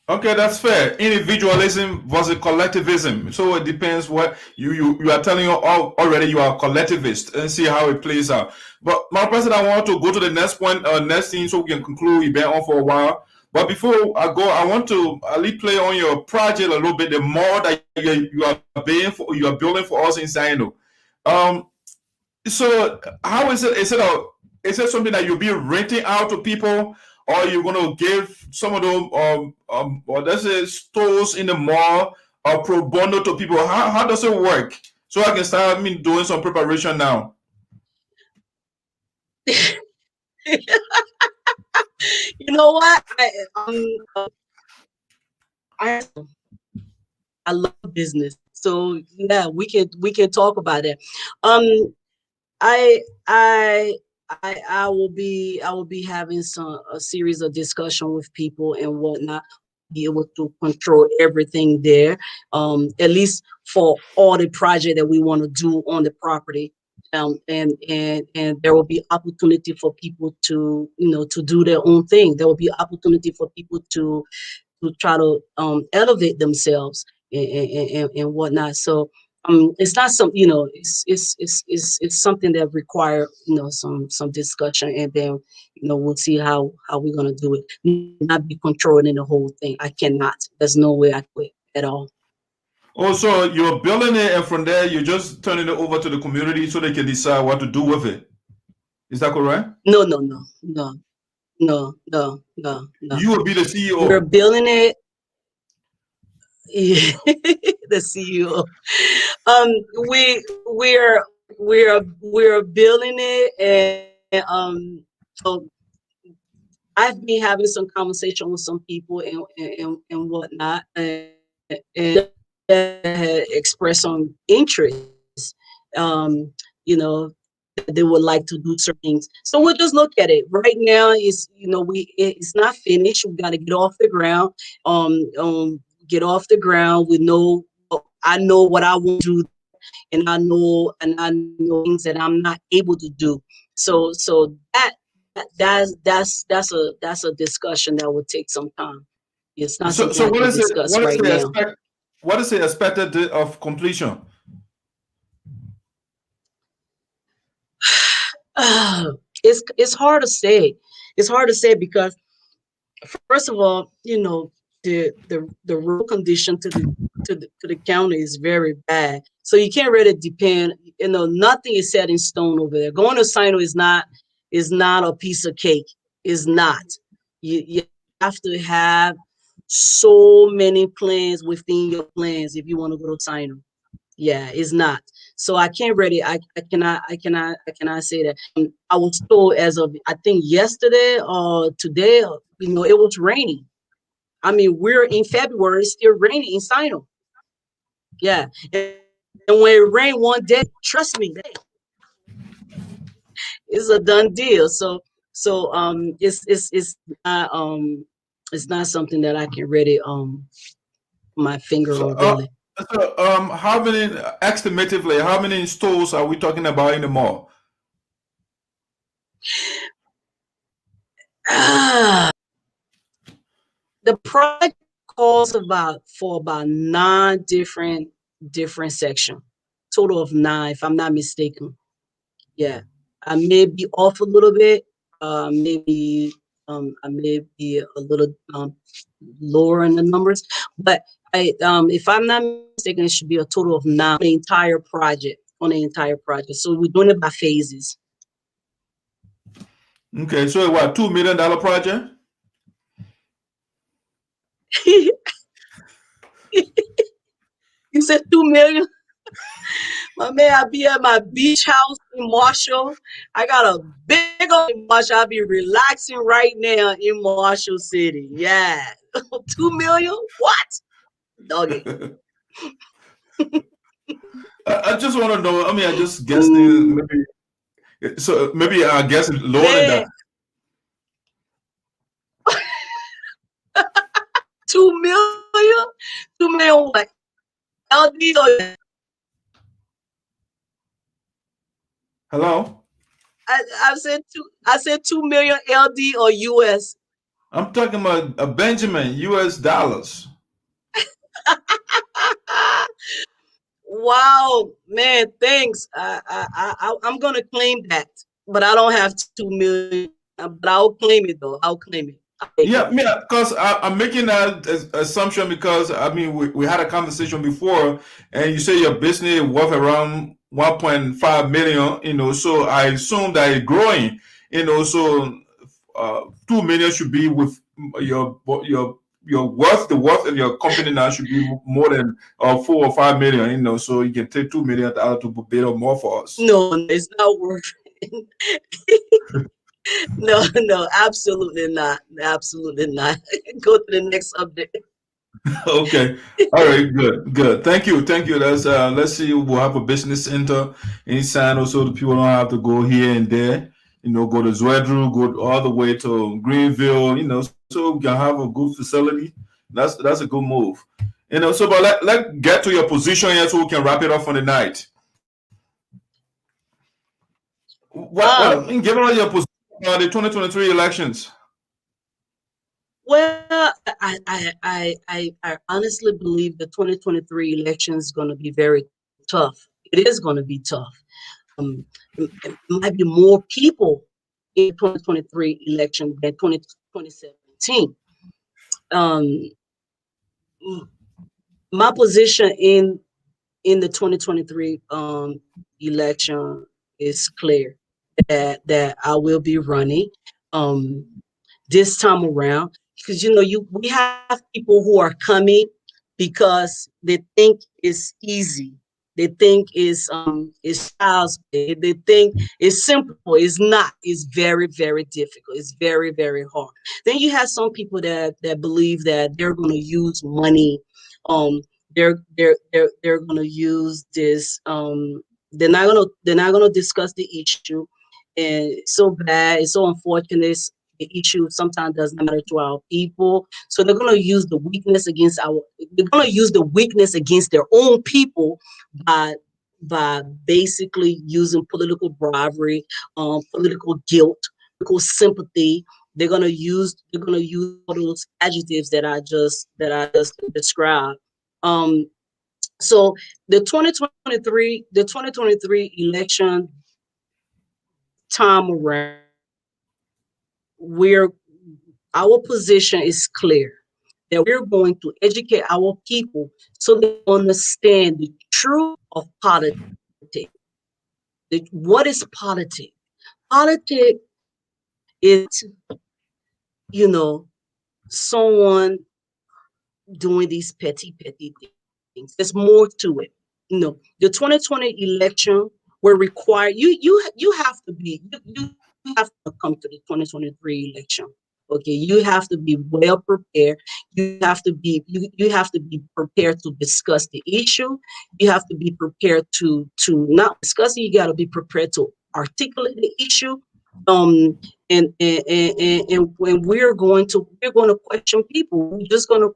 Okay, that's fair. Individualism versus collectivism. So it depends what you are telling you already. You are a collectivist, and see how it plays out. But my president, I want to go to the next point, next thing, so we can conclude. We've been on for a while. But before I go, I want to at least play on your project a little bit. The more that you are building for us in Sinoe. So how is it? Is it something that you'll be renting out to people, or you're going to give some of them, or let's say stores in the mall, or pro bono to people? How does it work? So I can start doing some preparation now. You know what? I love business, so yeah, we can talk about it. I will be having a series of discussion with people and whatnot, be able to control everything there, at least for all the project that we want to do on the property. And there will be opportunity for people to to do their own thing. There will be opportunity for people to try to elevate themselves and whatnot. So it's not some, it's something that require some discussion, and then we'll see how we're gonna do it. Not be controlling the whole thing. I cannot. There's no way I quit at all. Oh, so you're building it, and from there you're just turning it over to the community so they can decide what to do with it. Is that correct? No. You will be the CEO. We're building it. Yeah, the CEO. We're building it, and so I've been having some conversation with some people and whatnot, and had expressed some interest. You know, they would like to do certain things. So we'll just look at it. Right now, it's not finished. We got to get off the ground. Get off the ground. I know what I want to do, and I know things that I'm not able to do. So that's a discussion that would take some time. It's not something I can discuss right now. What is the expected date of completion? It's hard to say. It's hard to say because, first of all, the road condition to the county is very bad. So you can't really depend. Nothing is set in stone over there. Going to Sinoe is not a piece of cake. Is not. You have to have so many plans within your plans if you want to go to Sinoe. Yeah, it's not. So I can't really. I cannot say that. I was told as of I think yesterday or today. It was raining. I mean, we're in February. It's still raining in Sinoe. Yeah, and when it rained one day, trust me, it's a done deal. So it's not something that I can really my finger on really. So estimatively, how many stores are we talking about in the mall? The project calls for about 9 different sections, total of 9, if I'm not mistaken. Yeah, I may be off a little bit. Maybe I may be a little lower in the numbers, but if I'm not mistaken, it should be a total of 9 on the entire project. So we're doing it by phases. Okay, so what, $2 million project? You said 2 million? My man, I be at my beach house in Marshall. I got a big old Marshall. I'll be relaxing right now in Marshall City. Yeah. 2 million? What? Doggy. I just want to know. I mean, I just guessed maybe. So maybe I guess lower than that. 2 million? 2 million what? LD or hello? I said 2 million LD or US. I'm talking about a Benjamin, US dollars. Wow, man, thanks. I'm gonna claim that, but I don't have 2 million. But I'll claim it though. I'll claim it. Yeah, because I'm making that assumption because I mean we had a conversation before, and you say your business is worth around 1.5 million. So I assume that it's growing. So 2 million should be with your worth. The worth of your company now should be more than 4 or 5 million. So you can take $2 million to build more for us. No, it's not worth it. No, absolutely not. Absolutely not. Go to the next update. Okay. All right. Good. Thank you. That's let's see. We'll have a business center in Sinoe, so the people don't have to go here and there. Go to Zwedru, go all the way to Greenville. So we can have a good facility. That's a good move. So but let's get to your position here, so we can wrap it up for the night. Given all your position on the 2023 elections. Well, I honestly believe the 2023 election is going to be very tough. It is going to be tough. It might be more people in 2023 election than 2017. My position in the 2023 election is clear that I will be running this time around. Because we have people who are coming because they think it's easy. They think it's child's play. They think it's simple. It's not. It's very, very difficult. It's very, very hard. Then you have some people that believe that they're going to use money. They're going to use this. They're not going to discuss the issue, and it's so bad. It's so unfortunate. The issue sometimes does not matter to our people, so they're going to use the weakness against their own people by basically using political bribery, political guilt, political sympathy. They're going to use all those adjectives that I just described. So the 2023 election time around, our position is clear that we're going to educate our people so they understand the truth of politics. What is politics? Politics is, someone doing these petty things. There's more to it. The 2020 election will require you have to come to the 2023 election. Okay, you have to be well prepared. You have to be prepared to discuss the issue. You have to be prepared to not discuss it. You got to be prepared to articulate the issue. And when we're going to question people. We're going to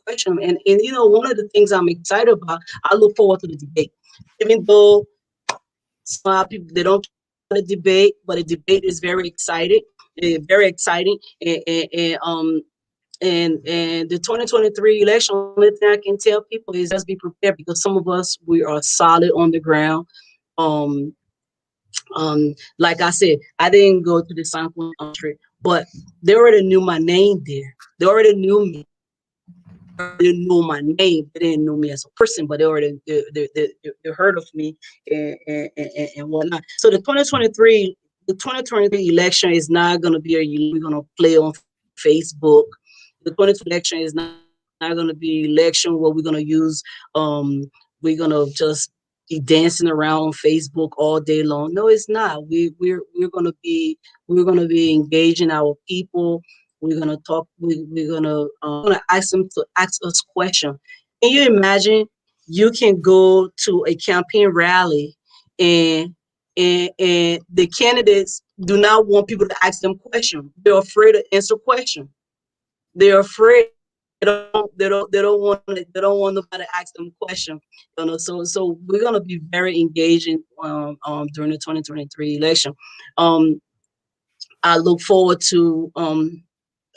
question them. And one of the things I'm excited about, I look forward to the debate. Even though some people, they don't the debate, but the debate is very exciting. And the 2023 election, only thing I can tell people is just be prepared, because some of us, we are solid on the ground. Like I said, I didn't go to the sample country, but they already knew my name there. They already knew me. They didn't know my name. They didn't know me as a person, but they already they heard of me and whatnot. So the 2023 election is not going to be we're going to play on Facebook. The 2023 election is not going to be an election where we're going to use we're going to just be dancing around on Facebook all day long. No, it's not. We're going to be engaging our people. We're going to talk. We're going to ask them to ask us questions. Can you imagine? You can go to a campaign rally and the candidates do not want people to ask them questions. They're afraid to answer questions. They're afraid. They don't want nobody to ask them questions. So we're gonna be very engaging during the 2023 election. I look forward to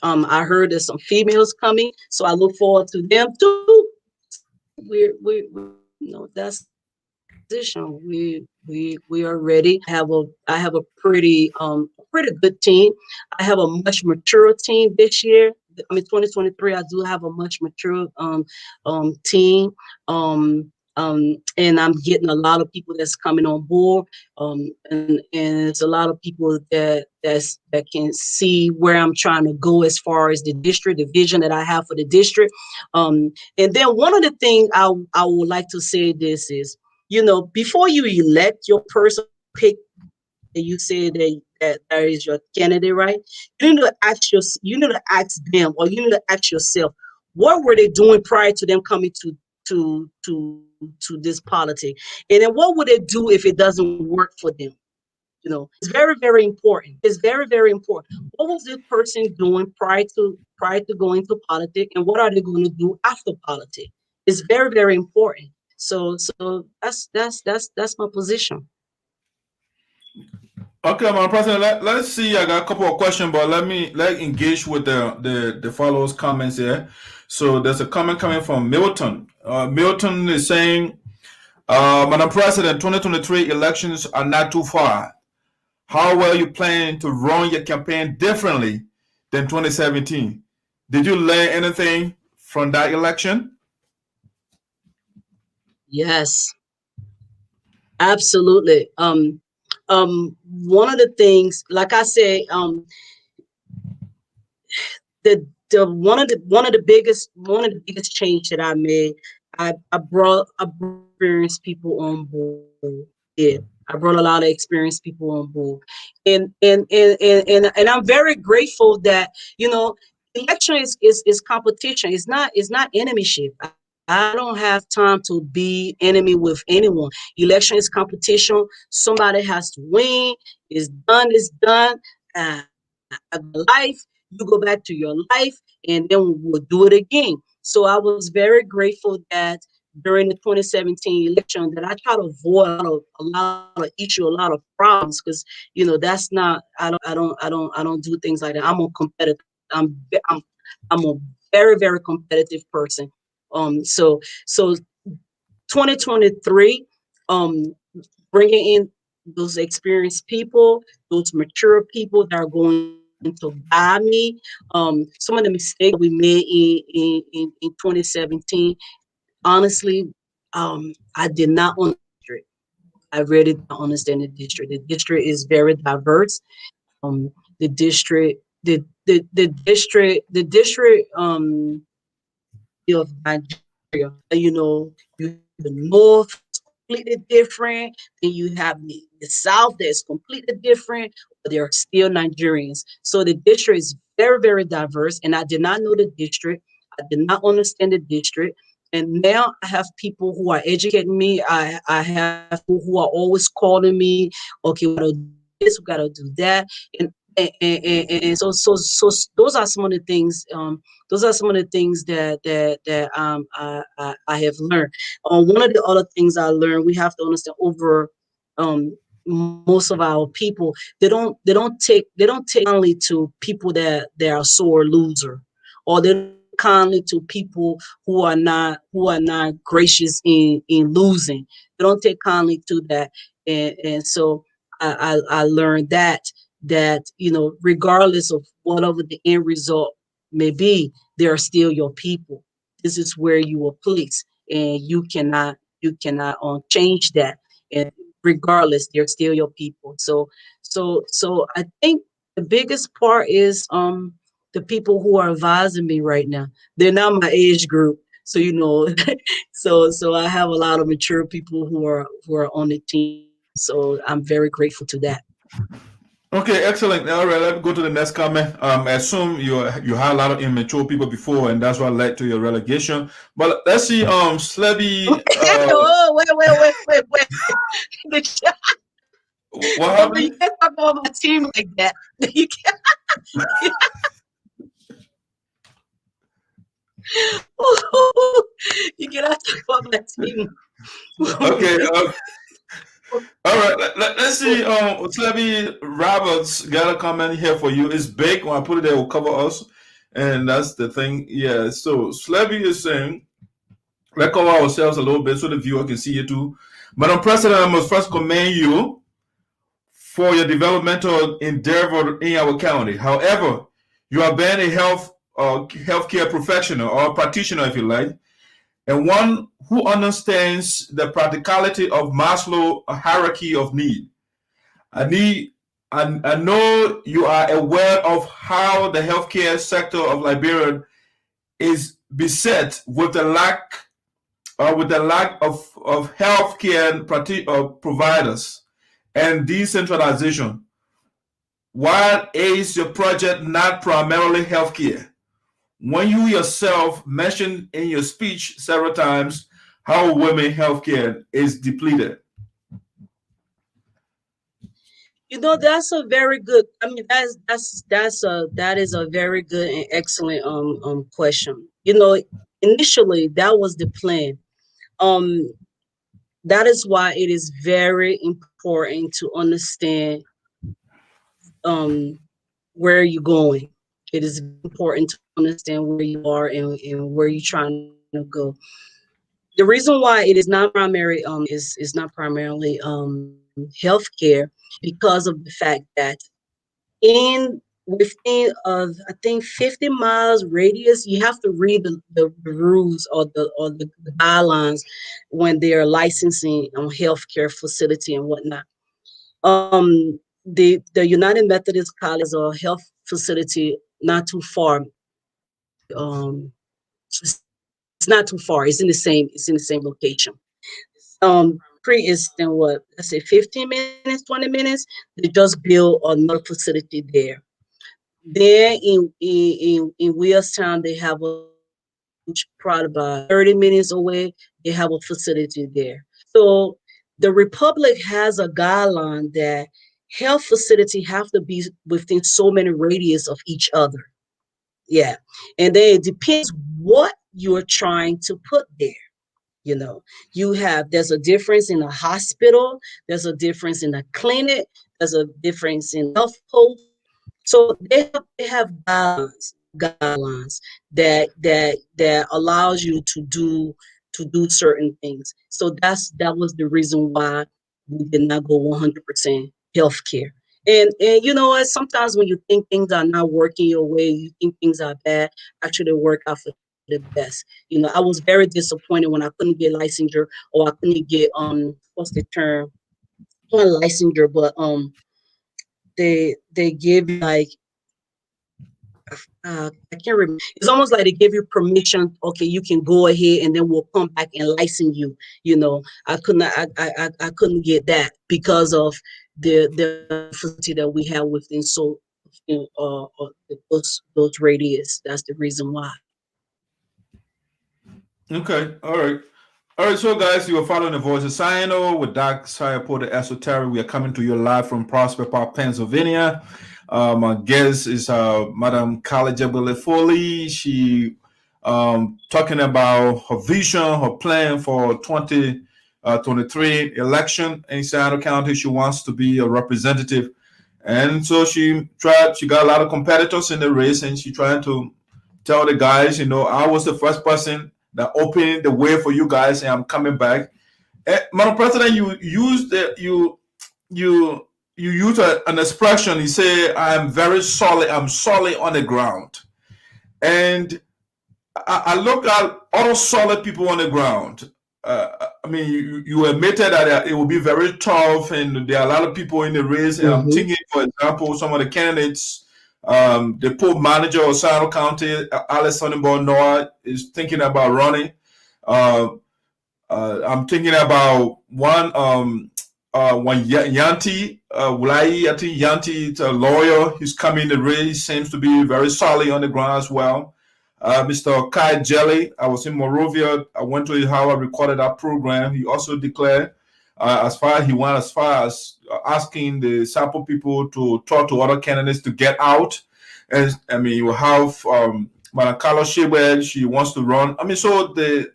I heard there's some females coming, so I look forward to them too. That's position. We are ready. I have a pretty good team. I have a much mature team this year. 2023, I do have a much mature team. And I'm getting a lot of people that's coming on board. And it's a lot of people that can see where I'm trying to go as far as the district, the vision that I have for the district. And then one of the things I would like to say this is, before you elect your person, pick, and you say that is your candidate, right? You need to ask them, or you need to ask yourself, what were they doing prior to them coming to this politics? And then what would they do if it doesn't work for them? It's very, very important. It's very, very important. What was this person doing prior to going to politics, and what are they going to do after politics? It's very, very important. So that's my position. Okay, Madam President, let's see. I got a couple of questions, but let engage with the followers' comments here. So there's a comment coming from Milton. Milton is saying, Madam President, 2023 elections are not too far. How well you plan to run your campaign differently than 2017? Did you learn anything from that election? Yes, absolutely. One of the things, like I say, the one of the biggest change that I made, I brought experienced people on board. Yeah, I brought a lot of experienced people on board, and I'm very grateful that, election is competition. It's not enemyship. I don't have time to be enemy with anyone. Election is competition. Somebody has to win. It's done. It's done. Life, you go back to your life, and then we'll do it again. So I was very grateful that during the 2017 election that I try to avoid a lot of issue, a lot of problems, because that's not, I don't do things like that. I'm a competitive. I'm a very, very competitive person. So 2023, bringing in those experienced people, those mature people that are going to guide me. Some of the mistakes we made in 2017, honestly, I did not understand it. I really don't understand the district. The district is very diverse. The district, the district of Nigeria, you have the north completely different, then you have the south that's completely different, but they're still Nigerians. So the district is very, very diverse, and I did not know the district. I did not understand the district. And now I have people who are educating me. I have people who are always calling me, okay, we gotta do this, we gotta do that. And so those are some of the things. Those are some of the things that I have learned. One of the other things I learned, we have to understand over most of our people, they don't take kindly to people that they are sore loser, or they don't kindly to people who are not gracious in losing. They don't take kindly to that, and so I learned that regardless of whatever the end result may be, they are still your people. This is where you are placed, and you cannot change that. And regardless, they're still your people. So I think the biggest part is the people who are advising me right now. They're not my age group, so so I have a lot of mature people who are on the team. So I'm very grateful to that. Okay, excellent. All right, let me go to the next comment. I assume you had a lot of immature people before, and that's what led to your relegation. But let's see, Slebby. Oh, wait. What happened? You can't talk about my team like that. You can't. You cannot talk about my team. Okay. All right. Let's see. Slebby Roberts got a comment here for you. It's big. When I put it there, it will cover us, and that's the thing. Yeah. So Slebby is saying, let's cover ourselves a little bit so the viewer can see you too. Madam President, I must first commend you for your developmental endeavor in our county. However, you have been a healthcare professional or practitioner, if you like, and one who understands the practicality of Maslow hierarchy of need. I know you are aware of how the healthcare sector of Liberia is beset with the lack of healthcare providers and decentralization. Why is your project not primarily healthcare? When you yourself mentioned in your speech several times how women healthcare is depleted. That's a very good. I mean, that is a very good and excellent question. Initially that was the plan. That is why it is very important to understand where you're going. It is important to understand where you are and where you're trying to go. The reason why it is not primary is not primarily healthcare, because of the fact that within I think 50 miles radius, you have to read the rules or the guidelines when they are licensing healthcare facility and whatnot. The United Methodist College or health facility not too far it's not too far. It's in the same location. Pre-existing, what, let's say 15 minutes, 20 minutes, they just build another facility there. There in Williamstown, they have a, probably about 30 minutes away, they have a facility there. So the Republic has a guideline that health facility have to be within so many radius of each other. Yeah. And then it depends what you're trying to put there. You know, there's a difference in a hospital, there's a difference in a clinic, there's a difference in health post. So they have guidelines that allows you to do certain things. So that was the reason why we did not go 100% healthcare. And you know what? Sometimes when you think things are not working your way, you think things are bad, actually work out for the best. You know, I was very disappointed when I couldn't get licensure, or I couldn't get what's the term? Not licensure, but they give you like I can't remember. It's almost like they give you permission. Okay, you can go ahead, and then we'll come back and license you. You know, I couldn't get that because of the facility that we have within those radius. That's the reason why. Okay, all right. All right, so guys, you are following the voice of Sinoe with Doc Sayapota Esoteric. We are coming to you live from Prospect Park, Pennsylvania. My guest is Madam Gallay Jegbadai. She talking about her vision, her plan for 2023 election in Sinoe County. She wants to be a representative, and so she got a lot of competitors in the race, and she trying to tell the guys, you know, I was the first person that opened the way for you guys, and I'm coming back. Madam President, you used an expression. You say, "I'm very solid. I'm solid on the ground," and I look at all solid people on the ground. I mean, you admitted that it will be very tough, and there are a lot of people in the race. And I'm thinking, for example, some of the candidates. The poor manager of Sinoe County, Alice Sonnenborn Noah, is thinking about running. I'm thinking about one Yanti Wulai. I think Yanti is a lawyer. He's coming in the race. He seems to be very solid on the ground as well. Mr. Kai Jelly, I was in Morovia. I went to his house. I recorded that program. He also declared he went as far as asking the sample people to talk to other candidates to get out. And I mean, you have Madam Carlos Shebel, she wants to run. I mean, so there's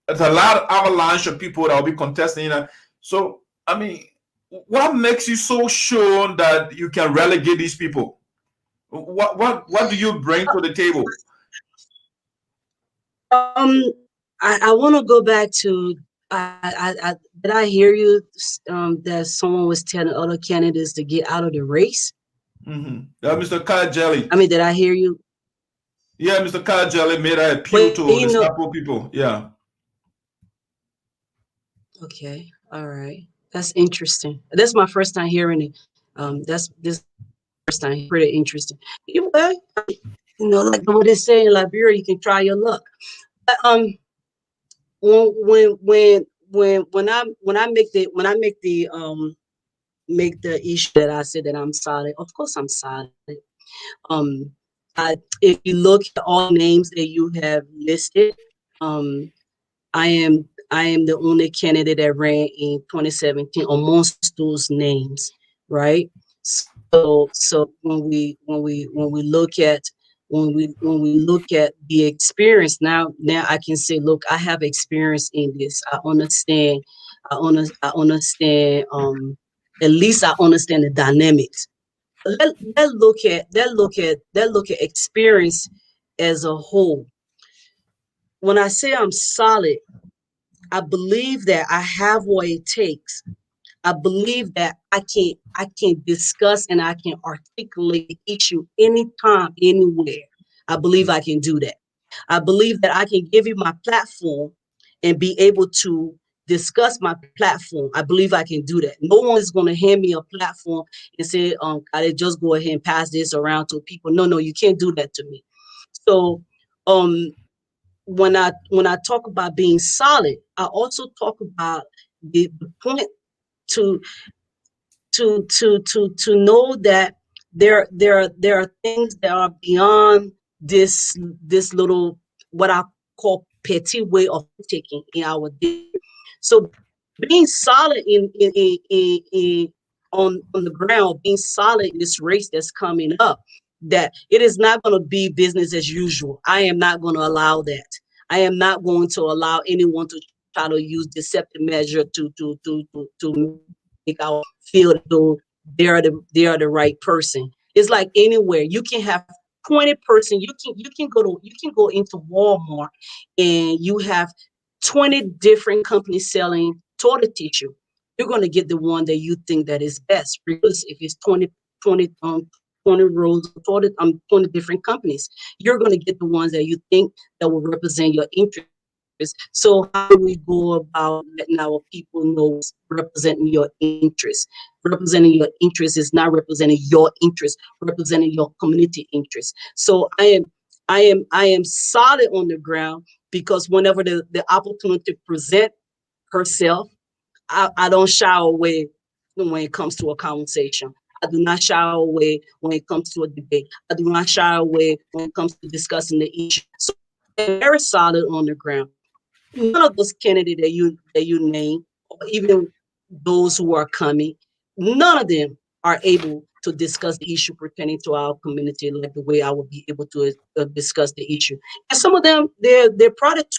a lot of avalanche of people that will be contesting. So, I mean, what makes you so sure that you can relegate these people? What do you bring to the table? I want to go back to did I hear you that someone was telling other candidates to get out of the race? Mr. Kai Jelly. I mean, did I hear you? Yeah, Mr. Kai Jelly made an appeal to the sample people. Yeah. Okay. All right. That's interesting. That's my first time hearing it. This first time. Pretty interesting. You know, like what they say in Liberia, you can try your luck. But when I make the issue that I said that I'm solid, of course I'm solid. If you look at all names that you have listed, I am the only candidate that ran in 2017 amongst those names, right? So when we look at the experience, now I can say, look, I have experience in this. I understand. At least I understand the dynamics. Let's look at experience as a whole. When I say I'm solid, I believe that I have what it takes. I believe that I can discuss and I can articulate the issue anytime, anywhere. I believe I can do that. I believe that I can give you my platform and be able to discuss my platform. I believe I can do that. No one is going to hand me a platform and say, I just go ahead and pass this around to people. No, you can't do that to me. So when I talk about being solid, I also talk about the point to know that there are things that are beyond this little, what I call, petty way of taking in our day. So being solid on the ground, being solid in this race that's coming up, that it is not going to be business as usual. I am not going to allow that. I am not going to allow anyone to try to use deceptive measure to make our feel though they are the right person. It's like anywhere you can have 20 person. You can go into Walmart and you have 20 different companies selling toilet tissue. You're going to get the one that you think that is best, because if it's 20 rows of toilet, 20 different companies, you're going to get the ones that you think that will represent your interest. So how do we go about letting our people know representing your interest? Representing your interest is not representing your interest, representing your community interest. So I am solid on the ground, because whenever the opportunity present herself, I don't shy away when it comes to a conversation. I do not shy away when it comes to a debate. I do not shy away when it comes to discussing the issue. So I'm very solid on the ground. None of those candidates that you name, or even those who are coming, none of them are able to discuss the issue pertaining to our community like the way I would be able to discuss the issue. And some of them, they're product,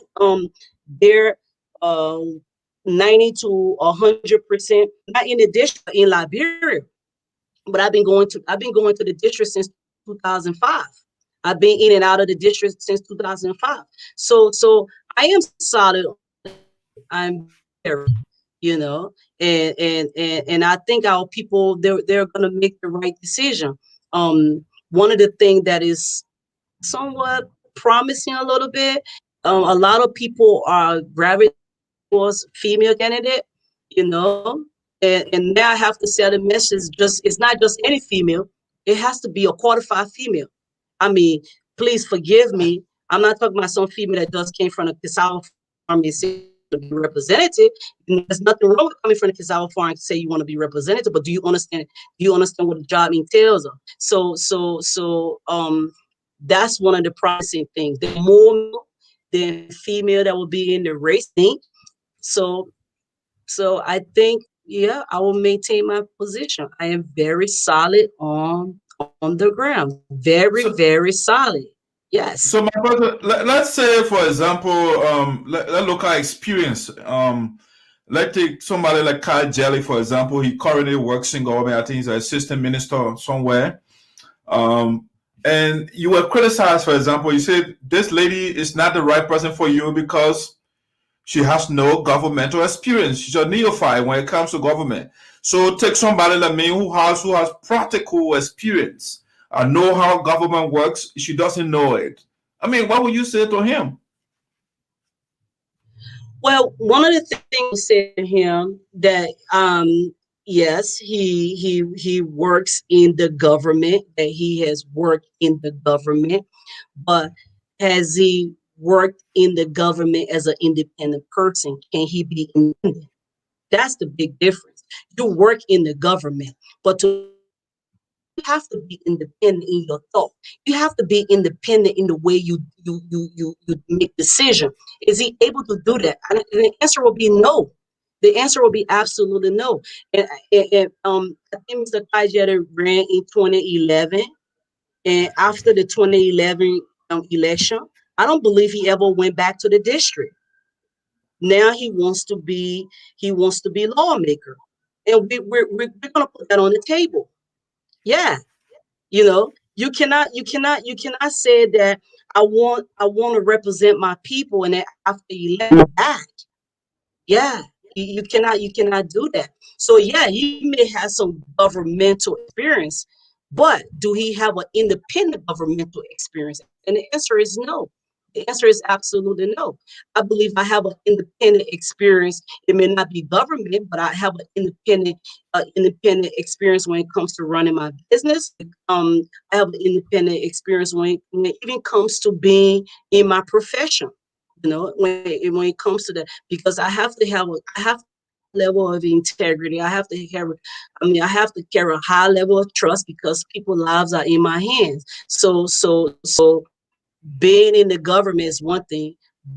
they're 90 to 100%, not in the district, in Liberia. But I've been going to the district since 2005. I've been in and out of the district since 2005. So I am solid. I'm very, and I think our people, they're gonna make the right decision. One of the things that is somewhat promising a little bit, a lot of people are gravitating towards female candidate, and now I have to send a message. It's not just any female; it has to be a qualified female. I mean, please forgive me. I'm not talking about some female that just came from the Kisau farm and say to be representative. There's nothing wrong with coming from the Kisau farm and say you want to be representative, but do you understand? Do you understand what the job entails? So that's one of the promising things. The more than female that will be in the race thing. So I think, yeah, I will maintain my position. I am very solid on the ground. Very solid. Yes. So my brother, let's say, for example, let's look at experience. Let's take somebody like Kyle Jelly, for example. He currently works in government. I think he's an assistant minister somewhere. And you were criticized, for example. You said this lady is not the right person for you because she has no governmental experience. She's a neophyte when it comes to government. So take somebody like me who has practical experience. I know how government works. She doesn't know it. I mean, what would you say to him? Well, one of the things I said to him that yes, he works in the government, that he has worked in the government, but has he worked in the government as an independent person? Can he be independent? That's the big difference. You work in the government, but you have to be independent in your thought. You have to be independent in the way you make decisions. Is he able to do that? And the answer will be no. The answer will be absolutely no. And I think Mr. Kajeta ran in 2011, and after the 2011 election, I don't believe he ever went back to the district. Now he wants to be lawmaker, and we're gonna put that on the table. Yeah, you cannot say that I want to represent my people and then after you let back. Yeah, you cannot do that. So yeah, he may have some governmental experience, but do he have an independent governmental experience? And the answer is no. The answer is absolutely no. I believe I have an independent experience. It may not be government, but I have an independent experience when it comes to running my business. I have an independent experience when it even comes to being in my profession. You know, when it comes to that, because I have to have level of integrity. I have to carry a high level of trust because people's lives are in my hands. So being in the government is one thing,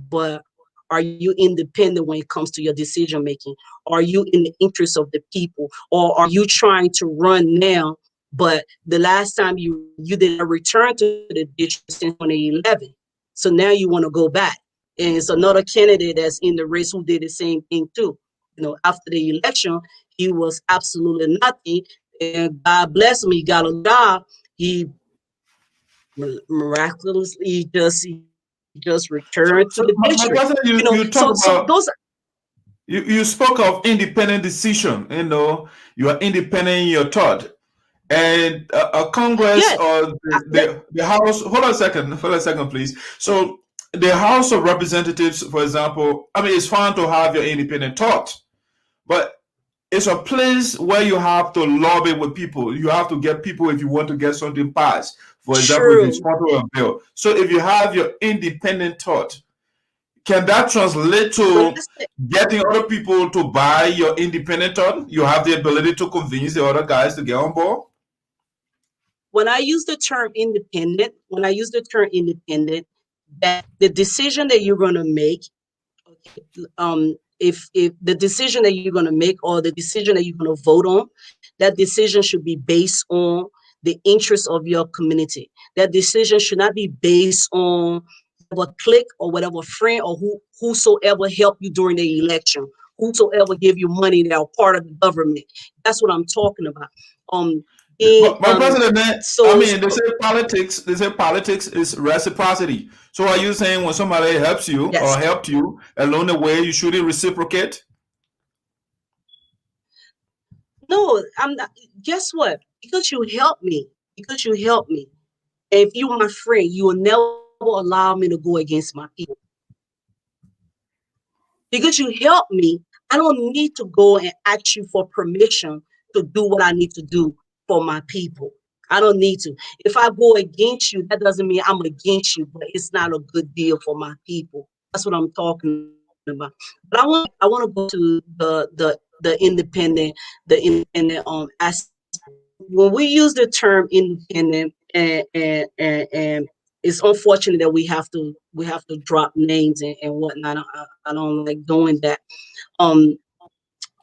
but are you independent when it comes to your decision making? Are you in the interest of the people, or are you trying to run now? But the last time you didn't return to the district since 2011, so now you want to go back, and it's another candidate that's in the race who did the same thing too. You know, after the election, he was absolutely nothing, and God bless him, he got a job. He miraculously just returned to the My district. president, You know, you talk so about those are, you spoke of independent decision. You know, you are independent in your thought, and a Congress yeah, or the House. Hold on a second, please. So the House of Representatives, for example, I mean, it's fine to have your independent thought, but it's a place where you have to lobby with people. You have to get people if you want to get something passed. For example, if you true. sponsor a bill. So if you have your independent thought, can that translate So to that's it. getting other people to buy your independent thought? You have the ability to convince the other guys to get on board? When I use the term independent, that the decision that you're going to make, okay, if the decision that you're going to make or the decision that you're going to vote on, that decision should be based on the interests of your community. That decision should not be based on whatever clique or whatever friend or whosoever helped you during the election, whosoever give you money that are part of the government. That's what I'm talking about. But my president, man, I So mean, they say politics. They say politics is reciprocity. So are you saying when somebody helps you or yes. helped you along the way, you shouldn't reciprocate? No, I'm not. Guess what? Because you helped me. And if you were my friend, you will never allow me to go against my people. Because you helped me, I don't need to go and ask you for permission to do what I need to do for my people. I don't need to. If I go against you, that doesn't mean I'm against you, but it's not a good deal for my people. That's what I'm talking about. But I want to go to the independent aspect. When we use the term independent, and it's unfortunate that we have to drop names and whatnot. I don't like doing that. Um,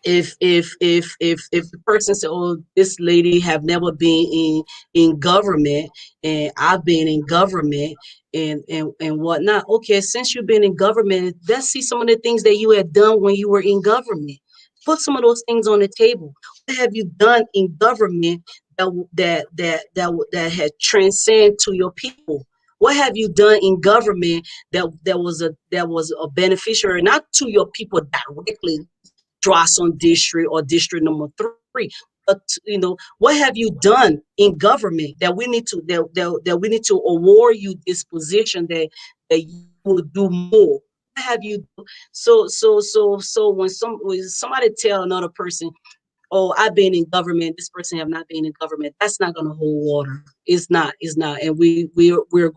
if the person said, "Oh, this lady have never been in government, and I've been in government, and whatnot." Okay, since you've been in government, let's see some of the things that you had done when you were in government. Put some of those things on the table. What have you done in government that had transcend to your people? What have you done in government that was a beneficiary not to your people directly, Drawson district or district number 3? But what have you done in government that we need to award you this position that you will do more? What have you done? So when somebody tell another person, "Oh, I've been in government," this person have not been in government, that's not going to hold water. It's not, and we're going to we're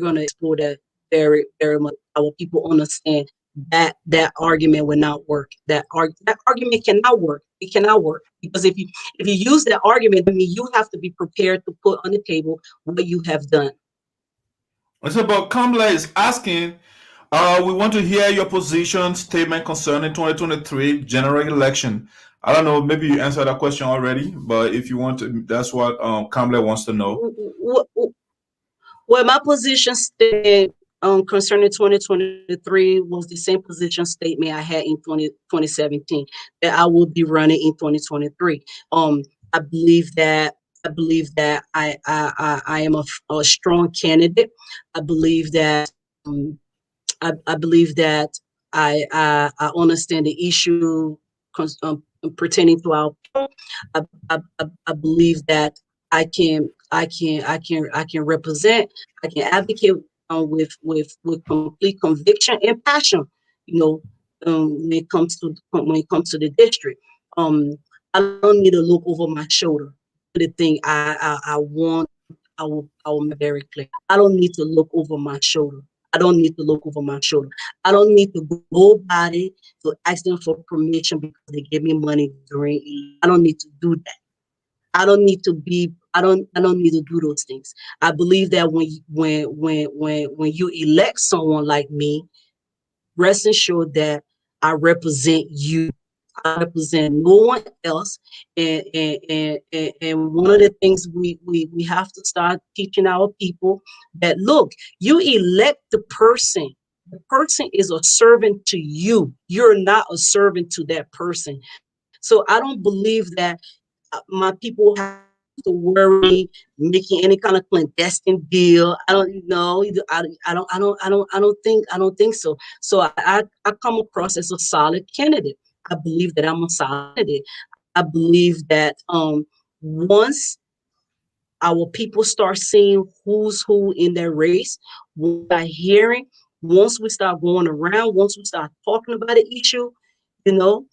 going to explore that very, very much. Our people understand that argument will not work. That argument cannot work. It cannot work, because if you use that argument, I mean, you have to be prepared to put on the table what you have done. So, but Kamala is asking, we want to hear your position statement concerning 2023 general election. I don't know, maybe you answered that question already, but if you want to, that's what Kamala wants to know. Well, my position statement concerning 2023 was the same position statement I had in 2017, that I will be running in 2023. I believe that I am a strong candidate. I believe that I believe that I understand the issue pertaining to our people. I believe that I can I can represent, I can advocate with complete conviction and passion, you know, when it comes to the district. I don't need to look over my shoulder. The thing I want, I will make very clear. I don't need to look over my shoulder. I don't need to look over my shoulder. I don't need to go nobody to ask them for permission because they give me money during. I don't need to do that. I don't need to be. I don't need to do those things. I believe that when you elect someone like me, rest assured that I represent you. I represent no one else. And one of the things we have to start teaching our people that, look, you elect the person. The person is a servant to you. You're not a servant to that person. So I don't believe that my people have to worry making any kind of clandestine deal. I don't know. I don't think so. So I come across as a solid candidate. I believe that I'm a solid candidate. I believe that once our people start seeing who's who in their race, once we start hearing, once we start going around, once we start talking about the issue, you know,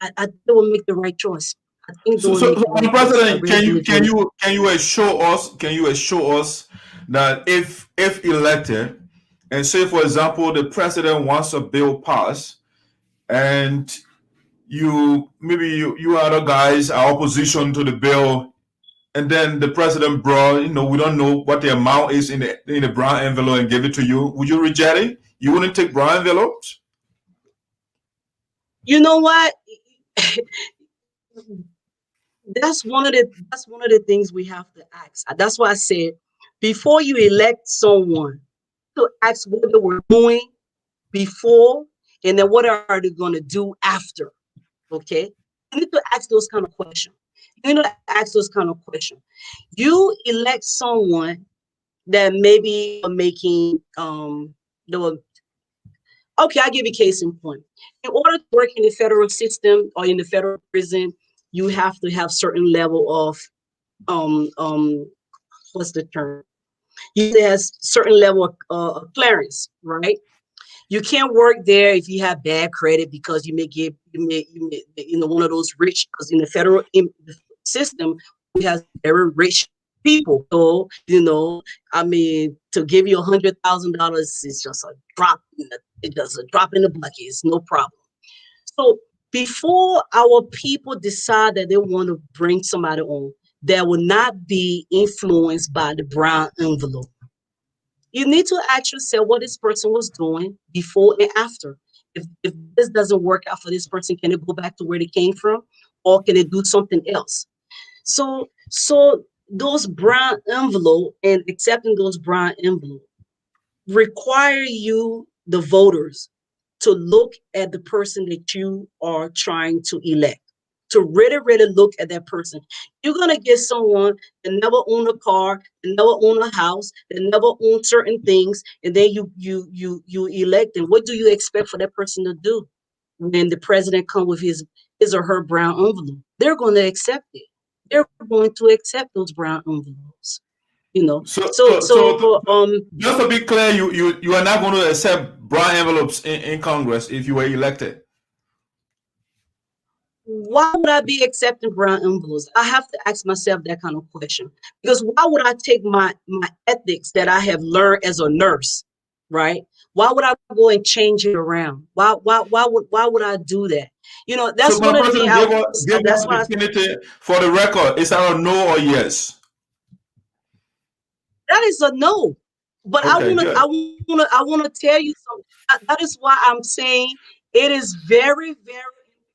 I think they will make the right choice. I think they will make the right choice. President, can you assure us that if elected, and say for example the president wants a bill passed, and you other guys are opposition to the bill, and then the president brought, we don't know what the amount is in the brown envelope and give it to you, would you reject it? You wouldn't take brown envelopes? You know what? That's one of the things we have to ask. That's why I said, before you elect someone, to ask what they were doing before, and then what are they going to do after. Okay, you need to ask those kind of questions. You need to ask those kind of questions. You elect someone that maybe are making okay, I'll give you a case in point. In order to work in the federal system or in the federal prison, you have to have certain level of what's the term? You have certain level of clearance, right? You can't work there if you have bad credit, because you may one of those rich, because in the federal system we have very rich people. So I mean, to give you $100,000 is just a drop in the bucket. It's no problem. So before our people decide that they want to bring somebody on that will not be influenced by the brown envelope, you need to ask yourself what this person was doing before and after. If this doesn't work out for this person, can it go back to where they came from, or can it do something else? So those brown envelope and accepting those brown envelope require you, the voters, to look at the person that you are trying to elect, to really look at that person. You're going to get someone that never owned a car, that never owned a house, that never owned certain things, and then you elect them. What do you expect for that person to do when the president comes with his or her brown envelope? They're going to accept it. They're going to accept those brown envelopes. So just to be clear, you are not going to accept brown envelopes in Congress if you were elected. Why would I be accepting brown envelopes? I have to ask myself that kind of question, because why would I take my ethics that I have learned as a nurse, right? Why would I go and change it around? Why would I do that? That's so one of the things. That's why. For the record, is that a no or yes? That is a no. But okay, I want to tell you something. That is why I'm saying it is very, very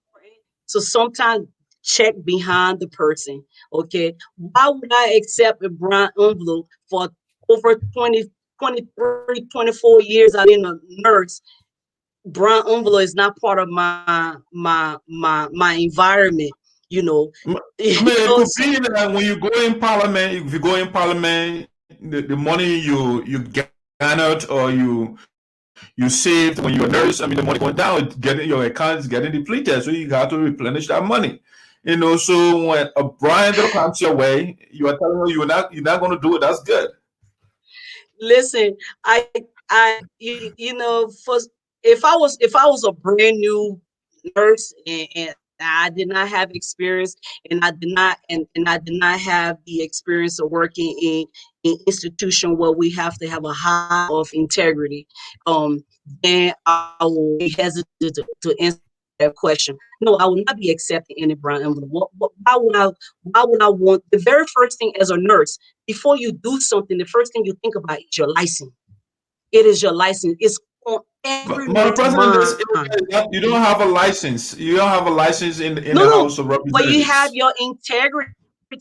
important to sometimes check behind the person. Okay, why would I accept a brown envelope for over 23, 24 years? I've been a nurse. Brown envelope is not part of my environment. I mean, it could be that when you go in parliament, if you go in parliament, the money you garnered or you saved when you're a nurse, I mean, the money going down, your account is getting depleted, so you have to replenish that money. You know, so when a Brian that comes your way, you are telling her you're not going to do it. That's good. Listen, you know, for if I was a brand new nurse and I did not have experience and I did not have the experience of working in an institution where we have to have a high of integrity, then I will be hesitant to answer that question. No, I will not be accepting any brown envelope. Why would I want the very first thing as a nurse before you do something? The first thing you think about is your license. It is your license. It's on every Madam President, this mind. area, you don't have a license. You don't have a license in the No, House of but you have Representatives. your integrity.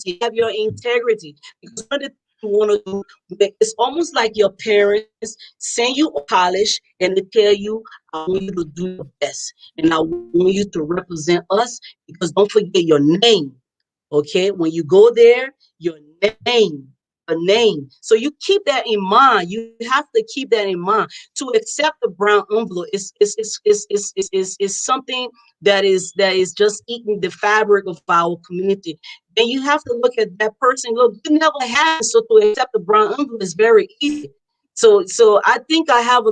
You have your integrity. Because one of the things you want to do, it's almost like your parents send you to college and they tell you, I want you to do your best. And I want you to represent us because don't forget your name. Okay, when you go there, your name, a name. So you keep that in mind. You have to keep that in mind. To accept the brown envelope is something that is just eating the fabric of our community. Then you have to look at that person. Look, you never had, so to accept the brown envelope is very easy. So I think I have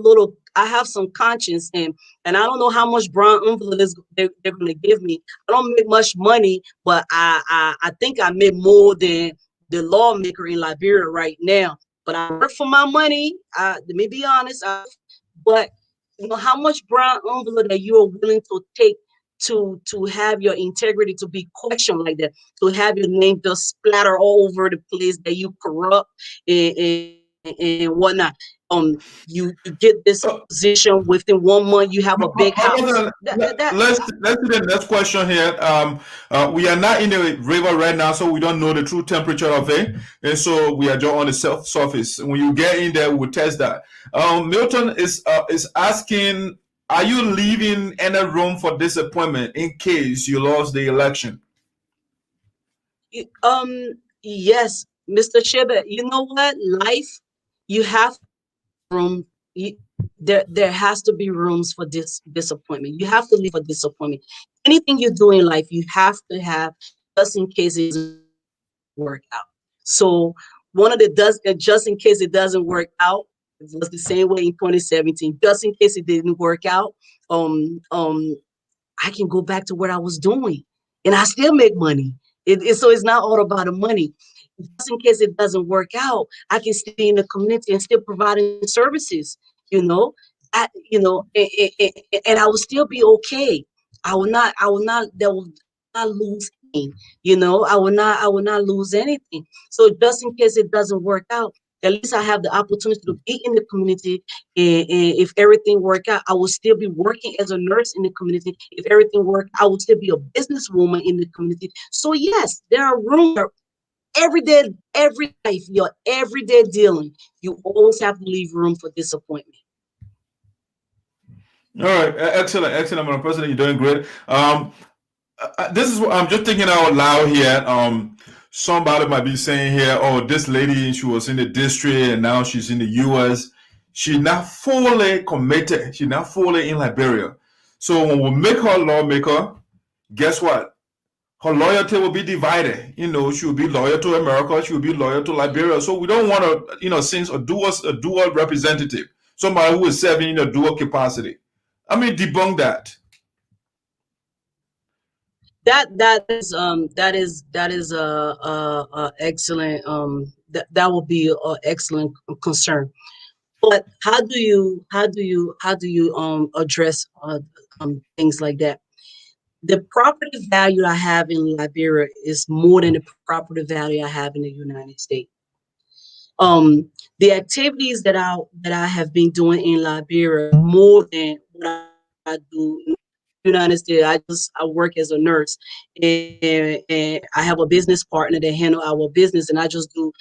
some conscience, and I don't know how much brown envelope they're going to give me. I don't make much money, but I think I make more than the lawmaker in Liberia right now. But I work for my money. Let me be honest. But you know how much brown envelope that you are willing to take to have your integrity to be questioned like that, to have your name just splatter all over the place that you corrupt and whatnot. You get this So, position within 1 month. You have a big house. let's do the next question here. We are not in the river right now, so we don't know the true temperature of it, and so we are just on the surface. When you get in there, we'll test that. Milton is asking, are you leaving any room for disappointment in case you lost the election? Yes, Mr. Shebe. You know what? Life, you have room. There has to be rooms for disappointment. You have to leave for disappointment. Anything you do in life, you have to have just in case it doesn't work out. So one of the just in case it doesn't work out, it was the same way in 2017. Just in case it didn't work out, I can go back to what I was doing and I still make money. So it's not all about the money. Just in case it doesn't work out, I can stay in the community and still providing services, you know, and I will still be okay. There will not lose anything, I will not lose anything. So just in case it doesn't work out, at least I have the opportunity to be in the community. And if everything work out, I will still be working as a nurse in the community. If everything work, I will still be a businesswoman in the community. So yes, there are rooms every day, every life, your everyday dealing. You always have to leave room for disappointment. All right, excellent, Madam President. You're doing great. This is what I'm just thinking out loud here. Somebody might be saying here, "Oh, this lady, she was in the district and now she's in the U.S. She's not fully committed. She's not fully in Liberia. So when we make her lawmaker, guess what? Her loyalty will be divided. She will be loyal to America. She will be loyal to Liberia. So we don't want to, since a dual representative, somebody who is serving in a dual capacity. I mean, debunk that. That is a excellent that will be an excellent concern. But how do you address things like that? The property value I have in Liberia is more than the property value I have in the United States. The activities that I have been doing in Liberia more than what I do in the United States. I work as a nurse, and I have a business partner that handle our business, and I just do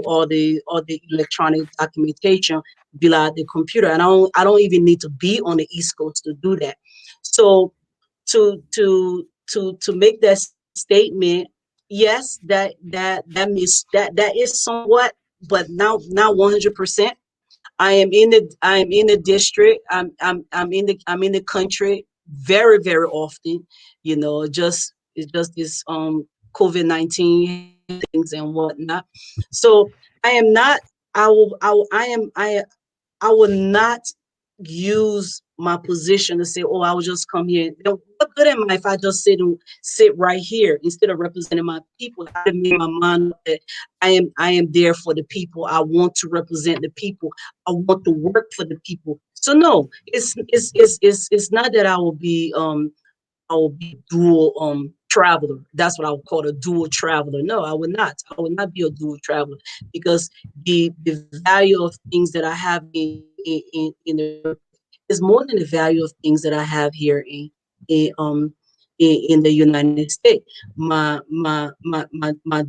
all the electronic documentation via the computer, and I don't even need to be on the East Coast to do that. So to make that statement, yes, that means that is somewhat, but not 100%. I am in the district. I'm in the country very, very often. Just It's just this COVID-19 things and whatnot. So I am not. I will not use my position to say, oh, I will just come here. What good am I if I just sit right here instead of representing my people? I have made my mind up that I am there for the people. I want to represent the people. I want to work for the people. So no, it's not that I will be dual traveler. That's what I would call a dual traveler. No, I would not. I would not be a dual traveler, because the value of things that I have in the is more than the value of things that I have here in the United States. My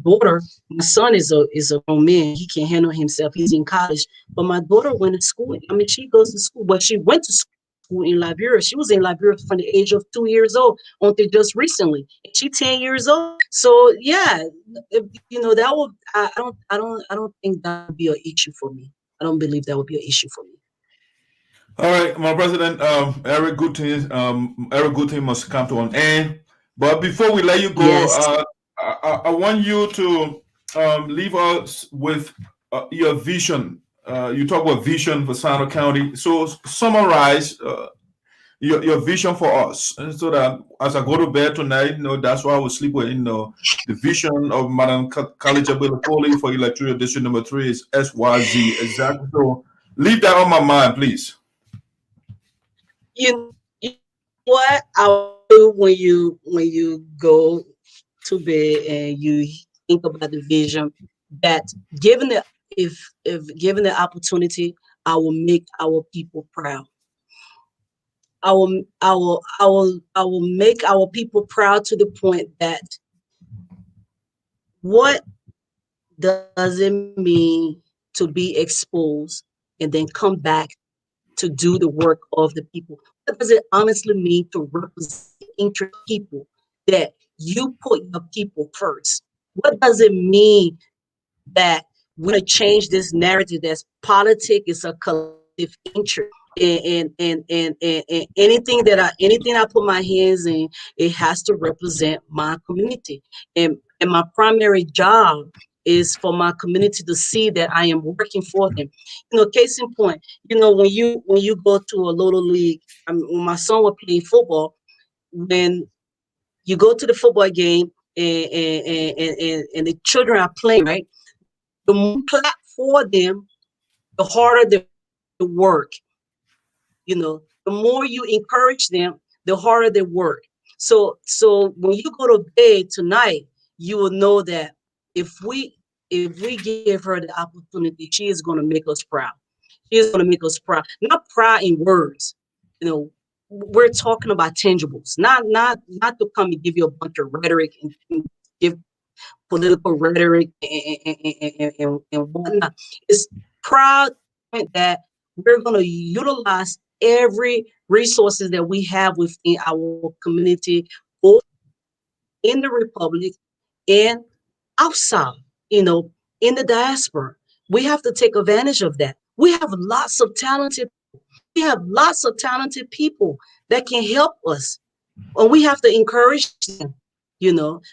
daughter, my son is a grown man. He can handle himself. He's in college. But my daughter went to school. I mean, she goes to school, but she went to school in Liberia. She was in Liberia from the age of 2 years old until just recently. And she's 10 years old. So yeah, that would I don't think that would be an issue for me. I don't believe that would be an issue for me. All right, my president, Eric Gooding must come to an end. But before we let you go, yes. I want you to leave us with your vision. You talk about vision for Sinoe County. So summarize your vision for us, and so that as I go to bed tonight, that's why I will sleep with. The vision of Madam Gallay Jegbadai for Electoral District number 3 is SYZ. Exactly. So leave that on my mind, please. You know what I'll do when you go to bed and you think about the vision, that given given the opportunity, I will make our people proud. I will make our people proud to the point that what does it mean to be exposed and then come back to do the work of the people? What does it honestly mean to represent people, that you put your people first? What does it mean that we're going to change this narrative that's politics is a collective interest? And anything I put my hands in, it has to represent my community. And my primary job is for my community to see that I am working for them. Case in point, when you go to a little league, when my son was playing football, when you go to the football game and the children are playing, right? The more you clap for them, the harder they work. The more you encourage them, the harder they work. So when you go to bed tonight, you will know that if we give her the opportunity, she is going to make us proud. She is going to make us proud. Not proud in words. We're talking about tangibles, not to come and give you a bunch of rhetoric and give political rhetoric and whatnot. It's proud that we're going to utilize every resources that we have within our community, both in the Republic and outside, in the diaspora. We have to take advantage of that. We have lots of talented people that can help us, and we have to encourage them.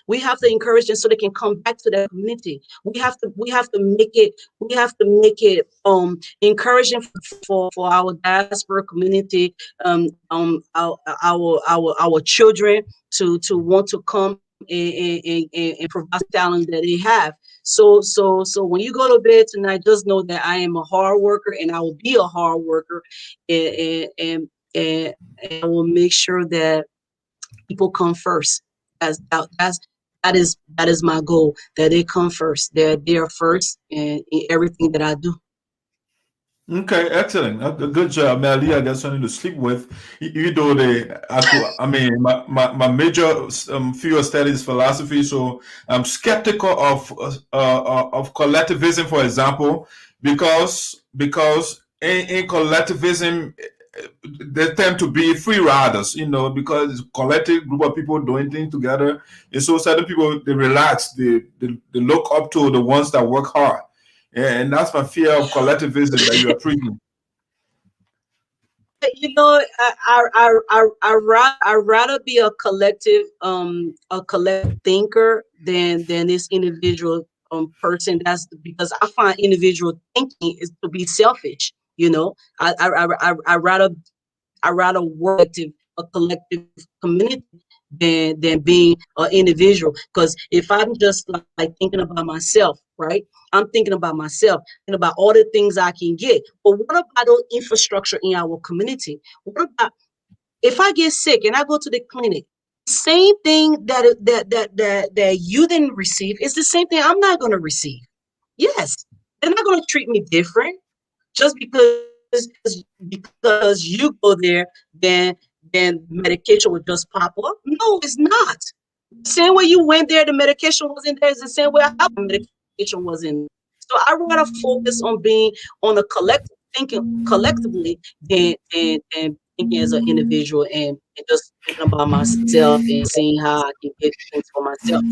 We have to encourage them so they can come back to that community. We have to make it encouraging for our diaspora community, our children to want to come and provide talent that they have. So when you go to bed tonight, just know that I am a hard worker, and I will be a hard worker, and I will make sure that people come first. That is my goal, that they come first. They're there first in everything that I do. Okay, excellent. Good job, Melly. I got something to sleep with. Even though my major field of study is philosophy, so I'm skeptical of collectivism, for example, because in collectivism they tend to be free riders, because it's a collective group of people doing things together, and so certain people, they relax, they look up to the ones that work hard. And that's my fear of collectivism that you're preaching. you know, I rather be a collective thinker than this individual person. That's because I find individual thinking is to be selfish. You know, I rather work with a collective community than being an individual. Because if I'm just like thinking about myself, right? I'm thinking about myself and about all the things I can get. But what about those infrastructure in our community? What about if I get sick and I go to the clinic? Same thing that you didn't receive is the same thing I'm not going to receive. Yes, they're not going to treat me different just because you go there, then medication would just pop up. No, it's not. The same way you went there, the medication wasn't there. It's the same way our medication wasn't. So I rather focus on being on a collective thinking collectively than thinking as an individual and just thinking about myself and seeing how I can get things for myself.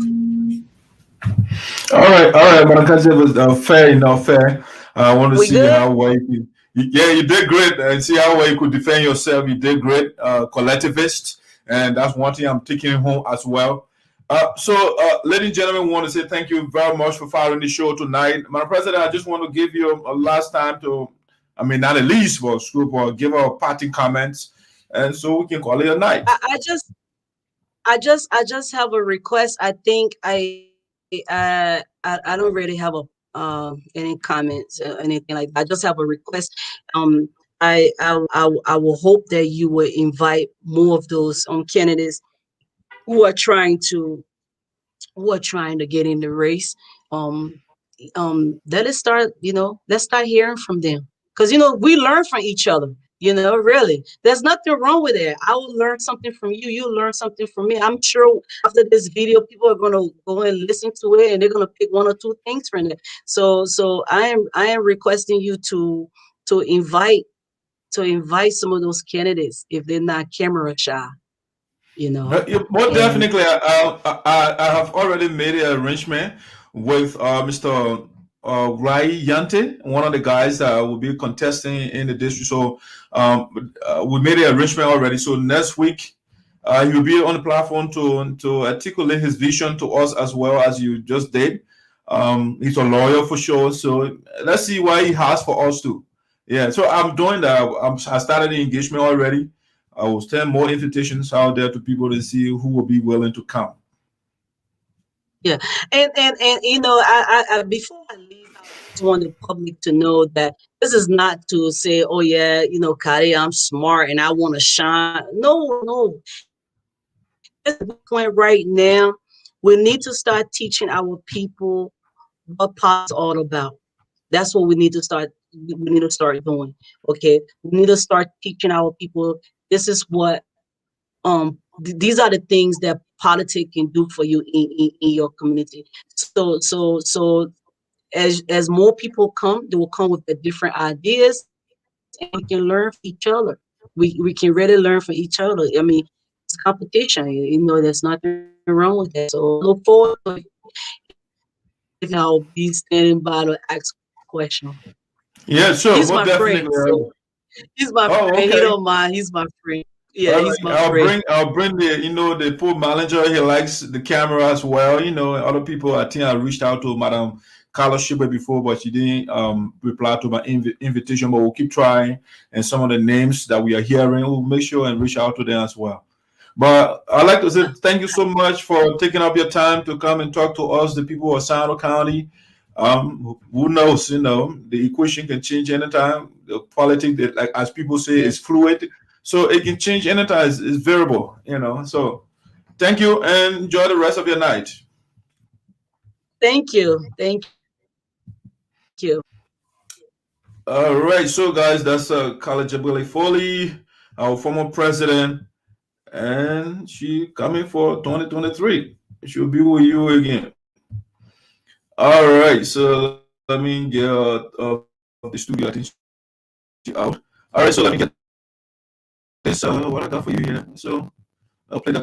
All right, Manakaze was fair enough. Fair. I want to see good? How well you. Yeah, you did great, and see how well you could defend yourself. You did great, collectivist, and that's one thing I'm taking home as well. Ladies and gentlemen, we want to say thank you very much for following the show tonight. Madam President, I just want to give you a last time to, I mean, not at least for scoop or give our parting comments, and so we can call it a night. I just have a request. I think I don't really have any comments or anything like that. I just have a request. I will hope that you will invite more of those candidates who are trying to get in the race. Let's start hearing from them, because we learn from each other. Really, there's nothing wrong with it. I will learn something from you. You learn something from me. I'm sure after this video, people are gonna go and listen to it, and they're gonna pick one or two things from it. So I am requesting you to invite some of those candidates if they're not camera shy. More definitely, I have already made an arrangement with Mr. Rai Yante, one of the guys that will be contesting in the district. So we made an arrangement already. So next week, he will be on the platform to articulate his vision to us as well as you just did. He's a lawyer for sure. So let's see what he has for us too. Yeah. So I'm doing that. I started the engagement already. I will send more invitations out there to people to see who will be willing to come. Yeah, and I before I leave, I just want the public to know that this is not to say, oh yeah, Kari, I'm smart and I want to shine. No. At this point right now, we need to start teaching our people what politics is all about. That's what we need to start. We need to start doing. Okay, we need to start teaching our people. This is what these are the things that politics can do for you in your community. So as more people come, they will come with the different ideas, and we can learn from each other. We can really learn from each other. I mean, it's competition. There's nothing wrong with that. So look forward to it. I'll be standing by to ask questions. Yeah, sure. He's my friend. So he's my friend. Okay. He don't mind. He's my friend. Yeah, he's my friend. I'll bring the poor manager. He likes the camera as well. Other people. I think I reached out to Madam Carla Shibwe before, but she didn't reply to my invitation. But we'll keep trying, and some of the names that we are hearing, we'll make sure and reach out to them as well. But I'd like to say thank you so much for taking up your time to come and talk to us, the people of Sinoe County. Who knows? The equation can change anytime. The politics, like as people say, is fluid. So it can change anytime. It's variable, So thank you and enjoy the rest of your night. Thank you. All right. So guys, that's Gallay Jegbadai, our former president, and she coming for 2023. She'll be with you again. All right. So let me get out of the studio. I think she's out. All right. So let me get this what I got for you here. So I'll play the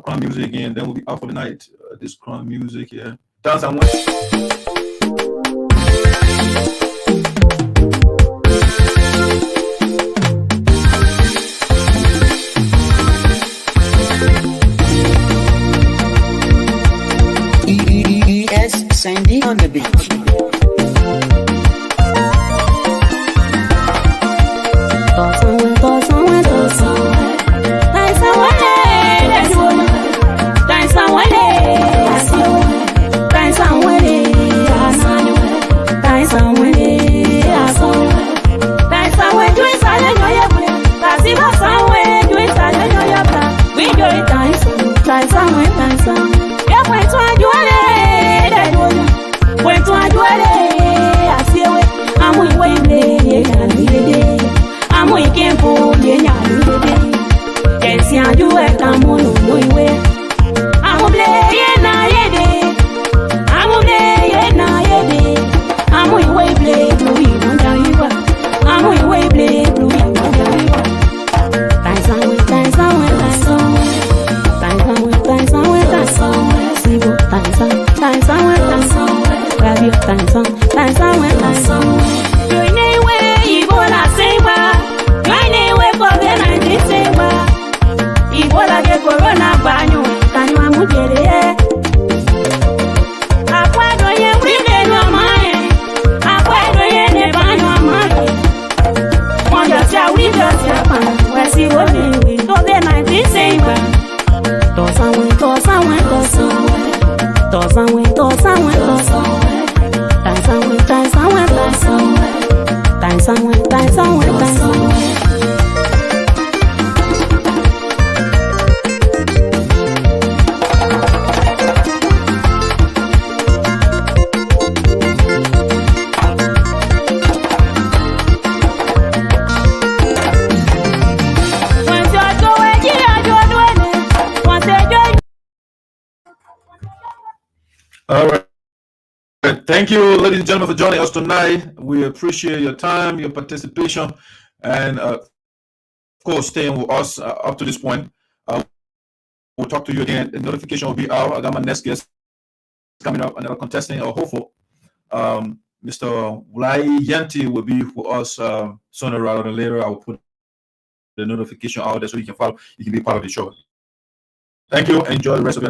crown music again, then we'll be out for the night. This crown music here. Dance and beat. All right. Thank you, ladies and gentlemen, for joining us tonight. We appreciate your time, your participation, and of course, staying with us up to this point. We'll talk to you again. The notification will be out. I got my next guest coming up, another contestant or hopeful. Mr. Gallay will be with us sooner rather than later. I will put the notification out there so you can follow. You can be part of the show. Thank you. Enjoy the rest of your